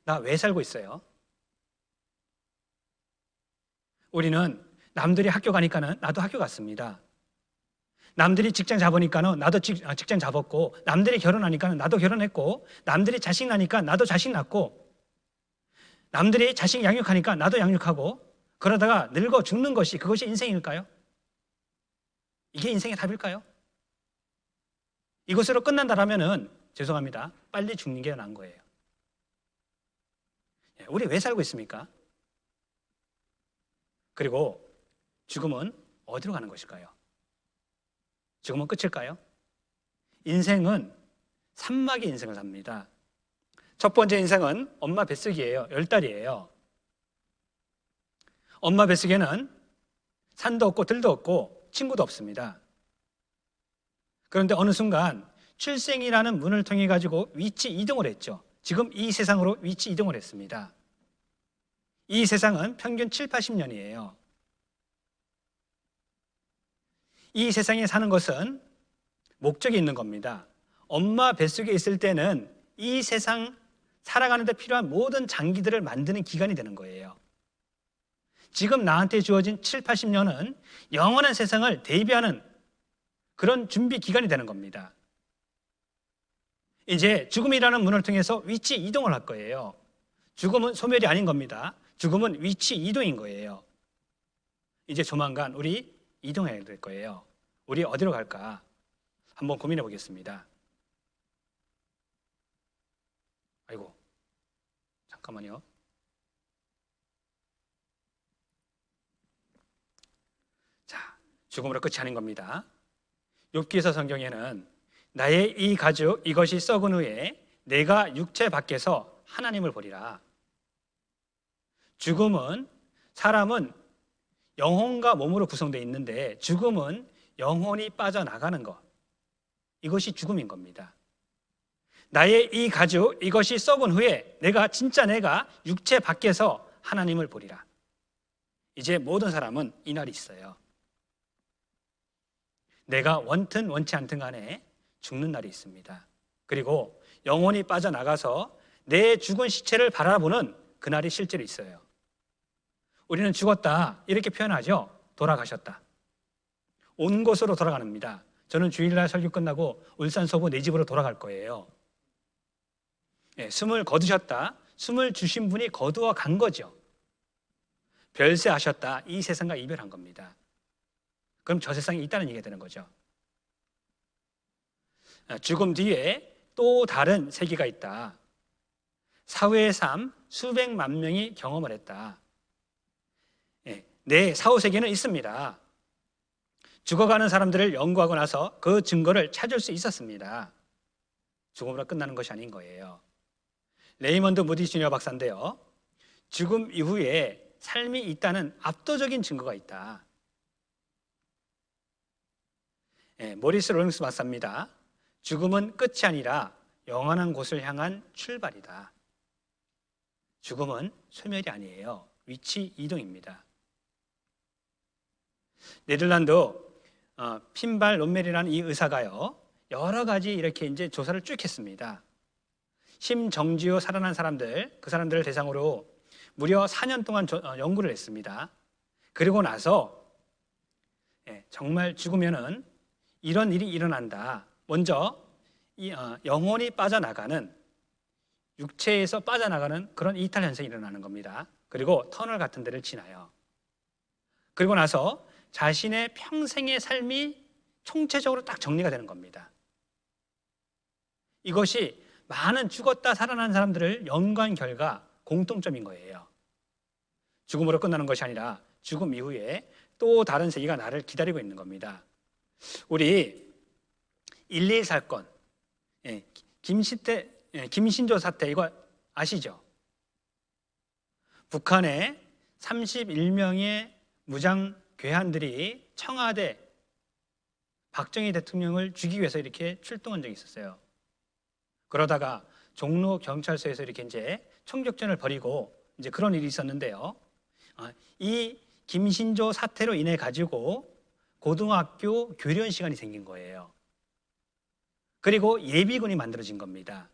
나 왜 살고 있어요? 우리는 남들이 학교 가니까는 나도 학교 갔습니다. 남들이 직장 잡으니까는 나도 직장 잡았고, 남들이 결혼하니까는 나도 결혼했고, 남들이 자식 나니까 나도 자식 낳고, 남들이 자식 양육하니까 나도 양육하고, 그러다가 늙어 죽는 것이 그것이 인생일까요? 이게 인생의 답일까요? 이것으로 끝난다라면은 죄송합니다. 빨리 죽는 게 나은 거예요. 우리 왜 살고 있습니까? 그리고 죽음은 어디로 가는 것일까요? 죽음은 끝일까요? 인생은 3막의 인생을 삽니다. 첫 번째 인생은 엄마 뱃속이에요. 10달이에요. 엄마 뱃속에는 산도 없고 들도 없고 친구도 없습니다. 그런데 어느 순간 출생이라는 문을 통해 가지고 위치 이동을 했죠. 지금 이 세상으로 위치 이동을 했습니다. 이 세상은 평균 7, 80년이에요. 이 세상에 사는 것은 목적이 있는 겁니다. 엄마 뱃속에 있을 때는 이 세상 살아가는 데 필요한 모든 장기들을 만드는 기간이 되는 거예요. 지금 나한테 주어진 7, 80년은 영원한 세상을 대비하는 그런 준비 기간이 되는 겁니다. 이제 죽음이라는 문을 통해서 위치 이동을 할 거예요. 죽음은 소멸이 아닌 겁니다. 죽음은 위치 이동인 거예요. 이제 조만간 우리 이동해야 될 거예요. 우리 어디로 갈까? 한번 고민해 보겠습니다. 아이고, 잠깐만요. 자, 죽음으로 끝이 아닌 겁니다. 욥기서 성경에는 나의 이 가죽 이것이 썩은 후에 내가 육체 밖에서 하나님을 보리라. 죽음은 사람은 영혼과 몸으로 구성되어 있는데 죽음은 영혼이 빠져나가는 것. 이것이 죽음인 겁니다. 나의 이 가죽 이것이 썩은 후에 내가 육체 밖에서 하나님을 보리라. 이제 모든 사람은 이 날이 있어요. 내가 원튼 원치 않든 간에 죽는 날이 있습니다. 그리고 영혼이 빠져나가서 내 죽은 시체를 바라보는 그날이 실제로 있어요. 우리는 죽었다 이렇게 표현하죠. 돌아가셨다. 온 곳으로 돌아갑니다. 저는 주일날 설교 끝나고 울산 서부 내 집으로 돌아갈 거예요. 숨을 거두셨다. 숨을 주신 분이 거두어 간 거죠. 별세하셨다. 이 세상과 이별한 겁니다. 그럼 저 세상에 있다는 얘기가 되는 거죠. 죽음 뒤에 또 다른 세계가 있다. 사후의 삶 수백만 명이 경험을 했다. 내 사후 세계는 있습니다. 죽어가는 사람들을 연구하고 나서 그 증거를 찾을 수 있었습니다. 죽음으로 끝나는 것이 아닌 거예요. 레이먼드 무디 주니어 박사인데요. 죽음 이후에 삶이 있다는 압도적인 증거가 있다. 모리스 롤링스 박사입니다. 죽음은 끝이 아니라 영원한 곳을 향한 출발이다. 죽음은 소멸이 아니에요. 위치 이동입니다. 네덜란드 핀발 롬멜이라는 이 의사가요, 여러 가지 이렇게 이제 조사를 쭉 했습니다. 심정지로 살아난 사람들, 그 사람들을 대상으로 무려 4년 동안 연구를 했습니다. 그리고 나서 정말 죽으면은 이런 일이 일어난다. 먼저 영혼이 빠져나가는, 육체에서 빠져나가는 그런 이탈 현상이 일어나는 겁니다. 그리고 터널 같은 데를 지나요. 그리고 나서 자신의 평생의 삶이 총체적으로 딱 정리가 되는 겁니다. 이것이 많은 죽었다 살아난 사람들을 연구한 결과 공통점인 거예요. 죽음으로 끝나는 것이 아니라 죽음 이후에 또 다른 세계가 나를 기다리고 있는 겁니다. 우리 1.2 사건, 김신조 사태, 이거 아시죠? 북한의 31명의 무장 괴한들이 청와대 박정희 대통령을 죽이기 위해서 이렇게 출동한 적이 있었어요. 그러다가 종로 경찰서에서 이렇게 이제 총격전을 벌이고 이제 그런 일이 있었는데요. 이 김신조 사태로 인해 가지고 고등학교 교련 시간이 생긴 거예요. 그리고 예비군이 만들어진 겁니다.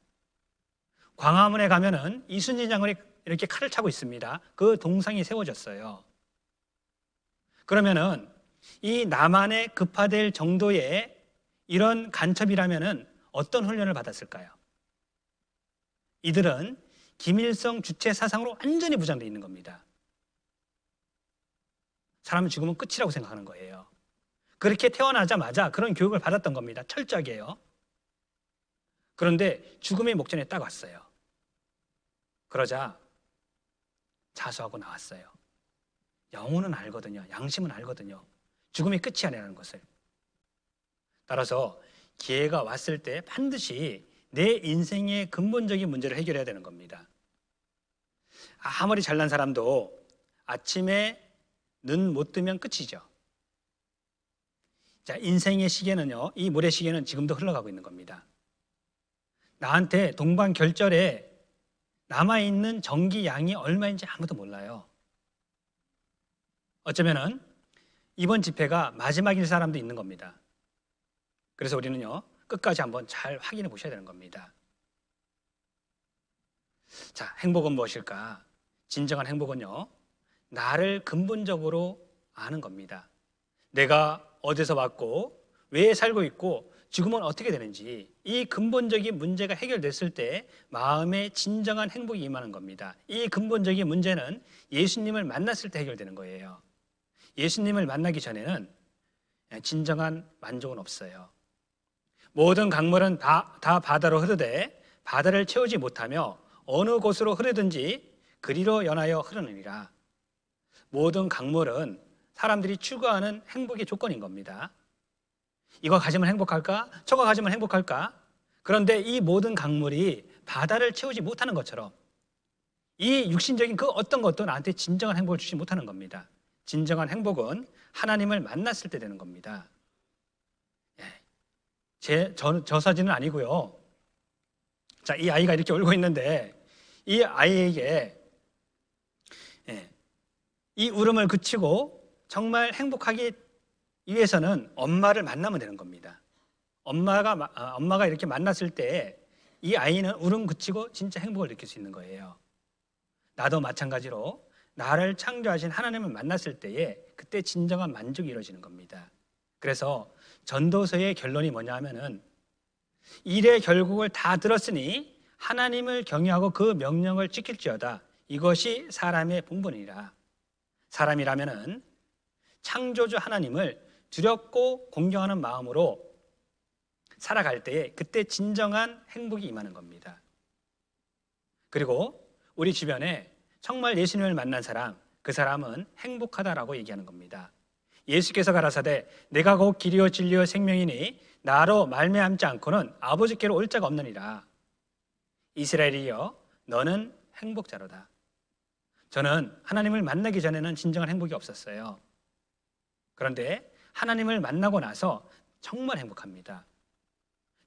광화문에 가면은 이순신 장군이 이렇게 칼을 차고 있습니다. 그 동상이 세워졌어요. 그러면은 이 남한에 급파될 정도의 이런 간첩이라면은 어떤 훈련을 받았을까요? 이들은 김일성 주체 사상으로 완전히 무장되어 있는 겁니다. 사람은 죽으면 끝이라고 생각하는 거예요. 그렇게 태어나자마자 그런 교육을 받았던 겁니다. 철저하게요. 그런데 죽음의 목전에 딱 왔어요. 그러자 자수하고 나왔어요. 영혼은 알거든요. 양심은 알거든요. 죽음이 끝이 아니라는 것을. 따라서 기회가 왔을 때 반드시 내 인생의 근본적인 문제를 해결해야 되는 겁니다. 아무리 잘난 사람도 아침에 눈 못 뜨면 끝이죠. 자, 인생의 시계는요, 이 모래시계는 지금도 흘러가고 있는 겁니다. 나한테 동방결절에 남아있는 전기 양이 얼마인지 아무도 몰라요. 어쩌면은 이번 집회가 마지막일 사람도 있는 겁니다. 그래서 우리는요, 끝까지 한번 잘 확인해 보셔야 되는 겁니다. 자, 행복은 무엇일까? 진정한 행복은요, 나를 근본적으로 아는 겁니다. 내가 어디서 왔고 왜 살고 있고 죽으면 어떻게 되는지, 이 근본적인 문제가 해결됐을 때 마음에 진정한 행복이 임하는 겁니다. 이 근본적인 문제는 예수님을 만났을 때 해결되는 거예요. 예수님을 만나기 전에는 진정한 만족은 없어요. 모든 강물은 다 바다로 흐르되 바다를 채우지 못하며 어느 곳으로 흐르든지 그리로 연하여 흐르느니라. 모든 강물은 사람들이 추구하는 행복의 조건인 겁니다. 이거 가지면 행복할까? 저거 가지면 행복할까? 그런데 이 모든 강물이 바다를 채우지 못하는 것처럼 이 육신적인 그 어떤 것도 나한테 진정한 행복을 주지 못하는 겁니다. 진정한 행복은 하나님을 만났을 때 되는 겁니다. 저 사진은 아니고요. 자, 이 아이가 이렇게 울고 있는데 이 아이에게 이 울음을 그치고 정말 행복하기 위해서는 엄마를 만나면 되는 겁니다. 엄마가 이렇게 만났을 때 이 아이는 울음 그치고 진짜 행복을 느낄 수 있는 거예요. 나도 마찬가지로 나를 창조하신 하나님을 만났을 때에 그때 진정한 만족이 이루어지는 겁니다. 그래서 전도서의 결론이 뭐냐 하면은 일의 결국을 다 들었으니 하나님을 경외하고 그 명령을 지킬지어다. 이것이 사람의 본분이라. 사람이라면은 창조주 하나님을 두렵고 공경하는 마음으로 살아갈 때에 그때 진정한 행복이 임하는 겁니다. 그리고 우리 주변에 정말 예수님을 만난 사람, 그 사람은 행복하다라고 얘기하는 겁니다. 예수께서 가라사대 내가 곧 길이요 진리요 생명이니 나로 말미암지 않고는 아버지께로 올 자가 없느니라. 이스라엘이여 너는 행복자로다. 저는 하나님을 만나기 전에는 진정한 행복이 없었어요. 그런데 하나님을 만나고 나서 정말 행복합니다.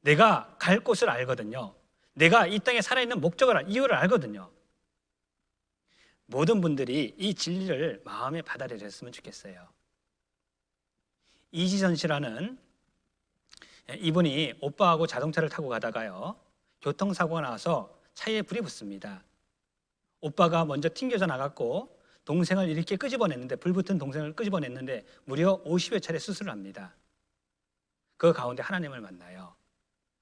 내가 갈 곳을 알거든요. 내가 이 땅에 살아있는 목적을, 이유를 알거든요. 모든 분들이 이 진리를 마음에 받아들였으면 좋겠어요. 이지선 씨라는 이분이 오빠하고 자동차를 타고 가다가요, 교통사고가 나서 차에 불이 붙습니다. 오빠가 먼저 튕겨져 나갔고 동생을 이렇게 끄집어냈는데, 불붙은 동생을 끄집어냈는데 무려 50여 차례 수술을 합니다. 그 가운데 하나님을 만나요.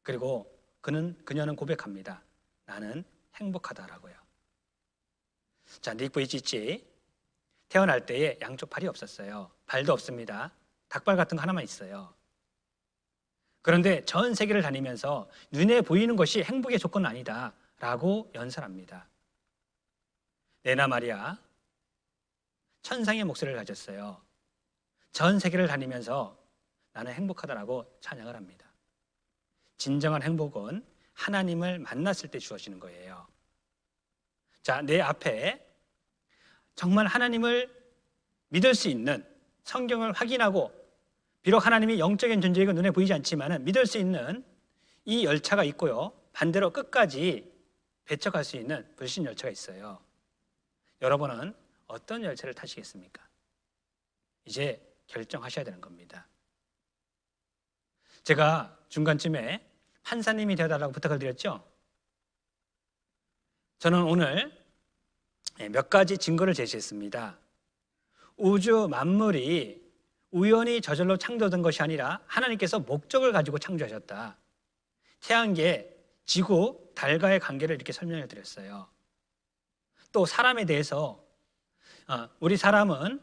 그리고 그녀는 고백합니다. 나는 행복하다라고요. 자, 닉 부이치치 태어날 때에 양쪽 팔이 없었어요. 발도 없습니다. 닭발 같은 거 하나만 있어요. 그런데 전 세계를 다니면서 눈에 보이는 것이 행복의 조건은 아니다 라고 연설합니다. 네나 마리아 천상의 목소리를 가졌어요. 전 세계를 다니면서 나는 행복하다라고 찬양을 합니다. 진정한 행복은 하나님을 만났을 때 주어지는 거예요. 자, 내 앞에 정말 하나님을 믿을 수 있는, 성경을 확인하고 비록 하나님이 영적인 존재이고 눈에 보이지 않지만 믿을 수 있는 이 열차가 있고요, 반대로 끝까지 배척할 수 있는 불신 열차가 있어요. 여러분은 어떤 열차를 타시겠습니까? 이제 결정하셔야 되는 겁니다. 제가 중간쯤에 판사님이 되어달라고 부탁을 드렸죠. 저는 오늘 몇 가지 증거를 제시했습니다. 우주 만물이 우연히 저절로 창조된 것이 아니라 하나님께서 목적을 가지고 창조하셨다. 태양계, 지구, 달과의 관계를 이렇게 설명해 드렸어요. 또 사람에 대해서 우리 사람은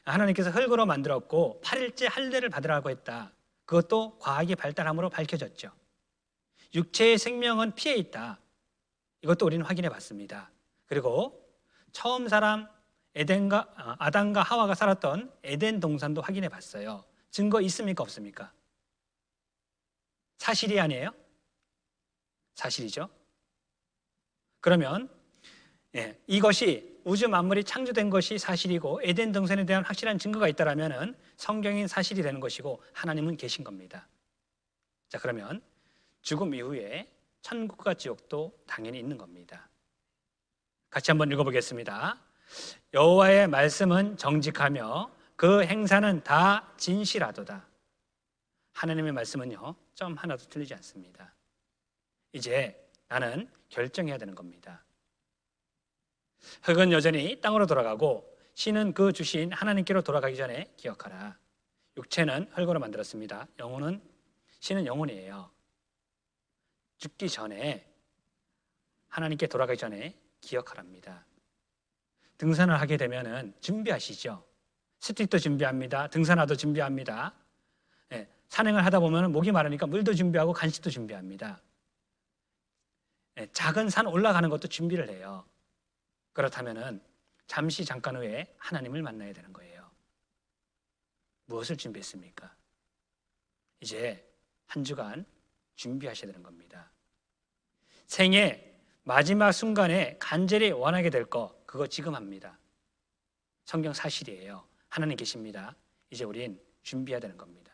하나님께서 흙으로 만들었고 8일째 할례를 받으라고 했다. 그것도 과학이 발달함으로 밝혀졌죠. 육체의 생명은 피에 있다. 이것도 우리는 확인해 봤습니다. 그리고 처음 사람 아담과 하와가 살았던 에덴 동산도 확인해 봤어요. 증거 있습니까, 없습니까? 사실이 아니에요? 사실이죠. 그러면 이것이 우주 만물이 창조된 것이 사실이고 에덴 동산에 대한 확실한 증거가 있다면 성경인 사실이 되는 것이고 하나님은 계신 겁니다. 자, 그러면 죽음 이후에 천국과 지옥도 당연히 있는 겁니다. 같이 한번 읽어보겠습니다. 여호와의 말씀은 정직하며 그 행사는 다 진실하도다. 하나님의 말씀은요, 점 하나도 틀리지 않습니다. 이제 나는 결정해야 되는 겁니다. 흙은 여전히 땅으로 돌아가고 신은 그 주신 하나님께로 돌아가기 전에 기억하라. 육체는 흙으로 만들었습니다. 신은 영혼이에요. 죽기 전에, 하나님께 돌아가기 전에 기억하랍니다. 등산을 하게 되면은 준비하시죠. 스틱도 준비합니다. 등산화도 준비합니다. 산행을 하다 보면 목이 마르니까 물도 준비하고 간식도 준비합니다. 작은 산 올라가는 것도 준비를 해요. 그렇다면은 잠깐 후에 하나님을 만나야 되는 거예요. 무엇을 준비했습니까? 이제 한 주간 준비하셔야 되는 겁니다. 생애 마지막 순간에 간절히 원하게 될 거, 그거 지금 합니다. 성경 사실이에요. 하나님 계십니다. 이제 우린 준비해야 되는 겁니다.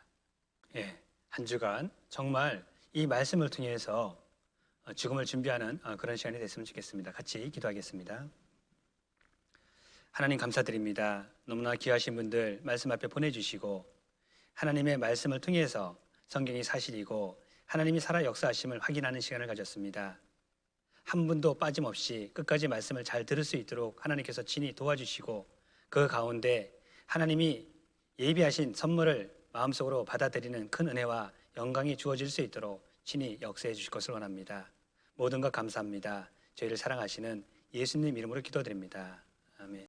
한 주간 정말 이 말씀을 통해서 죽음을 준비하는 그런 시간이 됐으면 좋겠습니다. 같이 기도하겠습니다. 하나님 감사드립니다. 너무나 귀하신 분들 말씀 앞에 보내주시고 하나님의 말씀을 통해서 성경이 사실이고 하나님이 살아 역사하심을 확인하는 시간을 가졌습니다. 한 분도 빠짐없이 끝까지 말씀을 잘 들을 수 있도록 하나님께서 친히 도와주시고 그 가운데 하나님이 예비하신 선물을 마음속으로 받아들이는 큰 은혜와 영광이 주어질 수 있도록 친히 역사해 주실 것을 원합니다. 모든 것 감사합니다. 저희를 사랑하시는 예수님 이름으로 기도드립니다.